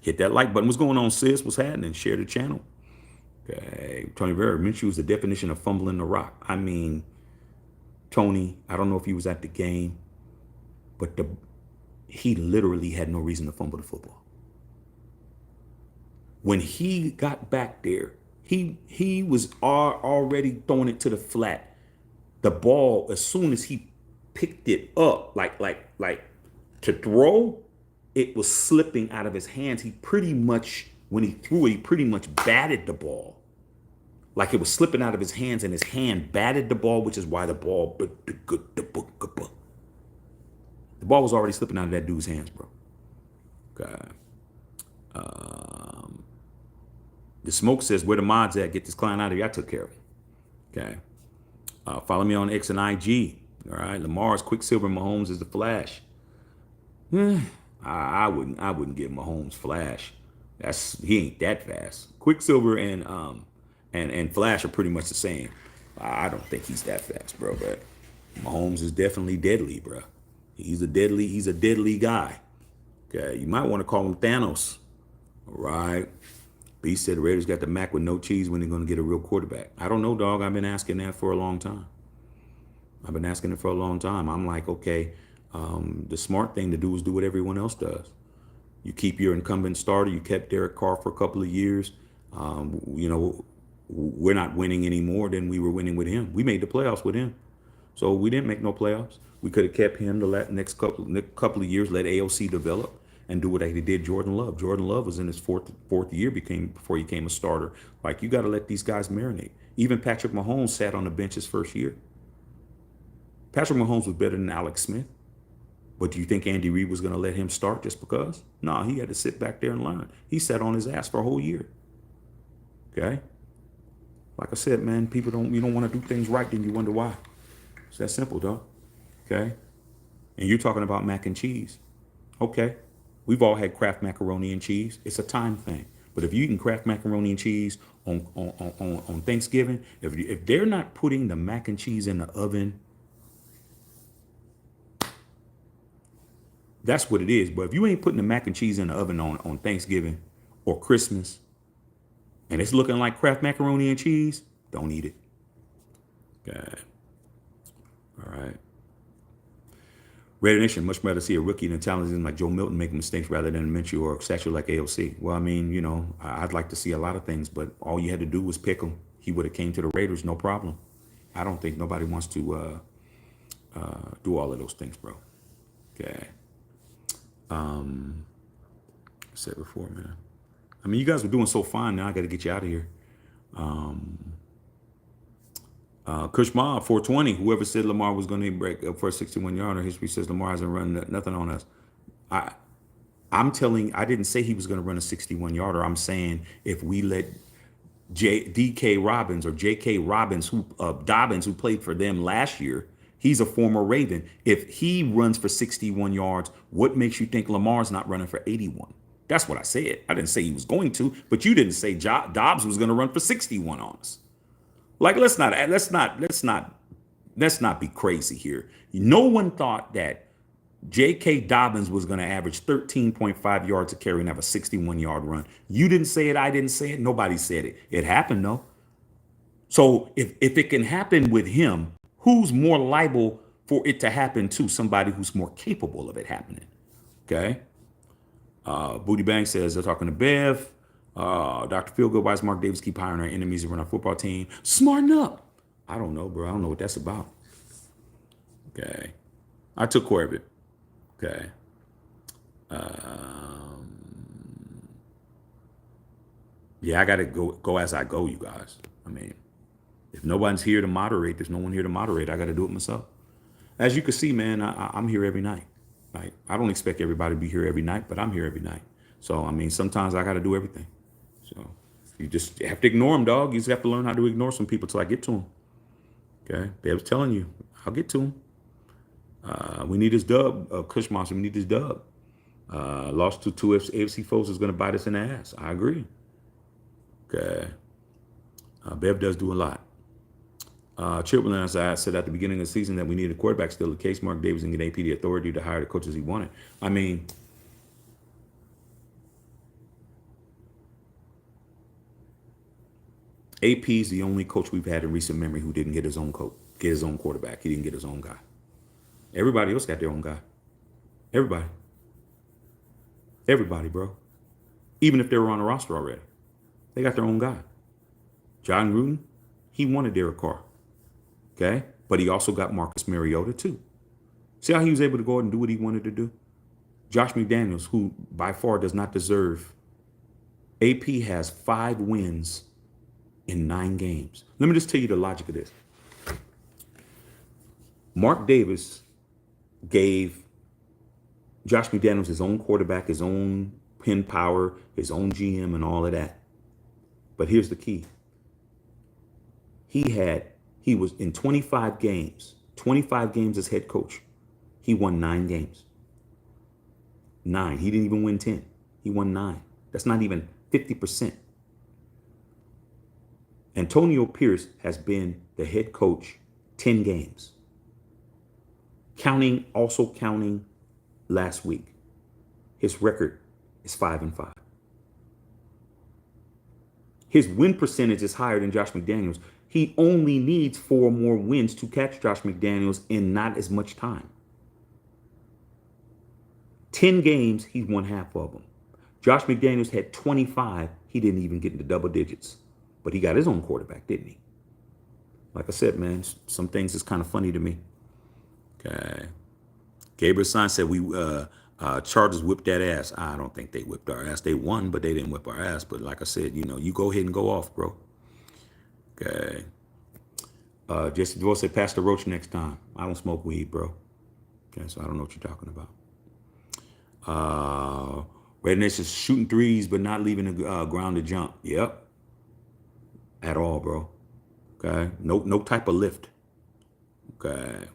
Hit that like button. What's going on, sis? What's happening? Share the channel. Okay. Tony Vera, Minshew is the definition of fumbling the rock. I mean, Tony, I don't know if he was at the game, but he literally had no reason to fumble the football. When he got back there, he was already throwing it to the flat. The ball, as soon as he picked it up, like to throw, it was slipping out of his hands. He pretty much, when he threw it, he pretty much batted the ball. Like it was slipping out of his hands and his hand batted the ball, which is why the ball, the ball was already slipping out of that dude's hands, bro. Okay. The smoke says, where the mods at? Get this client out of here. I took care of it. Okay. Follow me on X and IG. All right. Lamar's Quicksilver, Mahomes is the Flash. I wouldn't give Mahomes Flash. He ain't that fast. Quicksilver and Flash are pretty much the same. I don't think he's that fast, bro. But Mahomes is definitely deadly, bro. He's a deadly guy. Okay, you might want to call him Thanos. All right. B said the Raiders got the Mac with no cheese when they're going to get a real quarterback. I don't know, dog. I've been asking that for a long time. I'm like, okay, The smart thing to do is do what everyone else does. You keep your incumbent starter. You kept Derek Carr for a couple of years. We're not winning any more than we were winning with him. We made the playoffs with him. So we didn't make no playoffs. We could have kept him the next couple of years, let AOC develop and do what they did Jordan Love. Jordan Love was in his fourth year before he became a starter. Like, you got to let these guys marinate. Even Patrick Mahomes sat on the bench his first year. Patrick Mahomes was better than Alex Smith. But do you think Andy Reid was going to let him start just because? No, he had to sit back there and learn. He sat on his ass for a whole year. Okay? Like I said, man, you don't want to do things right, then you wonder why. It's that simple, dog. Okay? And you're talking about mac and cheese. Okay. We've all had Kraft macaroni and cheese. It's a time thing. But if you eating Kraft macaroni and cheese on Thanksgiving, if they're not putting the mac and cheese in the oven, that's what it is. But if you ain't putting the mac and cheese in the oven on Thanksgiving or Christmas, and it's looking like Kraft macaroni and cheese, don't eat it. Okay. All right. Raider Nation, much better see a rookie than talented like Joe Milton making mistakes rather than a Minshew or a statue like AOC. Well, I mean, I'd like to see a lot of things, but all you had to do was pick him. He would have came to the Raiders, no problem. I don't think nobody wants to do all of those things, bro. Okay. I said before, man. I mean, you guys were doing so fine. Now I got to get you out of here. Kushma, 420. Whoever said Lamar was going to break up for a 61-yarder, history says Lamar hasn't run nothing on us. I didn't say he was going to run a 61-yarder. I'm saying if we let D.K. Robbins or J.K. Robbins, Dobbins, who played for them last year, he's a former Raven. If he runs for 61 yards, what makes you think Lamar's not running for 81? That's what I said. I didn't say he was going to, but you didn't say Dobbs was going to run for 61 on us. Like, let's not be crazy here. No one thought that J.K. Dobbins was going to average 13.5 yards a carry and have a 61-yard run. You didn't say it. I didn't say it. Nobody said it. It happened, though. So if it can happen with him, who's more liable for it to happen to? Somebody who's more capable of it happening. Okay? Booty Bang says they're talking to Bev. Dr. Feelgood, why does Mark Davis keep hiring our enemies to run our football team? Smarten up. I don't know, bro. I don't know what that's about. Okay. I took care of it. Okay. Yeah, I got to go as I go, you guys. I mean, if nobody's here to moderate, there's no one here to moderate. I got to do it myself. As you can see, man, I'm here every night. Like, I don't expect everybody to be here every night, but I'm here every night. So, I mean, sometimes I got to do everything. So you just have to ignore them, dog. You just have to learn how to ignore some people till I get to them. Okay? Bev's telling you, I'll get to them. We need this dub, Kush Monster. We need this dub. Lost to two AFC foes is going to bite us in the ass. I agree. Okay. Bev does do a lot. Triple, as I said at the beginning of the season, that we need a quarterback. Still the case. Mark Davis and get AP the authority to hire the coaches he wanted. I mean, AP's the only coach we've had in recent memory who didn't get his own quarterback. He didn't get his own guy. Everybody else got their own guy. Everybody, bro. Even if they were on the roster already, they got their own guy. John Gruden, he wanted Derek Carr. Okay? But he also got Marcus Mariota too. See how he was able to go out and do what he wanted to do? Josh McDaniels, who by far does not deserve. AP has 5 wins in 9 games. Let me just tell you the logic of this. Mark Davis gave Josh McDaniels his own quarterback, his own pen power, his own GM, and all of that. But here's the key. He was in 25 games as head coach. He won 9 games. 9. He didn't even win 10. He won 9. That's not even 50%. Antonio Pierce has been the head coach 10 games. Also counting last week. His record is 5-5. His win percentage is higher than Josh McDaniels. He only needs 4 more wins to catch Josh McDaniels in not as much time. 10 games, he's won half of them. Josh McDaniels had 25. He didn't even get into double digits. But he got his own quarterback, didn't he? Like I said, man, some things is kind of funny to me. Okay. Gabriel Stein said Chargers whipped that ass. I don't think they whipped our ass. They won, but they didn't whip our ass. But like I said, you go ahead and go off, bro. Okay. Jesse Dwell said, Pastor Roach next time. I don't smoke weed, bro. Okay, so I don't know what you're talking about. Red Nation is shooting threes, but not leaving the ground to jump. Yep. At all, bro. Okay. No type of lift. Okay.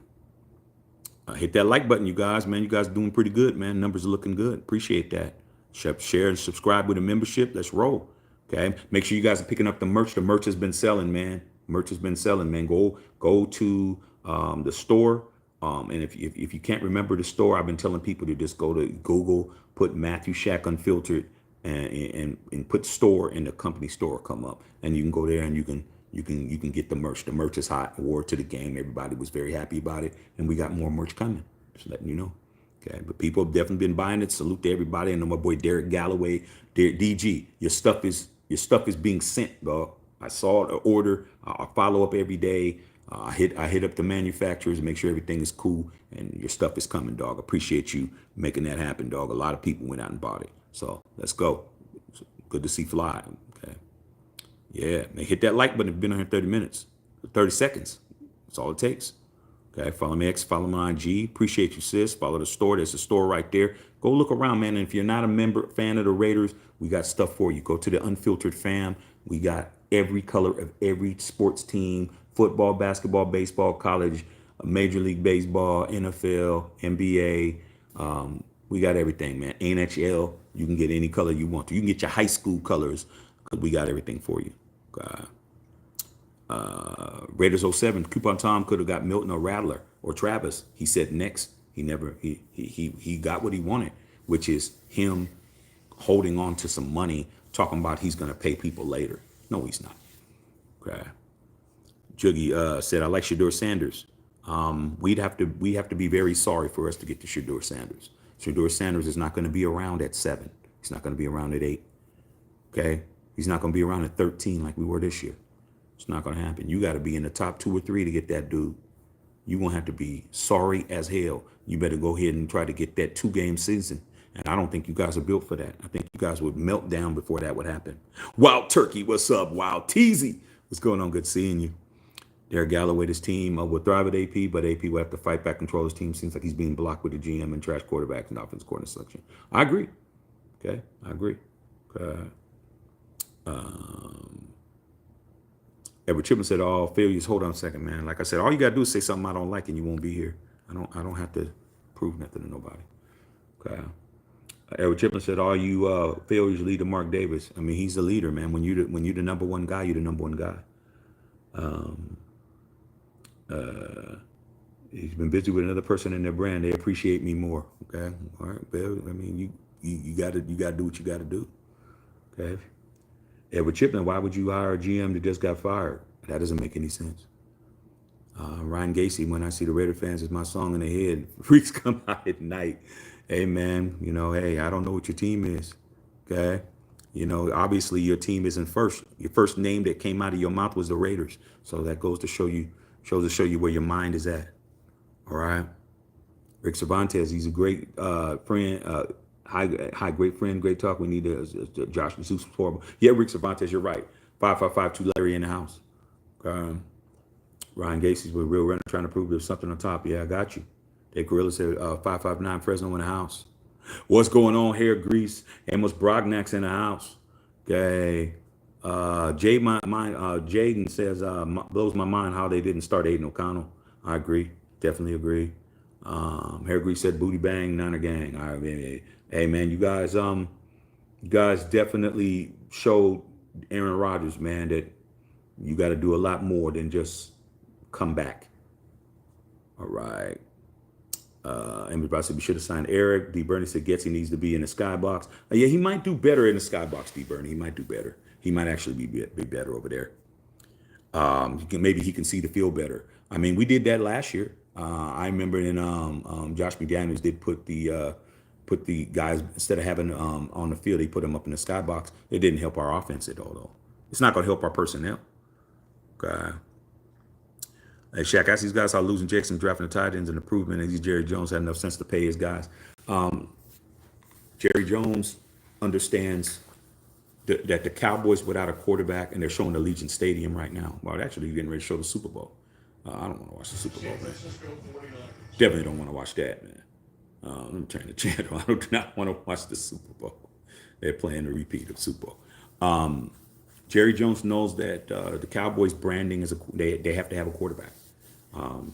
Hit that like button, you guys, man. You guys are doing pretty good, man. Numbers are looking good. Appreciate that. Share and subscribe with a membership. Let's roll. Okay. Make sure you guys are picking up the merch. The merch has been selling, man. Merch has been selling, man. Go to the store. And if you can't remember the store, I've been telling people to just go to Google, put Matthew Shack Unfiltered, and put store, in the company store come up, and you can go there and you can get the merch. The merch is hot. Award to the game. Everybody was very happy about it, and we got more merch coming. Just letting you know. Okay, but people have definitely been buying it. Salute to everybody. And my boy Derek Galloway, DG, your stuff is being sent, dog. I saw the order. I follow up every day. I hit up the manufacturers and make sure everything is cool, and your stuff is coming, dog. Appreciate you making that happen, dog. A lot of people went out and bought it, so let's go. Good to see Fly. Okay, yeah, man, hit that like button. If you've been on here 30 minutes, 30 seconds. That's all it takes. Okay, follow me X, follow my IG. Appreciate you, sis. Follow the store. There's a store right there. Go look around, man. And if you're not a fan of the Raiders, we got stuff for you. Go to the Unfiltered fam. We got every color of every sports team. Football, basketball, baseball, college, Major League Baseball, NFL, NBA. We got everything, man. NHL, you can get any color you want to. You can get your high school colors, because we got everything for you. Raiders 07, Coupon Tom could have got Milton or Rattler or Travis. He said next. He got what he wanted, which is him holding on to some money, talking about he's going to pay people later. No, he's not. Okay. Juggy said, I like Shador Sanders. We have to be very sorry for us to get to Shador Sanders. Shador Sanders is not going to be around at 7. He's not going to be around at 8. Okay? He's not going to be around at 13 like we were this year. It's not going to happen. You got to be in the top 2 or 3 to get that dude. You're going to have to be sorry as hell. You better go ahead and try to get that 2-game season. And I don't think you guys are built for that. I think you guys would melt down before that would happen. Wild Turkey, what's up? Wild Teasy, what's going on? Good seeing you. Derek Galloway, this team will thrive at AP, but AP will have to fight back, control his team. Seems like he's being blocked with the GM and trash quarterbacks and offense coordinator selection. I agree. Okay, I agree. Edward Chipman said, all failures. Hold on a second, man. Like I said, all you got to do is say something I don't like and you won't be here. I don't have to prove nothing to nobody. Okay. Edward Chipman said, all you failures lead to Mark Davis. I mean, he's the leader, man. When you're the number one guy, you're the number one guy. He's been busy with another person in their brand. They appreciate me more. Okay. All right, Bill. I mean, you gotta do what you gotta do. Okay. Edward Chipman, why would you hire a GM that just got fired? That doesn't make any sense. Ryan Gacy, when I see the Raider fans, is my song in the head. Freaks come out at night. Hey man, hey, I don't know what your team is. Okay. Obviously your team isn't first. Your first name that came out of your mouth was the Raiders. So that goes to show you where your mind is at. All right. Rick Cervantes, he's a great friend, great friend, great talk. We need Josh Jesus horrible. Yeah, Rick Cervantes, you're right. 555 Larry in the house. Ryan Gacy's with Real Runner trying to prove there's something on top. Yeah, I got you. Dave Gorilla said 559 Fresno in the house. What's going on? Hair grease. Amos Brognak's in the house. Okay. Jaden says, blows my mind how they didn't start Aiden O'Connell. I agree. Definitely agree. Hair grease said booty bang, Niner gang. All right, hey man, you guys definitely showed Aaron Rodgers, man, that you got to do a lot more than just come back. All right. Amy Brown said we should have signed Eric. D. Bernie said Getsy needs to be in the skybox. Yeah, he might do better in the skybox, D. Bernie. He might do better. He might actually be better over there. Maybe he can see the field better. I mean, we did that last year. I remember in Josh McDaniels did put the Put the guys, instead of having on the field, they put them up in the skybox. It didn't help our offense at all, though. It's not going to help our personnel. Okay. Hey, Shaq, I see these guys are losing Jackson, drafting the tight ends, and improvement. And these Jerry Jones had enough sense to pay his guys. Jerry Jones understands that the Cowboys without a quarterback, and they're showing the Legion Stadium right now. Well, actually, you're getting ready to show the Super Bowl. I don't want to watch the Super Bowl, man. Definitely don't want to watch that, man. Let me turn the channel. I do not want to watch the Super Bowl. They're playing a repeat of Super Bowl. Jerry Jones knows that the Cowboys' branding is they have to have a quarterback.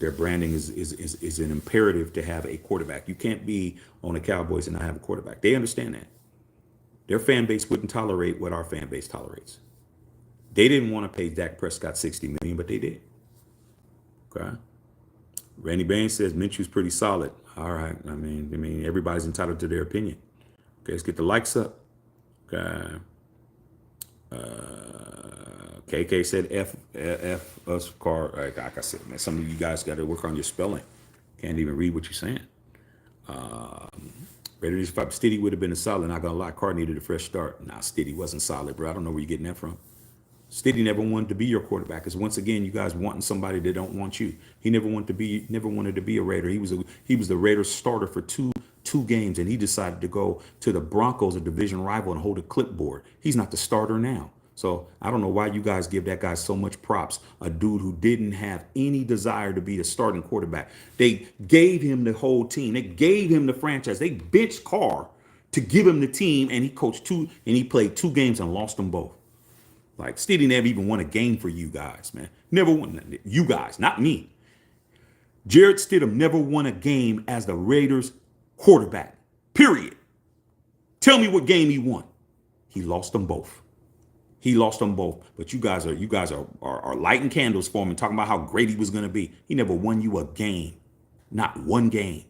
Their branding is an imperative to have a quarterback. You can't be on the Cowboys and not have a quarterback. They understand that. Their fan base wouldn't tolerate what our fan base tolerates. They didn't want to pay Dak Prescott $60 million, but they did. Okay. Randy Baines says Minshew's pretty solid. All right. I mean, everybody's entitled to their opinion. Okay, let's get the likes up. Okay. KK said F us car. Like I said, man, some of you guys got to work on your spelling. Can't even read what you're saying. Ready to fight. Stiddy would have been a solid. Not gonna lie, Carr needed a fresh start. Nah, Stiddy wasn't solid, bro. I don't know where you're getting that from. Stiddy never wanted to be your quarterback. Because once again, you guys wanting somebody that don't want you. He never wanted to be a Raider. He was the Raiders starter for two games, and he decided to go to the Broncos, a division rival, and hold a clipboard. He's not the starter now. So I don't know why you guys give that guy so much props. A dude who didn't have any desire to be the starting quarterback. They gave him the whole team. They gave him the franchise. They benched Carr to give him the team, and he played 2 games and lost them both. Like, Stiddy never even won a game for you guys, man. Never won. You guys, not me. Jarrett Stidham never won a game as the Raiders quarterback. Period. Tell me what game he won. He lost them both. He lost them both. But you guys are lighting candles for him and talking about how great he was going to be. He never won you a game. Not one game.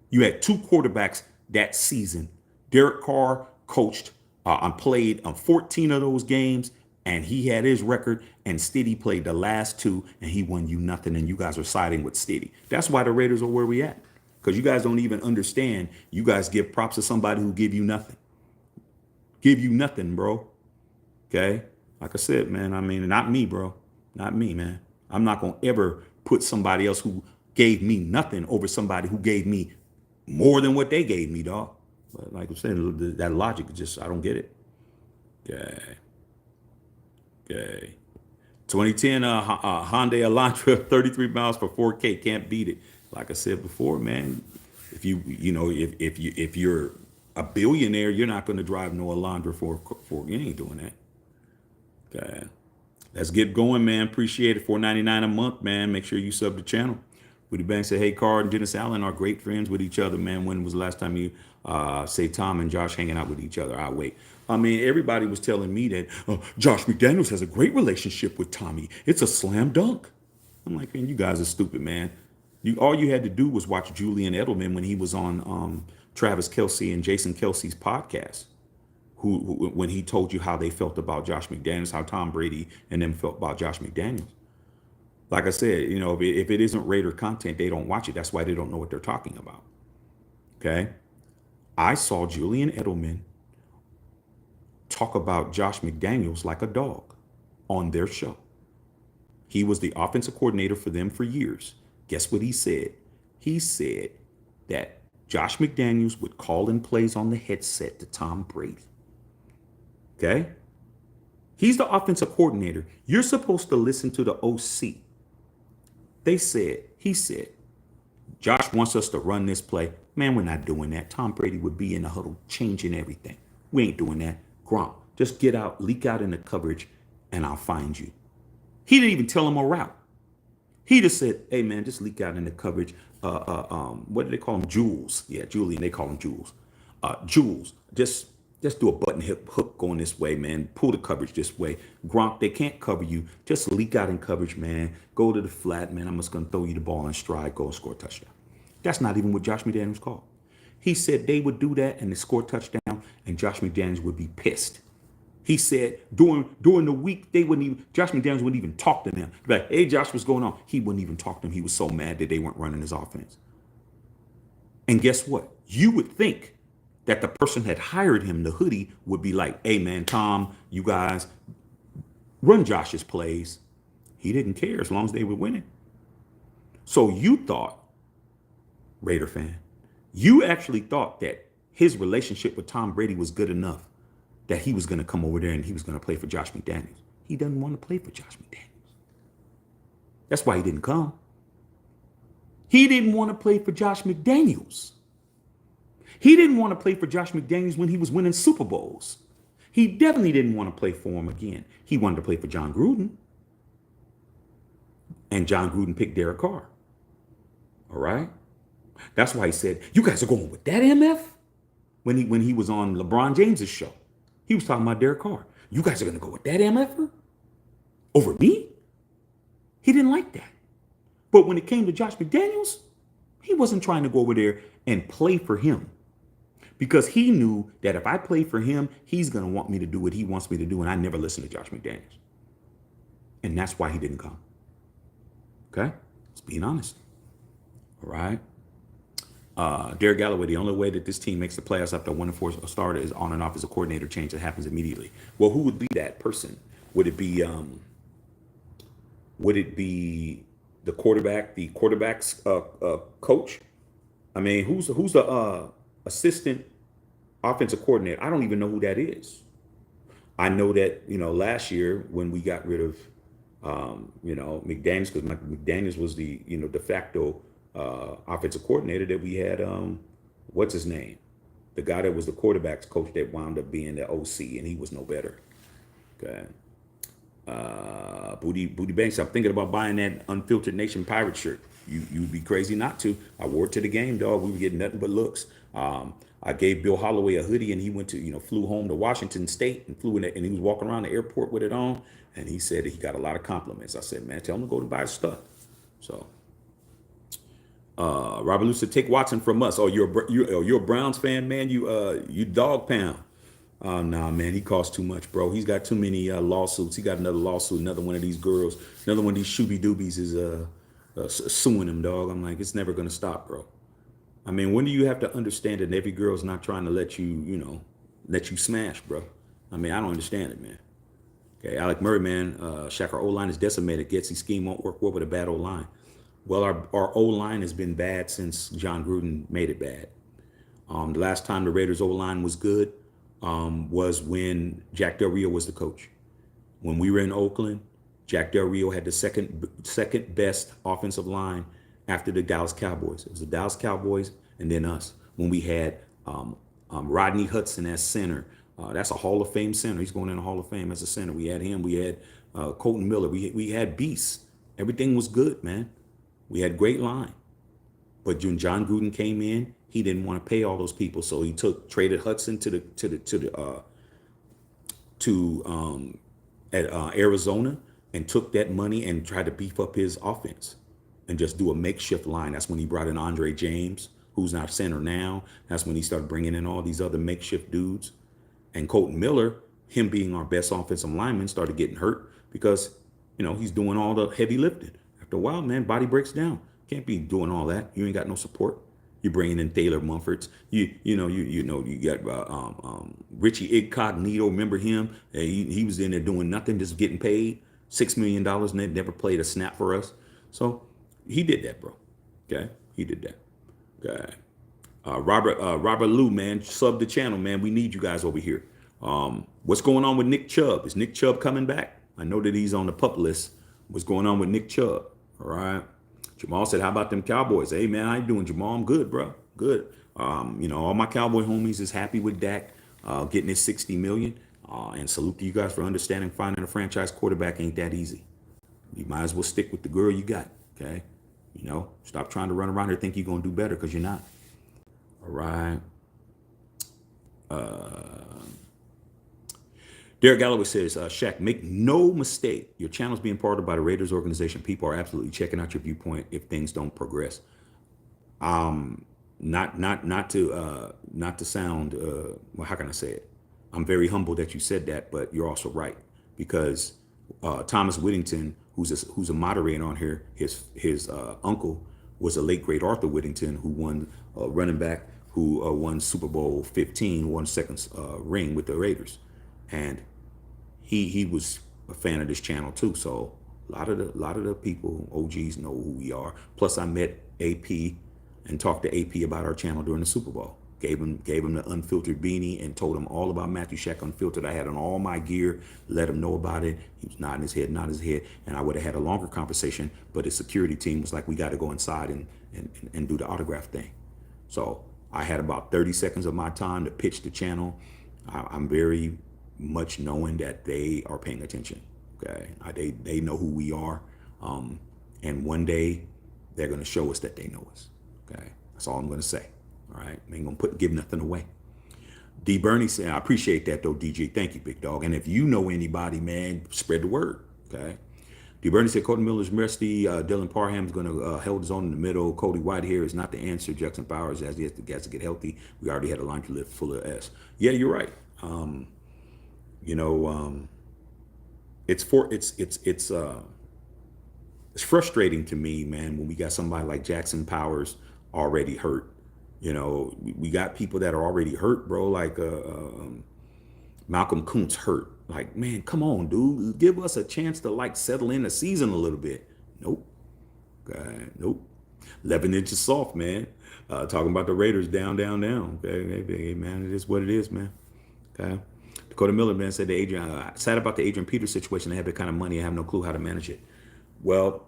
You had 2 quarterbacks that season. Derek Carr coached and played 14 of those games, and he had his record, and Stiddy played the last 2, and he won you nothing, and you guys are siding with Stiddy. That's why the Raiders are where we at. Because you guys don't even understand. You guys give props to somebody who give you nothing. Give you nothing, bro. Okay? Like I said, man, I mean, not me, bro. Not me, man. I'm not going to ever put somebody else who gave me nothing over somebody who gave me more than what they gave me, dog. But like I said, that logic just, I don't get it. Okay. 2010 Hyundai Elantra, 33 miles for 4K. Can't beat it. Like I said before, man, if you're a billionaire, you're not going to drive no Elantra for you ain't doing that. Okay. Let's get going, man. Appreciate it. $4.99 a month, man. Make sure you sub the channel. Woody Banks said, hey, Carr and Dennis Allen are great friends with each other, man. When was the last time you say Tom and Josh hanging out with each other? I'll wait. I mean, everybody was telling me that Josh McDaniels has a great relationship with Tommy. It's a slam dunk. I'm like, man, you guys are stupid, man. All you had to do was watch Julian Edelman when he was on Travis Kelce and Jason Kelce's podcast. When he told you how they felt about Josh McDaniels, how Tom Brady and them felt about Josh McDaniels. Like I said, if it isn't Raider content, they don't watch it. That's why they don't know what they're talking about. Okay? I saw Julian Edelman talk about Josh McDaniels like a dog on their show. He was the offensive coordinator for them for years. Guess what he said? He said that Josh McDaniels would call in plays on the headset to Tom Brady. Okay? He's the offensive coordinator. You're supposed to listen to the OC. He said, Josh wants us to run this play. Man, we're not doing that. Tom Brady would be in the huddle changing everything. We ain't doing that. Gronk, just get out, leak out in the coverage, and I'll find you. He didn't even tell him a route. He just said, hey, man, just leak out in the coverage. What do they call them? Jules. Yeah, Julian, they call them Jules. Jules, just do a button hook going this way, man. Pull the coverage this way. Gronk, they can't cover you. Just leak out in coverage, man. Go to the flat, man. I'm just going to throw you the ball in stride. Go and score a touchdown. That's not even what Josh McDaniels called. He said they would do that and they score a touchdown, and Josh McDaniels would be pissed. He said during the week, Josh McDaniels wouldn't even talk to them. Like, hey, Josh, what's going on? He wouldn't even talk to them. He was so mad that they weren't running his offense. And guess what? You would think that the person that hired him, the hoodie, would be like, hey man, Tom, you guys run Josh's plays. He didn't care as long as they were winning. So you thought, Raider fan, you actually thought that his relationship with Tom Brady was good enough that he was going to come over there and he was going to play for Josh McDaniels. He doesn't want to play for Josh McDaniels. That's why he didn't come. He didn't want to play for Josh McDaniels. He didn't want to play for Josh McDaniels when he was winning Super Bowls. He definitely didn't want to play for him again. He wanted to play for John Gruden. And John Gruden picked Derek Carr. All right? That's why he said, you guys are going with that MF? When he was on LeBron James's show. He was talking about Derek Carr. You guys are going to go with that MF over me? He didn't like that. But when it came to Josh McDaniels, he wasn't trying to go over there and play for him. Because he knew that if I play for him, he's going to want me to do what he wants me to do. And I never listened to Josh McDaniels. And that's why he didn't come. Okay? Let's be honest. All right? Derek Galloway, the only way that this team makes the playoffs after 1-4 starter is on and off as a coordinator change that happens immediately. Well, who would be that person? Would it be the quarterback's coach? I mean, who's the assistant offensive coordinator? I don't even know who that is. I know that, last year when we got rid of McDaniels, because McDaniels was the de facto offensive coordinator, that we had what's his name, the guy that was the quarterback's coach that wound up being the OC, and he was no better. Okay. Booty Banks, I'm thinking about buying that Unfiltered Nation pirate shirt. You'd be crazy not to. I wore it to the game, dog. We were getting nothing but looks. I gave Bill Holloway a hoodie, and he went to flew home to Washington State and flew in it, and he was walking around the airport with it on, and he said that he got a lot of compliments. I said, man, tell him to go to buy stuff. So Robert Lou said, take Watson from us. Oh, you're a Browns fan, man. You dog pound. Oh, nah, man, he costs too much, bro. He's got too many lawsuits. He got another lawsuit. Another one of these girls, another one of these shooby doobies is suing him, dog. I'm like, it's never going to stop, bro. I mean, when do you have to understand that every girl's not trying to let you smash, bro? I mean, I don't understand it, man. Okay, Alec Murray, man, Shaq, our O-line is decimated. Getsy scheme won't work well with a bad O-line. Well, our O-line has been bad since John Gruden made it bad. The last time the Raiders O-line was good was when Jack Del Rio was the coach. When we were in Oakland, Jack Del Rio had the second best offensive line after the Dallas Cowboys. It was the Dallas Cowboys and then us. When we had Rodney Hudson as center, that's a Hall of Fame center. He's going in the Hall of Fame as a center. We had him. We had Colton Miller. We had beasts. Everything was good, man. We had great line. But when John Gruden came in, he didn't want to pay all those people, so he traded Hudson at Arizona and took that money and tried to beef up his offense and just do a makeshift line. That's when he brought in Andre James, who's not center now. That's when he started bringing in all these other makeshift dudes. And Colton Miller, him being our best offensive lineman, started getting hurt because, he's doing all the heavy lifting. After a while, man, body breaks down. Can't be doing all that. You ain't got no support. You're bringing in Taylor Mumfords. You got Richie Incognito. Remember him? He was in there doing nothing, just getting paid $6 million, and they never played a snap for us. So he did that, bro. Okay, he did that. Okay. Robert Lou, man, sub the channel, man. We need you guys over here. What's going on with Nick Chubb? Is Nick Chubb coming back? I know that he's on the pup list. What's going on with Nick Chubb? All right. Jamal said, how about them Cowboys? Hey, man, how you doing, Jamal? I'm good, bro. Good. All my Cowboy homies is happy with Dak getting his $60 million. And salute to you guys for understanding finding a franchise quarterback ain't that easy. You might as well stick with the girl you got, okay? Stop trying to run around here and think you're going to do better because you're not. All right. Derek Galloway says, Shaq, make no mistake. Your channel's being part of by the Raiders organization. People are absolutely checking out your viewpoint if things don't progress. Not to sound, well, how can I say it? I'm very humble that you said that, but you're also right because Thomas Whittington, who's a moderator on here, his uncle was a late great Arthur Whittington who won running back who won Super Bowl 15, won second ring with the Raiders, and he was a fan of this channel too. So a lot of the people, OGs, know who we are. Plus, I met AP and talked to AP about our channel during the Super Bowl. Gave him the unfiltered beanie and told him all about Matthew Shack Unfiltered. I had on all my gear, let him know about it. He was nodding his head, and I would have had a longer conversation, but his security team was like, we got to go inside and do the autograph thing. So I had about 30 seconds of my time to pitch the channel. I'm very much knowing that they are paying attention. Okay, they know who we are, and one day they're going to show us that they know us. Okay, that's all I'm going to say. All right, I ain't gonna give nothing away. D Bernie said, I appreciate that though, DJ. Thank you, big dog. And if you know anybody, man, spread the word. Okay. D Bernie said, Cody Miller's rusty. Dylan Parham's gonna hold his own in the middle. Cody Whitehair is not the answer. Jackson Powers has to get healthy. We already had a laundry list full of S. Yeah, you're right. It's frustrating to me, man, when we got somebody like Jackson Powers already hurt. We got people that are already hurt, bro. Like Malcolm Kuntz hurt. Like, man, come on, dude. Give us a chance to like settle in the season a little bit. Nope. God, nope. 11 inches soft, man. Talking about the Raiders down. Okay, hey, man, it is what it is, man. Okay. Dakota Miller, man, said to Adrian, sad about the Adrian Peters situation. They have that kind of money. I have no clue how to manage it. Well,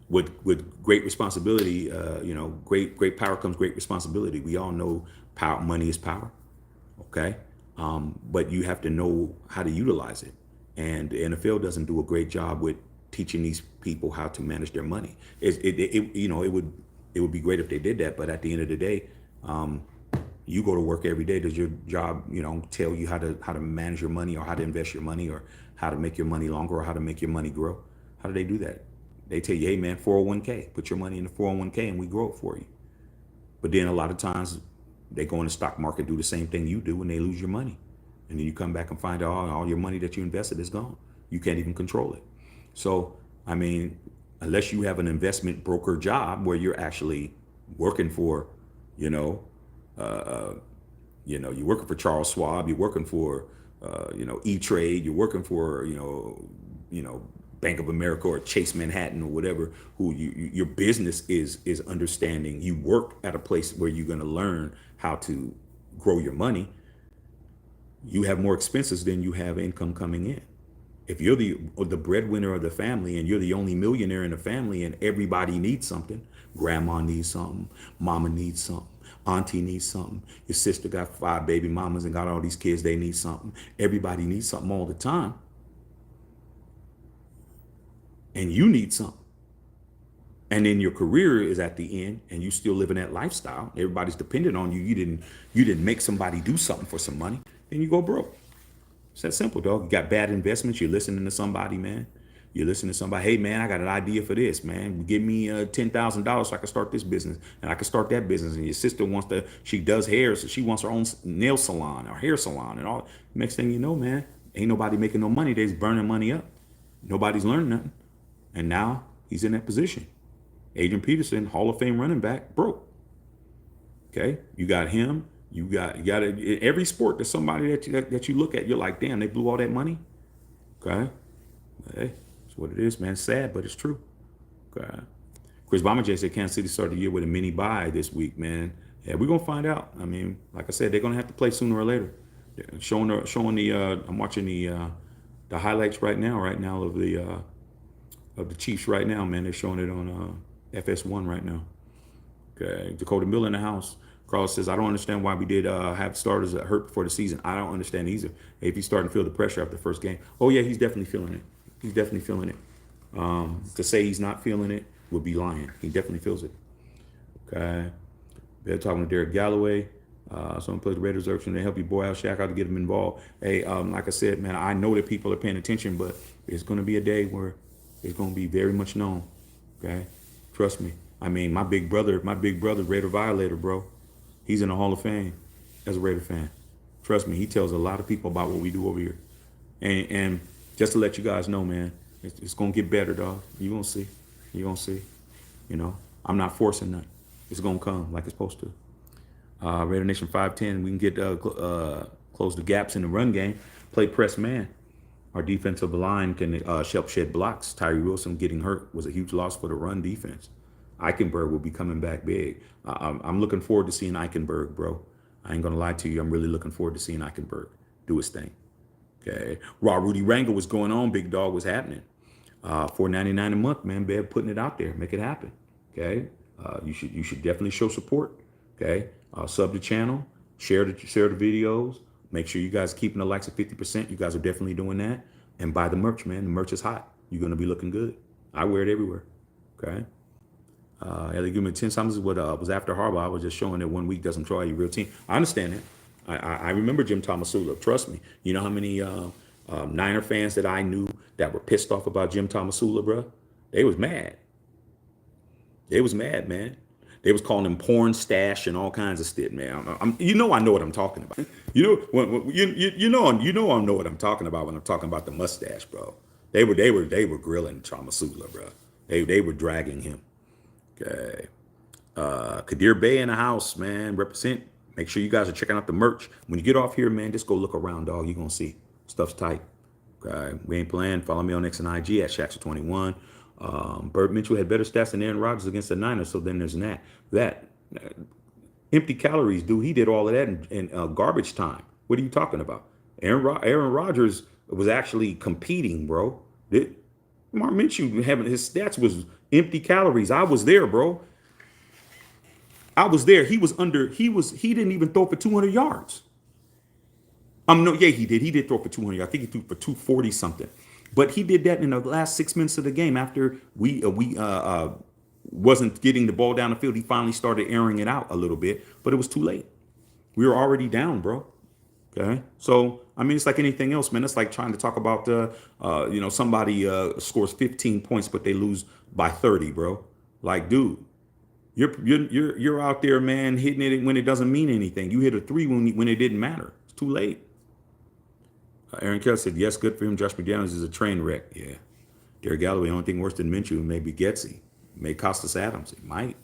with great responsibility, great power comes great responsibility. We all know power, money is power, okay? But you have to know how to utilize it. And the NFL doesn't do a great job with teaching these people how to manage their money. It would be great if they did that, but at the end of the day, you go to work every day. Does your job, tell you how to manage your money or how to invest your money or how to make your money longer or how to make your money grow? How do they do that? They tell you, hey, man, 401k, put your money in the 401k and we grow it for you. But then a lot of times they go in the stock market, do the same thing you do, and they lose your money. And then you come back and find out all your money that you invested is gone. You can't even control it. So, I mean, unless you have an investment broker job where you're actually working for, you're working for Charles Schwab, you're working for, E-Trade, you're working for, Bank of America or Chase Manhattan or whatever, who your business is understanding. You work at a place where you're going to learn how to grow your money. You have more expenses than you have income coming in. If you're the breadwinner of the family and you're the only millionaire in the family and everybody needs something, grandma needs something, mama needs something, auntie needs something, your sister got 5 baby mamas and got all these kids, they need something. Everybody needs something all the time. And you need something. And then your career is at the end and you still living that lifestyle. Everybody's dependent on you. You didn't make somebody do something for some money. Then you go broke. It's that simple, dog. You got bad investments. You're listening to somebody, man. You're listening to somebody. Hey, man, I got an idea for this, man. Give me $10,000 so I can start this business and I can start that business. And your sister she does hair, so she wants her own nail salon or hair salon and all. Next thing you know, man, ain't nobody making no money. They're just burning money up. Nobody's learning nothing. And now he's in that position. Adrian Peterson, Hall of Fame running back, broke. Okay, you got him. You got every sport. There's somebody that you look at. You're like, damn, they blew all that money. Okay, hey, that's what it is, man. It's sad, but it's true. Okay. Chris Bama said Kansas City started the year with a mini bye this week, man. Yeah, we're gonna find out. I mean, like I said, they're gonna have to play sooner or later. Showing the. I'm watching the highlights right now of the Chiefs right now, man. They're showing it on FS1 right now. Okay, Dakota Miller in the house. Carlos says, I don't understand why we did have starters that hurt before the season. I don't understand either. If he's starting to feel the pressure after the first game. Oh, yeah, he's definitely feeling it. He's definitely feeling it. To say he's not feeling it would be lying. He definitely feels it. Okay. They're talking to Derek Galloway. Someone plays the Raiders auction to help your boy out, Shaq out to get him involved. Hey, like I said, man, I know that people are paying attention, but it's going to be a day where it's going to be very much known. Okay. Trust me. I mean, my big brother, Raider Violator, bro. He's in the Hall of Fame as a Raider fan. Trust me, he tells a lot of people about what we do over here. And just to let you guys know, man, it's going to get better, dog. You're going to see. You're going to see. I'm not forcing nothing. It's gonna come like it's supposed to. Raider Nation 510. We can get close the gaps in the run game. Play press man. Our defensive line can help shed blocks. Tyree Wilson getting hurt was a huge loss for the run defense. Eichenberg will be coming back big. I'm looking forward to seeing Eichenberg, bro. I ain't gonna lie to you. I'm really looking forward to seeing Eichenberg do his thing. Okay. Raw Rudy Rangel was going on. Big dog was happening. $4.99 a month, man. Bev putting it out there. Make it happen. Okay. You should definitely show support. Okay. Sub the channel. Share the videos. Make sure you guys are keeping the likes at 50%. You guys are definitely doing that. And buy the merch, man. The merch is hot. You're gonna be looking good. I wear it everywhere. Okay. They give me 10 times what was after Harbaugh. I was just showing that 1 week doesn't draw you real team. I understand that. I remember Jim Tomasulo. Trust me. You know how many Niner fans that I knew that were pissed off about Jim Tomasulo, bro? They was mad. They was mad, man. They was calling him porn stash and all kinds of shit, man. I know what I'm talking about. You know I know what I'm talking about when I'm talking about the mustache, bro. They were grilling Tomasulo, bro. They were dragging him. Okay. Kadir Bey in the house, man. Represent. Make sure you guys are checking out the merch. When you get off here, man, just go look around, dog. You're going to see. Stuff's tight. Okay. We ain't playing. Follow me on X and IG at Shaxer21. Burt Mitchell had better stats than Aaron Rodgers against the Niners, so then there's that. Empty calories, dude. He did all of that in garbage time. What are you talking about? Aaron Rodgers was actually competing, bro. Mark Minshew having his stats was empty calories. I was there, bro. I was there. He didn't even throw for 200 yards. No, yeah, he did. He did throw for 200 yards. I think he threw for 240 something. But he did that in the last 6 minutes of the game after we wasn't getting the ball down the field. He finally started airing it out a little bit, but it was too late. We were already down, bro. Okay. So, I mean, it's like anything else, man. It's like trying to talk about, somebody scores 15 points, but they lose by 30, bro. Like, dude, you're out there, man, hitting it when it doesn't mean anything. You hit a 3 when it didn't matter. It's too late. Aaron Kelly said, yes, good for him. Josh McDaniels is a train wreck. Yeah. Derek Galloway, only thing worse than Minshew may be Getsy. May Costas Adams. It might.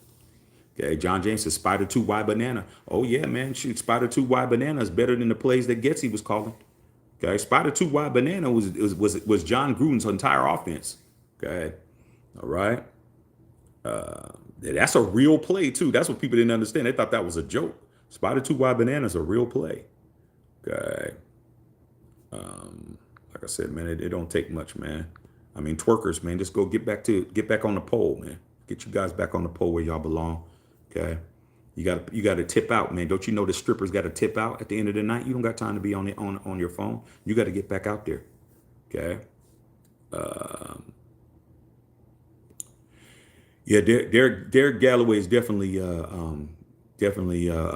Okay. John James says, Spider 2 Y banana. Oh, yeah, man. Shoot, Spider 2 Y banana is better than the plays that Getsy was calling. Okay. Spider 2 Y banana was John Gruden's entire offense. Okay. All right. That's a real play, too. That's what people didn't understand. They thought that was a joke. Spider 2 Y banana is a real play. Okay. Like I said, man, it don't take much, man. I mean, twerkers, man, just go get back on the pole, man. Get you guys back on the pole where y'all belong. Okay. You got to tip out, man. Don't you know the strippers got to tip out at the end of the night? You don't got time to be on your phone. You got to get back out there. Okay. Yeah, Derek Galloway is definitely a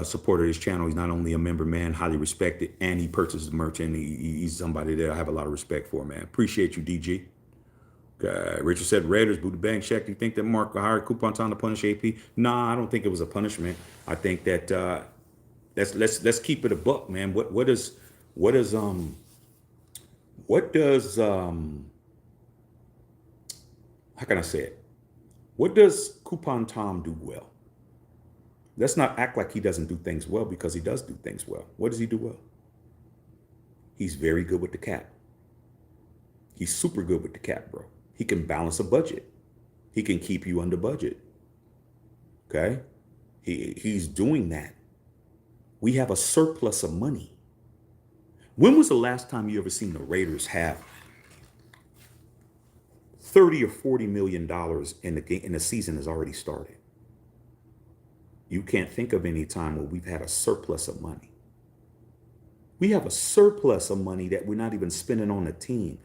supporter of this channel. He's not only a member, man, highly respected, and he purchases merch, and he's somebody that I have a lot of respect for, man. Appreciate you, DG. Richard said, Raiders, boot the bank. Shaq, do you think that Mark hired Coupon Time to punish AP? Nah, I don't think it was a punishment. I think that let's keep it a buck, man. What does how can I say it? What does Coupon Tom do well? Let's not act like he doesn't do things well, because he does do things well. What does he do well? He's very good with the cap. He's super good with the cap, bro. He can balance a budget. He can keep you under budget. Okay? He's doing that. We have a surplus of money. When was the last time you ever seen the Raiders have $30 or $40 million in the season has already started? You can't think of any time where we've had a surplus of money. We have a surplus of money that we're not even spending on the team.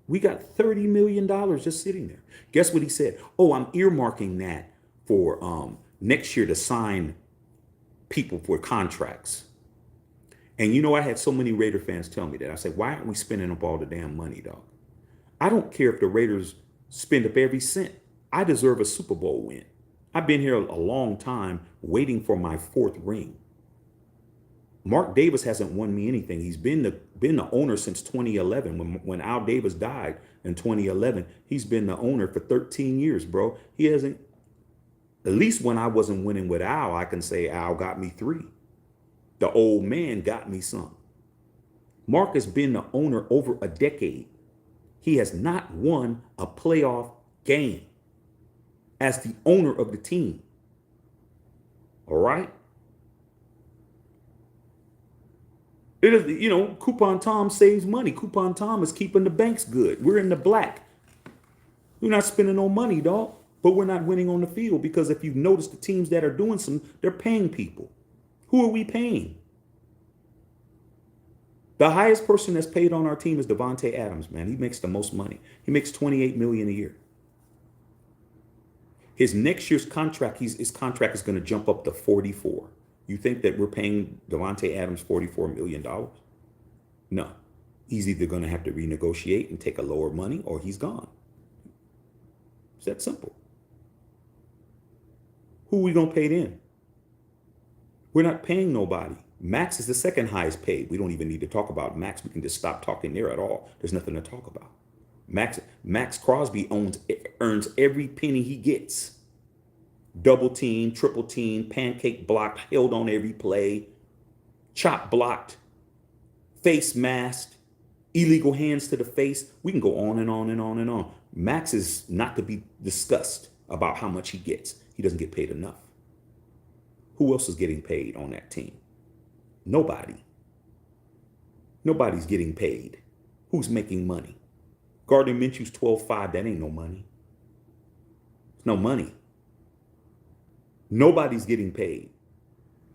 We got $30 million just sitting there. Guess what he said? Oh, I'm earmarking that for next year to sign people for contracts. And you know, I had so many Raider fans tell me that. I said, why aren't we spending up all the damn money, dog? I don't care if the Raiders spend up every cent. I deserve a Super Bowl win. I've been here a long time waiting for my 4th ring. Mark Davis hasn't won me anything. He's been the owner since 2011. When Al Davis died in 2011, he's been the owner for 13 years, bro. He hasn't. At least when I wasn't winning with Al, I can say Al got me 3. The old man got me some. Mark has been the owner over a decade. He has not won a playoff game as the owner of the team. All right? It is, Coupon Tom saves money. Coupon Tom is keeping the banks good. We're in the black. We're not spending no money, dog. But we're not winning on the field because if you've noticed the teams that are doing they're paying people. Who are we paying? The highest person that's paid on our team is Devante Adams, man. He makes the most money. He makes $28 million a year. His next year's contract, his contract is going to jump up to 44. You think that we're paying Devante Adams $44 million? No. He's either going to have to renegotiate and take a lower money or he's gone. It's that simple. Who are we going to pay then? We're not paying nobody. Max is the second highest paid. We don't even need to talk about Max. We can just stop talking there at all. There's nothing to talk about. Max Crosby earns every penny he gets. Double team, triple team, pancake blocked, held on every play, chop blocked, face masked, illegal hands to the face. We can go on and on and on and on. Max is not to be discussed about how much he gets. He doesn't get paid enough. Who else is getting paid on that team? Nobody. Nobody's getting paid. Who's making money? Gardner Minshew's 12.5. That ain't no money. It's no money. Nobody's getting paid.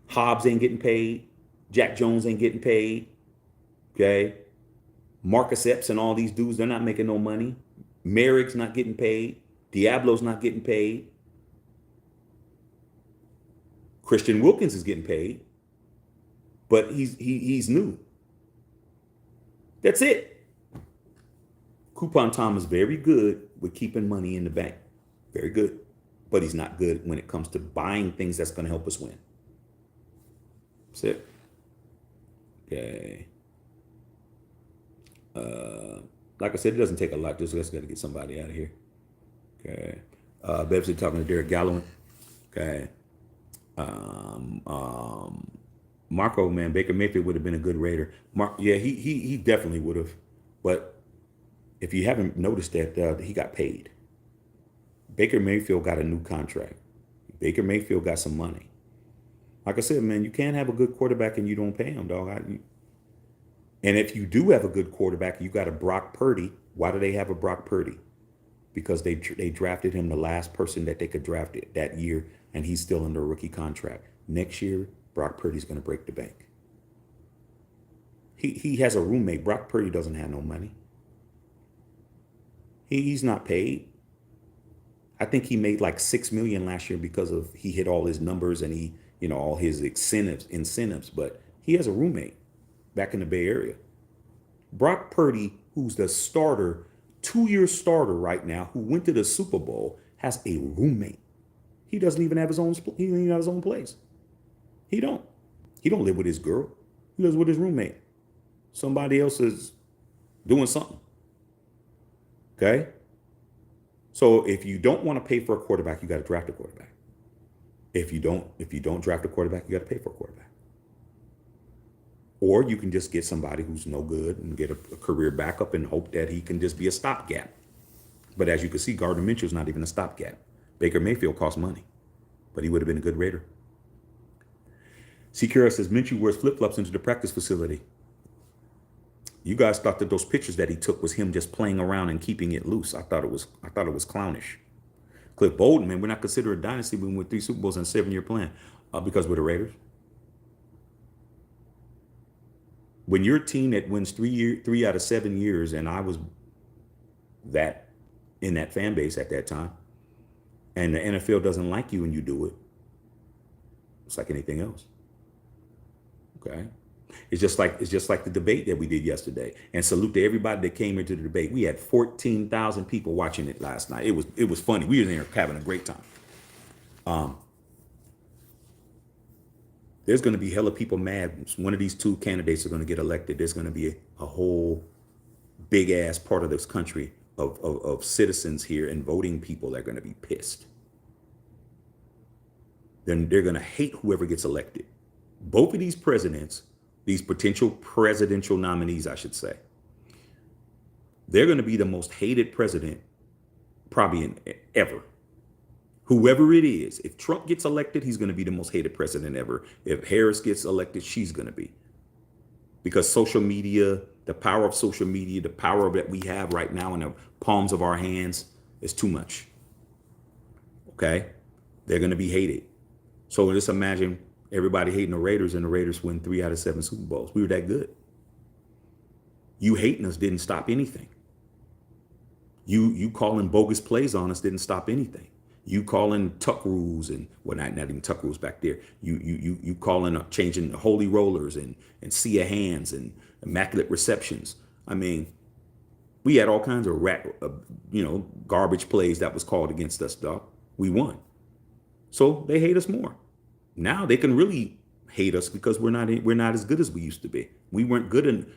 Hobbs ain't getting paid. Jack Jones ain't getting paid. Okay. Marcus Epps and all these dudes, they're not making no money. Merrick's not getting paid. Diablo's not getting paid. Christian Wilkins is getting paid. But he's new. That's it. Coupon Tom is very good with keeping money in the bank. Very good. But he's not good when it comes to buying things that's going to help us win. That's it. Okay. Like I said, it doesn't take a lot. Just let's got to get somebody out of here. Okay. Bebsy talking to Derek Galloway. Okay. Marco, man, Baker Mayfield would have been a good Raider. He definitely would have. But if you haven't noticed that, he got paid. Baker Mayfield got a new contract. Baker Mayfield got some money. Like I said, man, you can't have a good quarterback and you don't pay him, dog. And if you do have a good quarterback, you got a Brock Purdy. Why do they have a Brock Purdy? Because they drafted him the last person that they could draft it that year, and he's still under a rookie contract. Next year, Brock Purdy's going to break the bank. He has a roommate. Brock Purdy doesn't have no money. He's not paid. I think he made like $6 million last year because he hit all his numbers and all his incentives. But he has a roommate back in the Bay Area. Brock Purdy, who's the starter, 2-year starter right now, who went to the Super Bowl, has a roommate. He doesn't even have his own. He doesn't even have his own place. He don't live with his girl. He lives with his roommate. Somebody else is doing something. Okay? So if you don't want to pay for a quarterback, you got to draft a quarterback. If you don't draft a quarterback, you got to pay for a quarterback. Or you can just get somebody who's no good and get a career backup and hope that he can just be a stopgap. But as you can see, Gardner Minshew's not even a stopgap. Baker Mayfield costs money, but he would have been a good Raider. Secura says Minshew wears flip-flops into the practice facility. You guys thought that those pictures that he took was him just playing around and keeping it loose. I thought it was clownish. Cliff Bolden, man, we're not considered a dynasty when we're 3 Super Bowls and a 7-year plan because we're the Raiders. When you're a team that wins 3 out of 7 years, and I was that in that fan base at that time, and the NFL doesn't like you and you do it, it's like anything else. Okay. It's just like the debate that we did yesterday. And salute to everybody that came into the debate. We had 14,000 people watching it last night. It was funny. We were in there having a great time. There's going to be hella people mad. One of these 2 candidates are going to get elected. There's going to be a whole big ass part of this country of citizens here and voting people that are going to be pissed. then they're going to hate whoever gets elected. Both of these presidents, these potential presidential nominees, I should say, they're going to be the most hated president probably in ever. Whoever it is, if Trump gets elected, he's going to be the most hated president ever. If Harris gets elected, she's going to be. Because social media, the power of social media, the power that we have right now in the palms of our hands is too much. Okay? They're going to be hated. So just imagine everybody hating the Raiders and the Raiders win 3 out of 7 Super Bowls. We were that good. You hating us didn't stop anything. You calling bogus plays on us didn't stop anything. You calling tuck rules and well, not even tuck rules back there. You calling changing holy rollers and sea of hands and immaculate receptions. I mean, we had all kinds of garbage plays that was called against us, dog. We won, so they hate us more. Now they can really hate us because we're not as good as we used to be. We aren't good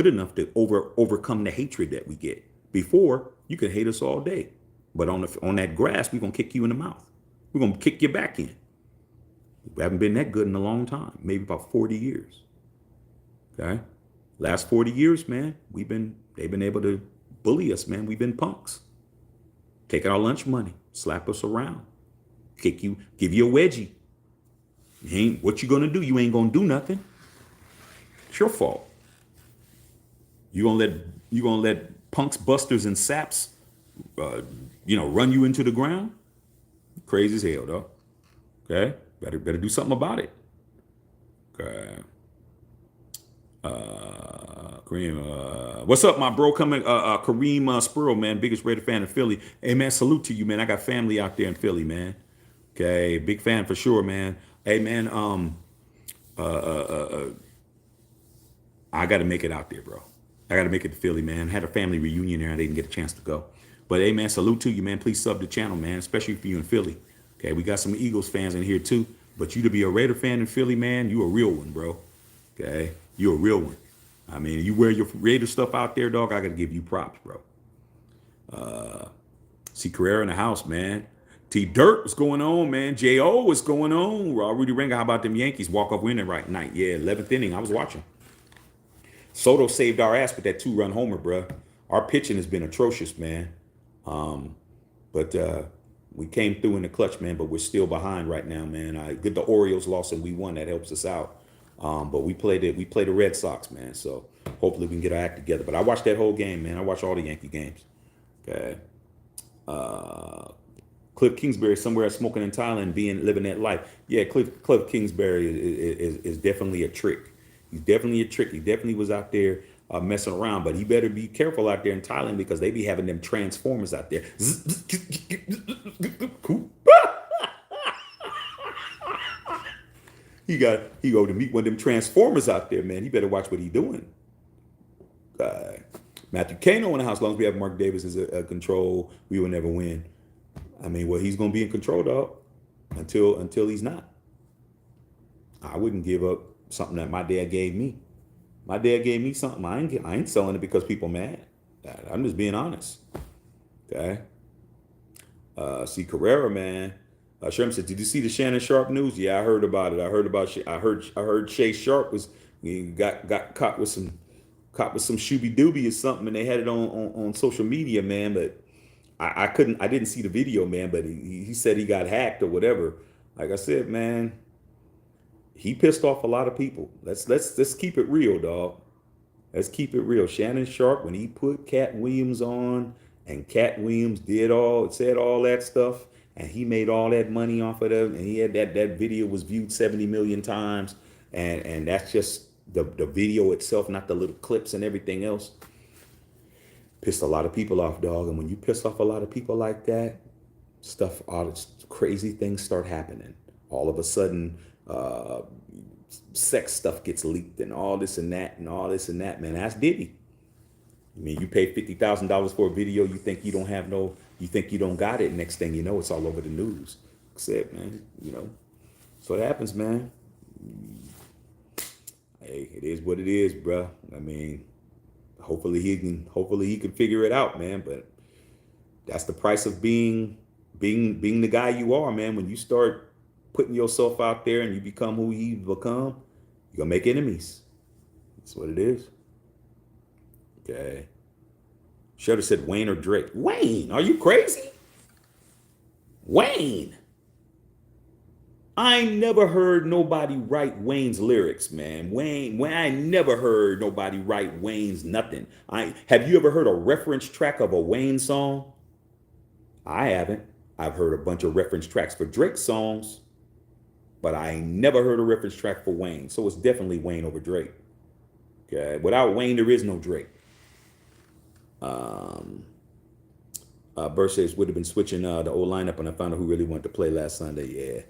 enough to overcome the hatred that we get. Before, you can hate us all day, but on that grass, we're gonna kick you in the mouth. We're gonna kick you back in. We haven't been that good in a long time, maybe about 40 years. Okay, last 40 years, man, they've been able to bully us, man. We've been punks, taking our lunch money, slap us around, kick you, give you a wedgie. What you gonna do? You ain't gonna do nothing. It's your fault. You gonna let punks, busters, and saps, run you into the ground? Crazy as hell, dog. Okay, better do something about it. Okay. Kareem, what's up, my bro? Kareem Spurl, man, biggest Raider fan in Philly. Hey, man, salute to you, man. I got family out there in Philly, man. Okay, big fan for sure, man. Hey, man, I got to make it out there, bro. I got to make it to Philly, man. Had a family reunion there. I didn't get a chance to go. But, hey, man, salute to you, man. Please sub the channel, man, especially if you're in Philly. Okay, we got some Eagles fans in here, too. But you to be a Raider fan in Philly, man, you a real one, bro. Okay, you a real one. I mean, you wear your Raider stuff out there, dog, I got to give you props, bro. See Carrera in the house, man. T Dirt, what's going on, man? J.O., what's going on? Rudy Ringer, how about them Yankees? Walk-off winning right night. Yeah, 11th inning. I was watching. Soto saved our ass with that 2-run homer, bro. Our pitching has been atrocious, man. But we came through in the clutch, man, but we're still behind right now, man. Good the Orioles lost and we won. That helps us out. But we played the Red Sox, man. So hopefully we can get our act together. But I watched that whole game, man. I watched all the Yankee games. Okay. Cliff Kingsbury somewhere smoking in Thailand, living that life. Yeah, Cliff Kingsbury is definitely a trick. He's definitely a trick. He definitely was out there messing around, but he better be careful out there in Thailand because they be having them transformers out there. He go to meet one of them transformers out there, man. He better watch what he doing. Matthew Kano in the house. As long as we have Mark Davis as a control, we will never win. I mean, well, he's gonna be in control, dog, until he's not. I wouldn't give up something that my dad gave me. My dad gave me something. I ain't selling it because people mad. I'm just being honest. Okay. See Carrera, man. Sherman said, "Did you see the Shannon Sharp news?" Yeah, I heard about it. I heard Shay Sharp got caught with some shooby dooby or something, and they had it on social media, man. But I didn't see the video, man. But he said he got hacked or whatever. Like I said, man, he pissed off a lot of people. Let's keep it real, dog. Let's keep it real. Shannon Sharp, when he put Cat Williams on, and Cat Williams said all that stuff, and he made all that money off of them, and he had that video was viewed 70 million times, and that's just the video itself, not the little clips and everything else. Pissed a lot of people off, dog. And when you piss off a lot of people like that, crazy things start happening. All of a sudden, sex stuff gets leaked and all this and that, man. That's Diddy. I mean, you pay $50,000 for a video, you think you don't got it. Next thing you know, it's all over the news. Except, man, so it happens, man. Hey, it is what it is, bro. I mean, hopefully he can figure it out, man. But that's the price of being the guy you are, man. When you start putting yourself out there and you become who you become, you're gonna make enemies. That's what it is. Okay. Should have said Wayne or Drake. Wayne, are you crazy? Wayne. I never heard nobody write Wayne's lyrics, man. Wayne, I never heard nobody write Wayne's nothing. Have you ever heard a reference track of a Wayne song? I haven't. I've heard a bunch of reference tracks for Drake songs, but I ain't never heard a reference track for Wayne. So it's definitely Wayne over Drake. Okay. Without Wayne, there is no Drake. Burst says would have been switching the old lineup, and I found out who really wanted to play last Sunday. Yeah.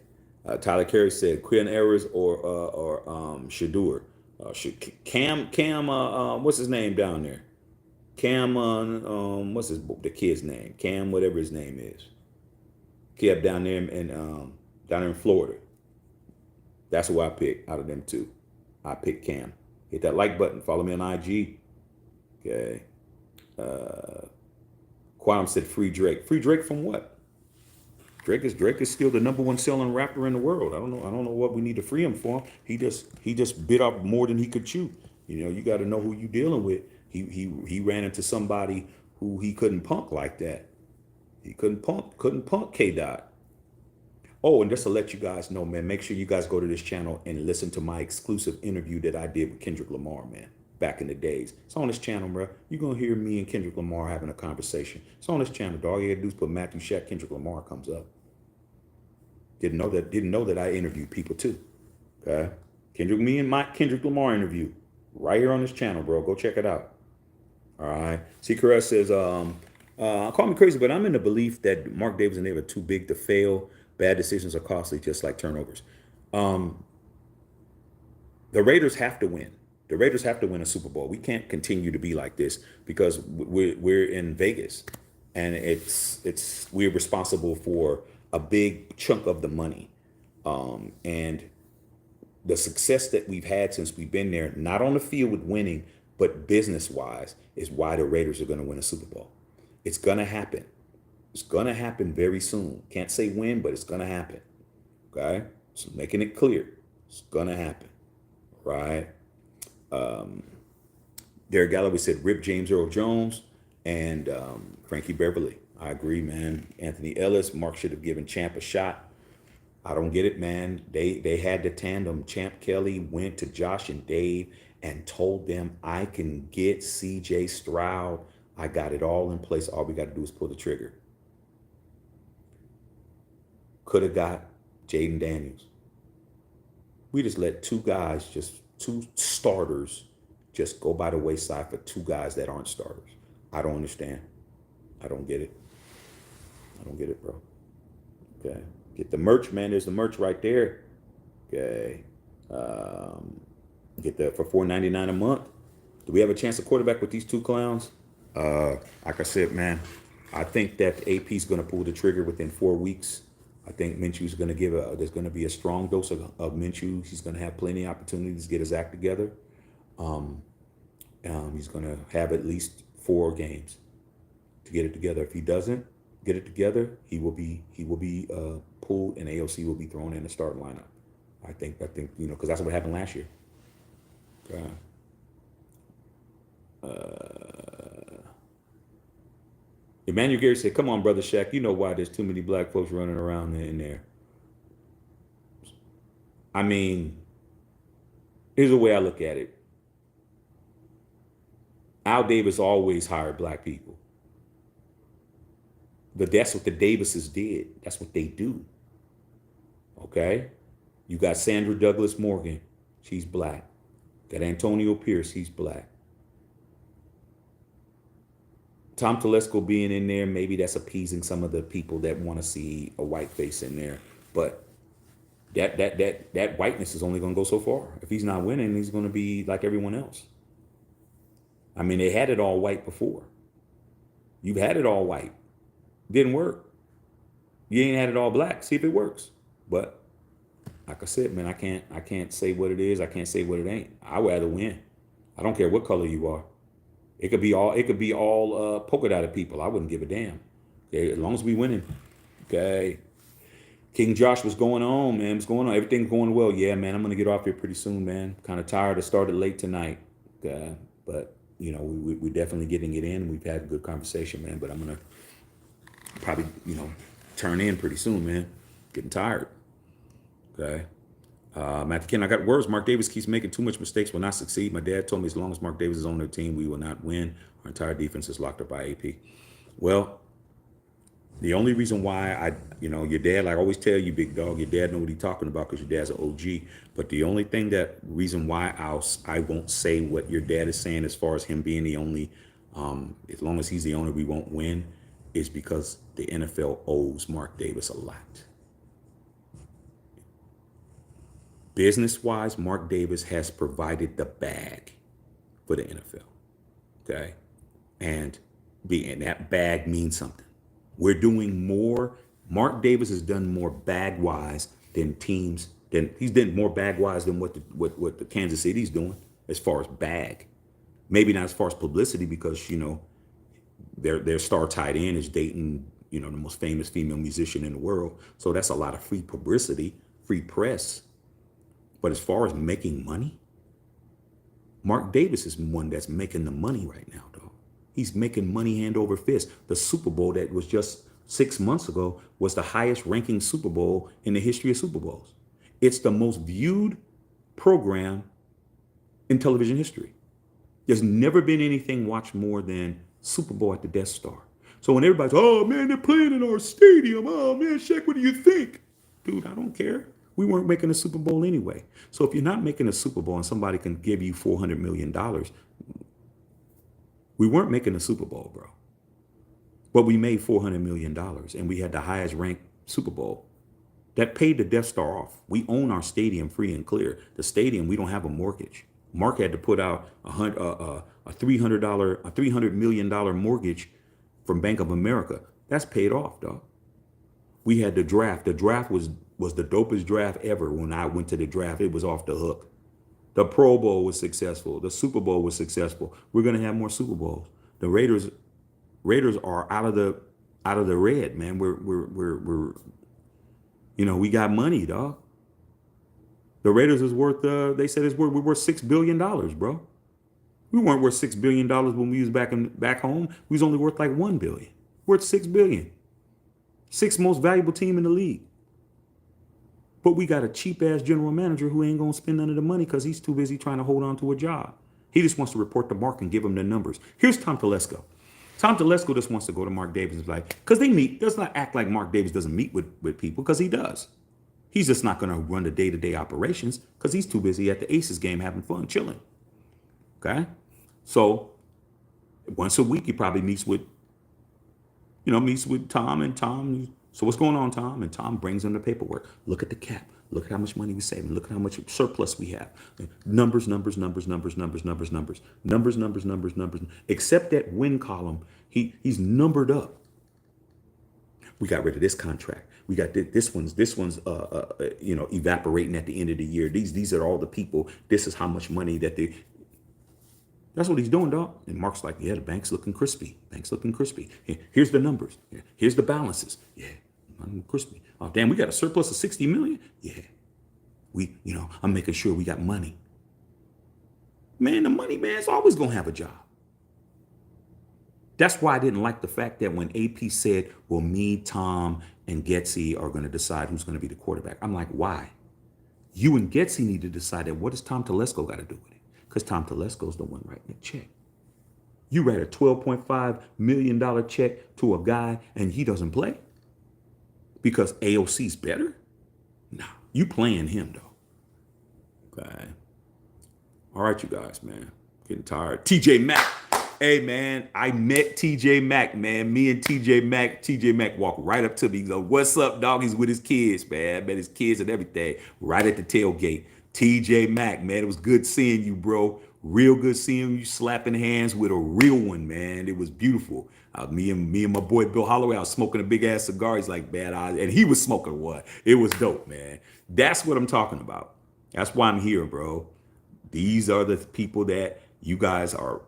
Tyler Carey said Quinn Ayers or Shadur. Cam, what's his name down there? Cam, what's the kid's name? Cam, whatever his name is. Kid down there in Florida. That's who I picked out of them two. I picked Cam. Hit that like button. Follow me on IG. Okay. Quantum said free Drake. Free Drake from what? Drake is still the #1 selling rapper in the world. I don't know what we need to free him for. He just bit off more than he could chew. You know, you got to know who you dealing with. He ran into somebody who he couldn't punk like that. He couldn't punk K Dot. Oh, and just to let you guys know, man, make sure you guys go to this channel and listen to my exclusive interview that I did with Kendrick Lamar, man, back in the days. It's on this channel, bro. You're going to hear me and Kendrick Lamar having a conversation. It's on this channel, dog. All you got to do is put Matthew Shack, Kendrick Lamar comes up. Didn't know that I interviewed people too. Okay. Me and my Kendrick Lamar interview right here on this channel, bro. Go check it out. All right. C. Caress says, call me crazy, but I'm in the belief that Mark Davis and they were too big to fail. Bad decisions are costly, just like turnovers. The Raiders have to win. The Raiders have to win a Super Bowl. We can't continue to be like this because we're in Vegas, and we're responsible for a big chunk of the money, and the success that we've had since we've been there, not on the field with winning, but business-wise, is why the Raiders are going to win a Super Bowl. It's going to happen. It's going to happen very soon. Can't say when, but it's going to happen. Okay? So making it clear. It's going to happen. Right? Derek Galloway said Rip James Earl Jones and Frankie Beverly. I agree, man. Anthony Ellis, Mark should have given Champ a shot. I don't get it, man. They had the tandem. Champ Kelly went to Josh and Dave and told them, I can get CJ Stroud. I got it all in place. All we got to do is pull the trigger. Could have got Jaden Daniels. We just let two starters, just go by the wayside for two guys that aren't starters. I don't understand. I don't get it. I don't get it, bro. Okay. Get the merch, man. There's the merch right there. Okay. Get that for $4.99 a month. Do we have a chance to quarterback with these two clowns? Like I said, man, I think that AP's going to pull the trigger within 4 weeks. I think Minshew's going to there's going to be a strong dose of Minshew. He's going to have plenty of opportunities to get his act together. He's going to have at least 4 games to get it together. If he doesn't get it together, he will be pulled, and AOC will be thrown in the starting lineup. I think because that's what happened last year. Emmanuel Gary said, come on, Brother Shaq, you know why there's too many black folks running around in there. I mean, here's the way I look at it. Al Davis always hired black people. But that's what the Davises did. That's what they do. Okay? You got Sandra Douglas Morgan. She's black. Got Antonio Pierce. He's black. Tom Telesco being in there, maybe that's appeasing some of the people that want to see a white face in there. But that whiteness is only going to go so far. If he's not winning, he's going to be like everyone else. I mean, they had it all white before. You've had it all white. Didn't work. You ain't had it all black. See if it works. But like I said, man, I can't say what it is. I can't say what it ain't. I'd rather win. I don't care what color you are. It could be all polka dotted people. I wouldn't give a damn. Okay, as long as we winning. Okay. King Josh, what's going on, man? What's going on? Everything's going well. Yeah, man. I'm gonna get off here pretty soon, man. Kind of tired. I started late tonight, but we're definitely getting it in. We've had a good conversation, man. But I'm gonna probably turn in pretty soon, man. Getting tired. Okay. Matthew Ken, I got words. Mark Davis keeps making too much mistakes, will not succeed. My dad told me as long as Mark Davis is on their team, we will not win. Our entire defense is locked up by AP. Well, the only reason why your dad, like I always tell you, big dog, your dad know what he's talking about because your dad's an OG. But the only reason why I won't say what your dad is saying as far as him being the only, as long as he's the owner, we won't win, is because the NFL owes Mark Davis a lot. Business-wise, Mark Davis has provided the bag for the NFL. Okay, and that bag means something. We're doing more. Mark Davis has done more bag-wise than teams. He's done more bag-wise than what the Kansas City's doing as far as bag. Maybe not as far as publicity because their star tight end is dating the most famous female musician in the world. So that's a lot of free publicity, free press. But as far as making money, Mark Davis is one that's making the money right now, dog. He's making money hand over fist. The Super Bowl that was just 6 months ago was the highest ranking Super Bowl in the history of Super Bowls. It's the most viewed program in television history. There's never been anything watched more than Super Bowl at the Death Star. So when everybody's, oh man, they're playing in our stadium. Oh man, Shaq, what do you think? Dude, I don't care. We weren't making a Super Bowl anyway. So if you're not making a Super Bowl and somebody can give you $400 million, we weren't making a Super Bowl, bro. But we made $400 million and we had the highest ranked Super Bowl. That paid the Death Star off. We own our stadium free and clear. The stadium, we don't have a mortgage. Mark had to put out a $300 million mortgage from Bank of America. That's paid off, dog. We had the draft. The draft was the dopest draft ever. When I went to the draft, it was off the hook. The Pro Bowl was successful. The Super Bowl was successful. We're gonna have more Super Bowls. The Raiders are out of the red, man. We're we got money, dog. The Raiders is worth they said we're worth $6 billion, bro. We weren't worth $6 billion when we was back home. We was only worth like $1 billion. Worth $6 billion. Sixth most valuable team in the league. But we got a cheap ass general manager who ain't gonna spend none of the money because he's too busy trying to hold on to a job. He just wants to report to Mark and give him the numbers. Here's Tom Telesco. Tom Telesco just wants to go to Mark Davis and be like, because they meet, does not act like Mark Davis doesn't meet with people, because he does. He's just not gonna run the day-to-day operations because he's too busy at the Aces game having fun, chilling. Okay? So once a week he probably meets with Tom, and Tom, so what's going on, Tom? And Tom brings him the paperwork. Look at the cap. Look at how much money we're saving. Look at how much surplus we have. Numbers. Except that win column, he's numbered up. We got rid of this contract. We got this one's evaporating at the end of the year. These are all the people. This is how much money that they. That's what he's doing, dog. And Mark's like, yeah, the bank's looking crispy. Here's the numbers. Here's the balances. Yeah, I'm crispy. Oh, damn, we got a surplus of 60 million? Yeah. I'm making sure we got money. Man, the money man's always going to have a job. That's why I didn't like the fact that when AP said, well, me, Tom, and Getsy are going to decide who's going to be the quarterback. I'm like, why? You and Getsy need to decide that. What does Tom Telesco got to do with it? Because Tom Telesco's the one writing the check. You write a $12.5 million check to a guy and he doesn't play? Because AOC's better? No, you playing him though. Okay. All right, you guys, man. Getting tired. TJ Maxx. Hey, man, I met TJ Maxx, man. Me and TJ Maxx walked right up to me. He's like, what's up, dog? He's with his kids, man. I met his kids and everything right at the tailgate. TJ Maxx, man, it was good seeing you, bro. Real good seeing you slapping hands with a real one, man. It was beautiful. Me and my boy Bill Holloway, I was smoking a big ass cigar. He's like, man, and he was smoking one. It was dope, man. That's what I'm talking about. That's why I'm here, bro. These are the people that you guys are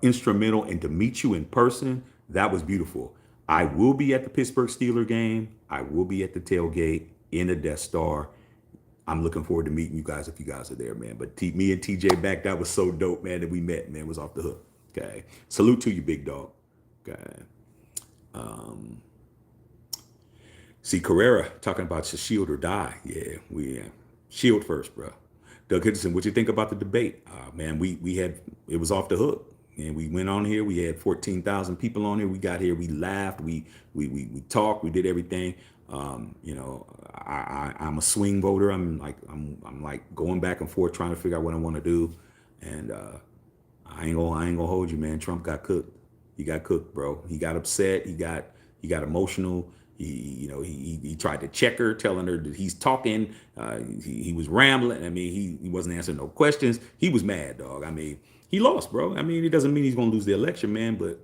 instrumental, and to meet you in person, that was beautiful. I will be at the Pittsburgh Steeler game. I will be at the tailgate in the Death Star. I'm looking forward to meeting you guys if you guys are there, man. But me and TJ back, that was so dope, man, that we met, man. It was off the hook. Okay. Salute to you, big dog. Okay. See, Carrera talking about to shield or die. Yeah, we shield first, bro. Doug Henderson, what you think about the debate? Man, we had, it was off the hook. And we went on here. We had 14,000 people on here. We got here. We laughed. We talked. We did everything. You know, I'm a swing voter. I'm like going back and forth trying to figure out what I want to do. And I ain't gonna hold you, man. Trump got cooked. He got cooked, bro. He got upset. He got emotional. He tried to check her, telling her that he's talking. He was rambling. I mean, he wasn't answering no questions. He was mad, dog. I mean, he lost, bro. I mean, it doesn't mean he's gonna lose the election, man, but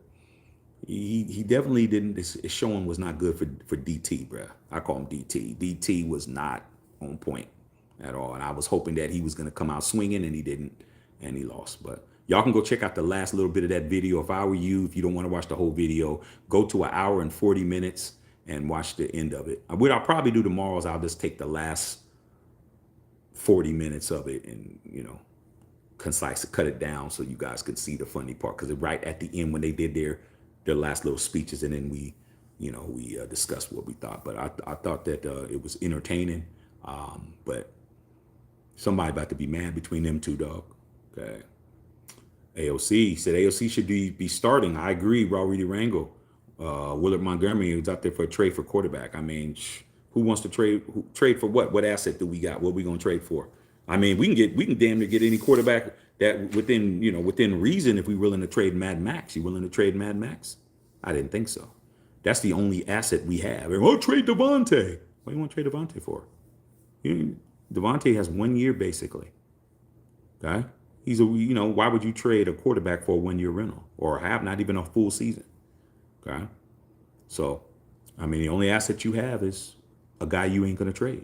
he definitely didn't. His showing was not good for DT, bro. I call him DT. DT was not on point at all, and I was hoping that he was gonna come out swinging, and he didn't, and he lost. But y'all can go check out the last little bit of that video. If I were you, if you don't want to watch the whole video, go to 1 hour and 40 minutes and watch the end of it. What I'll probably do tomorrow is I'll just take the last 40 minutes of it and, concise, cut it down so you guys can see the funny part. Because right at the end when they did their last little speeches, and then we discussed what we thought. But I thought that it was entertaining. But somebody about to be mad between them two, dog. Okay. AOC said AOC should be starting. I agree, Ralridi Rango. Willard Montgomery was out there for a trade for quarterback. I mean, who wants to trade? Trade for what? What asset do we got? What are we gonna trade for? I mean, we can damn near get any quarterback that within reason if we're willing to trade Mad Max. You willing to trade Mad Max? I didn't think so. That's the only asset we have. Oh, trade Devante. What do you want to trade Devante for? Devante has 1 year basically. Okay, he's why would you trade a quarterback for a 1 year rental or have not even a full season? Okay. So, I mean, the only asset you have is a guy you ain't going to trade.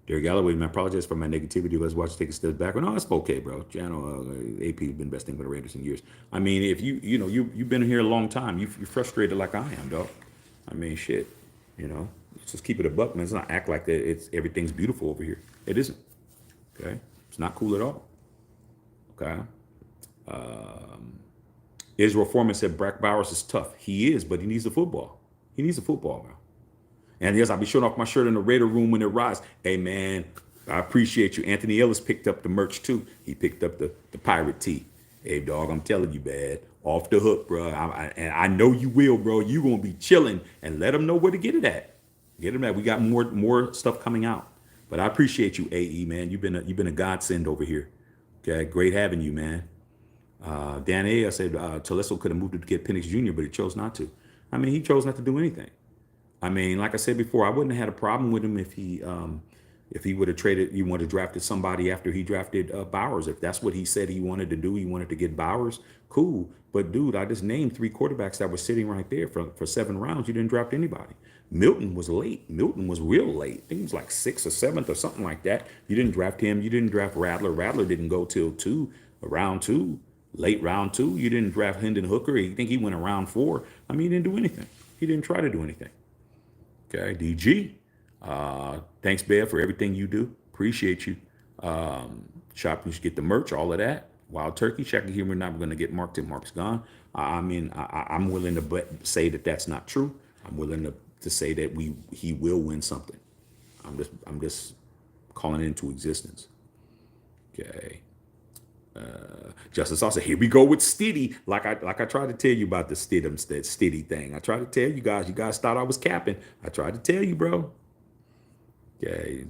Derek Galloway, I apologize for my negativity. Let's watch take a step back. No, that's okay, bro. Jano, AP has been investing with the Raiders in years. I mean, if you've been here a long time, you're frustrated like I am, dog. I mean, shit, let's just keep it a buck, man. Let's not act like that everything's beautiful over here. It isn't. Okay. It's not cool at all. Okay. Israel Foreman said Brock Bowers is tough. He is, but he needs the football. He needs the football, man. And yes, I'll be showing off my shirt in the Raider room when it rises. Hey, man, I appreciate you. Anthony Ellis picked up the merch, too. He picked up the pirate tee. Hey, dog, I'm telling you, man, off the hook, bro. And I know you will, bro. You going to be chilling, and let them know where to get it at. Get them at. We got more stuff coming out. But I appreciate you, AE, man. You've been a godsend over here. Okay, great having you, man. Dan A, I said Teleso could have moved to get Penix Jr., but he chose not to. I mean, he chose not to do anything. I mean, like I said before, I wouldn't have had a problem with him if he would have traded. You would have drafted somebody after he drafted Bowers. If that's what he said he wanted to do, he wanted to get Bowers. Cool, but dude, I just named 3 quarterbacks that were sitting right there for 7 rounds. You didn't draft anybody. Milton was late. Milton was real late. I think it was like 6th or 7th or something like that. You didn't draft him. You didn't draft Rattler. Rattler didn't go till round 2. Late round 2, you didn't draft Hendon Hooker. You think he went around 4? I mean, he didn't do anything. He didn't try to do anything. Okay, DG. Thanks, Bev, for everything you do. Appreciate you. Shop, you should get the merch, all of that. Wild Turkey, checking here. We're not going to get Mark till Mark's gone. I mean, I'm willing to say that that's not true. I'm willing to say that he will win something. I'm just calling it into existence. Okay. Justice also, here we go with Stiddy. Like I tried to tell you about the Stiddy thing. I tried to tell you guys. You guys thought I was capping. I tried to tell you, bro. Okay.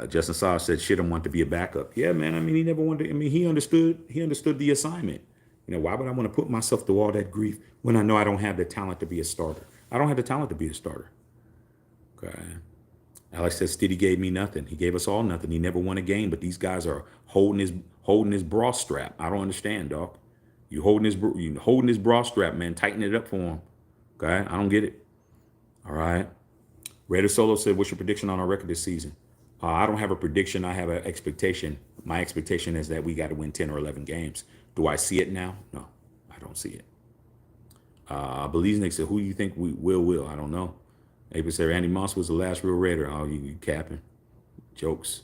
Justin Saw said shit, I want to be a backup. Yeah, man. I mean, he never wanted. He understood the assignment. Why would I want to put myself through all that grief when I know I don't have the talent to be a starter? I don't have the talent to be a starter. Okay. Alex says Stiddy gave me nothing. He gave us all nothing. He never won a game, but these guys are holding his bra strap. I don't understand, dog. You holding his bra strap, man. Tighten it up for him. Okay? I don't get it. All right. Raider Solo said, what's your prediction on our record this season? I don't have a prediction. I have an expectation. My expectation is that we got to win 10 or 11 games. Do I see it now? No, I don't see it. Nick said, who do you think we will? I don't know. April said, Randy Moss was the last real Raider. Oh, you capping. Jokes.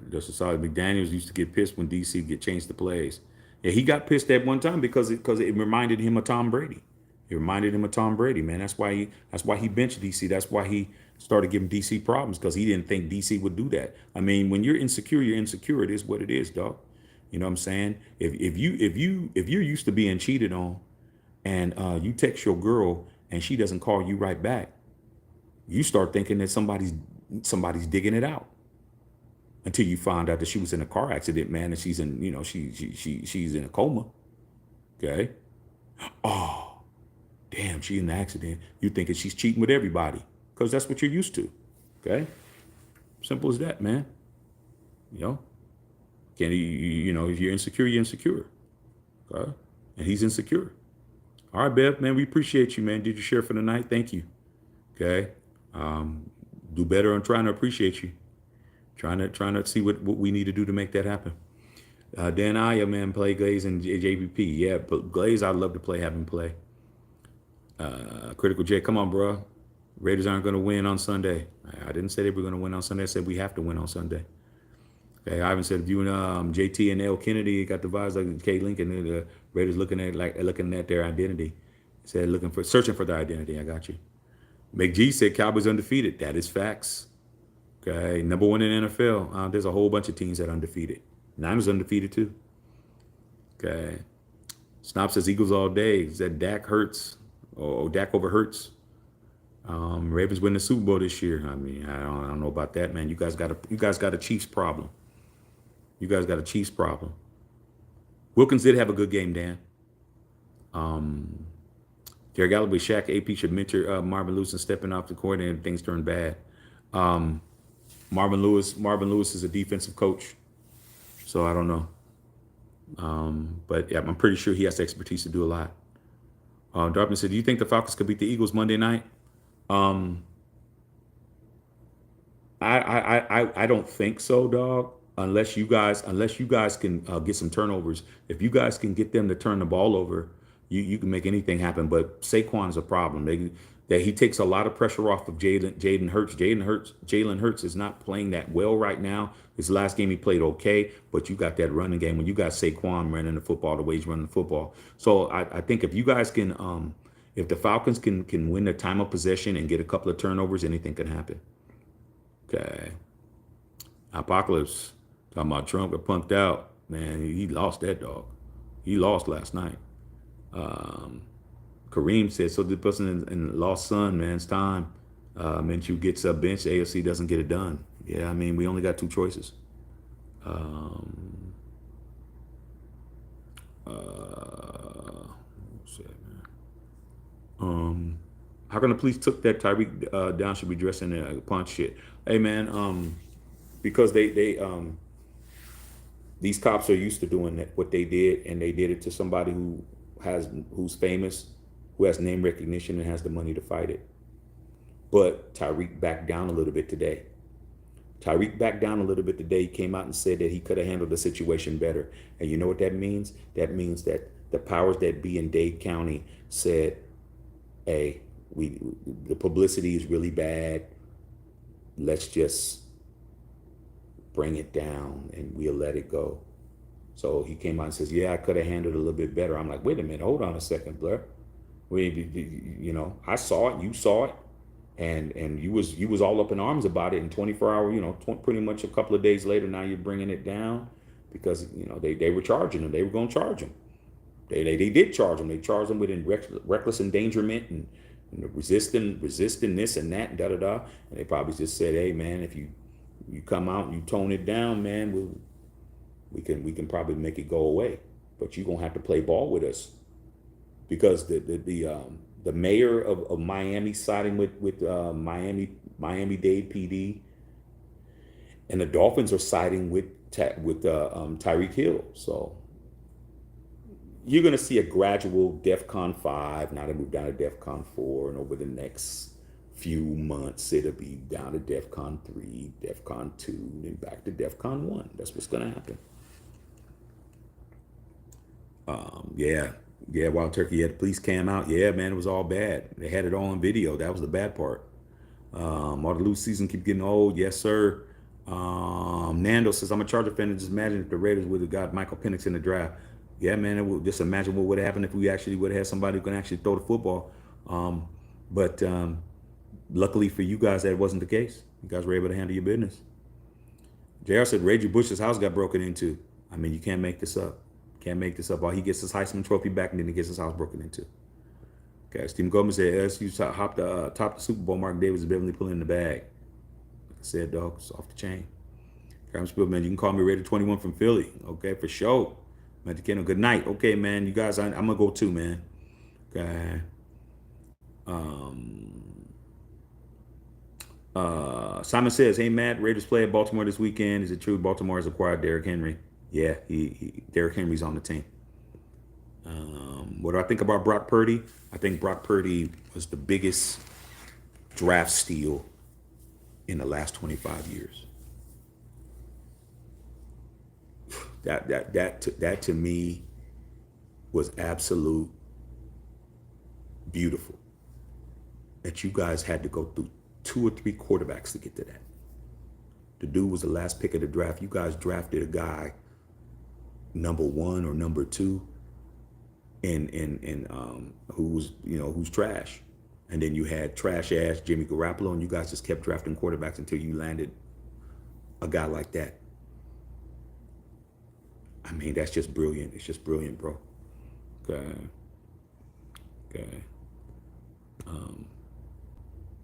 Justice Solid McDaniels used to get pissed when DC get changed the plays. Yeah, he got pissed at one time because it reminded him of Tom Brady. It reminded him of Tom Brady, man. That's why he benched DC. That's why he started giving DC problems because he didn't think DC would do that. I mean, when you're insecure, you're insecure. It is what it is, dog. You know what I'm saying? If you're used to being cheated on, and you text your girl and she doesn't call you right back, you start thinking that somebody's digging it out until you find out that she was in a car accident, man, and she's in, she's in a coma. Okay. Oh, damn, she's in an accident. You thinking she's cheating with everybody because that's what you're used to. Okay. Simple as that, man. You know, can if you're insecure, you're insecure. Okay. And he's insecure. All right, Bev, man, we appreciate you, man. Did you share for the night? Thank you. Okay. Do better on trying to appreciate you. Trying to see what we need to do to make that happen. Dan Aya, man, play Glaze and JVP. Yeah, but Glaze, I'd love to have him play. Critical J, come on, bro. Raiders aren't going to win on Sunday. I didn't say they were going to win on Sunday. I said we have to win on Sunday. Okay, Ivan said, if you and JT and L Kennedy got the vibes like K Lincoln, the Raiders looking at their identity. He said searching for their identity. I got you. McG said Cowboys undefeated. That is facts. Okay, number one in NFL. There's a whole bunch of teams that are undefeated. Niners undefeated too. Okay. Snop says Eagles all day. He said Dak hurts. Or Dak over Hurts. Ravens win the Super Bowl this year. I mean, I don't know about that, man. You guys got a Chiefs problem. You guys got a Chiefs problem. Wilkins did have a good game, Dan. Gary Galloway, Shaq, AP should mentor Marvin Lewis and stepping off the court and things turn bad. Marvin Lewis is a defensive coach, so I don't know. But yeah, I'm pretty sure he has the expertise to do a lot. Darpin said, do you think the Falcons could beat the Eagles Monday night? I don't think so, dog. Unless you guys can get some turnovers. If you guys can get them to turn the ball over, you can make anything happen. But Saquon is a problem. That he takes a lot of pressure off of Jalen Hurts. Jalen Hurts is not playing that well right now. His last game he played okay, but you got that running game when you got Saquon running the football the way he's running the football. So I think if you guys can, if the Falcons can win the time of possession and get a couple of turnovers, anything can happen. Okay. Apocalypse talking about Trump got punked out. Man, he lost that dog. He lost last night. Kareem said, so the person in lost son, man's time meant you get sub bench. AFC doesn't get it done. Yeah, I mean, we only got two choices. How can the police took that Tyreek down should be dressed in a punch shit? Hey man, because they these cops are used to doing that, what they did, and they did it to somebody who's famous, who has name recognition and has the money to fight it. But Tyreek backed down a little bit today. He came out and said that he could have handled the situation better. And you know what that means? That means that the powers that be in Dade County said, hey, the publicity is really bad. Let's just bring it down and we'll let it go. So he came out and says, yeah, I could have handled it a little bit better. I'm like, wait a minute, hold on a second, Blair. I saw it, you saw it, and you was all up in arms about it in 24 hours, pretty much a couple of days later, now you're bringing it down because, they were charging him. They were going to charge him. They did charge him. They charged him with reckless endangerment and resisting this and that and da-da-da. And they probably just said, hey, man, if you come out and you tone it down, man, we can probably make it go away. But you're going to have to play ball with us. Because the mayor of Miami siding with Miami-Dade PD, and the Dolphins are siding with Tyreek Hill. So you're going to see a gradual DEFCON 5, now they move down to DEFCON 4, and over the next few months it'll be down to DEFCON 3, DEFCON 2, and back to DEFCON 1. That's what's going to happen. Yeah, yeah. Wild Turkey had the police cam out. Yeah, man, it was all bad. They had it all on video. That was the bad part. All the loose season keep getting old. Yes, sir. Nando says, I'm a Charger fan, and just imagine if the Raiders would have got Michael Penix in the draft. Yeah, man, just imagine what would have happened if we actually would have had somebody who can actually throw the football. But luckily for you guys, that wasn't the case. You guys were able to handle your business. JR said Reggie Bush's house got broken into. I mean, you can't make this up. Can't make this up. All he gets his Heisman Trophy back, and then he gets his house broken into. Okay, Stephen Gomez said LSU top the Super Bowl. Mark Davis is definitely pulling in the bag. Like I said, dog, it's off the chain. Graham Spielman, you can call me Raider 21 from Philly. Okay, for sure. Magic Kennel, good night. Okay, man, you guys, I'm gonna go too, man. Okay. Simon says, "Hey Matt, Raiders play at Baltimore this weekend. Is it true Baltimore has acquired Derrick Henry?" Yeah, Derrick Henry's on the team. What do I think about Brock Purdy? I think Brock Purdy was the biggest draft steal in the last 25 years. That to me was absolute beautiful. That you guys had to go through 2 or 3 quarterbacks to get to that. The dude was the last pick of the draft. You guys drafted a guy number 1 or number 2, and who's trash. And then you had trash ass Jimmy Garoppolo, and you guys just kept drafting quarterbacks until you landed a guy like that. I mean, that's just brilliant. It's just brilliant, bro. Okay.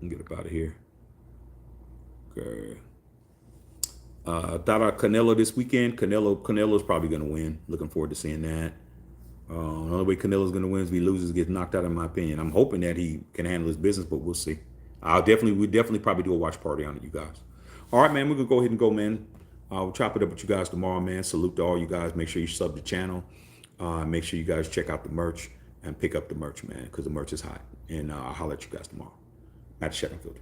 Get up out of here. Okay. Thought about Canelo this weekend. Canelo's probably going to win. Looking forward to seeing that. The only way Canelo's going to win is if he loses, gets knocked out, in my opinion. I'm hoping that he can handle his business, but we'll see. We'll definitely probably do a watch party on it, you guys. All right, man, we're going to go ahead and go, man. We'll chop it up with you guys tomorrow, man. Salute to all you guys. Make sure you sub the channel. Make sure you guys check out the merch and pick up the merch, man, because the merch is hot. And I'll holler at you guys tomorrow. At the Sheffield Filter.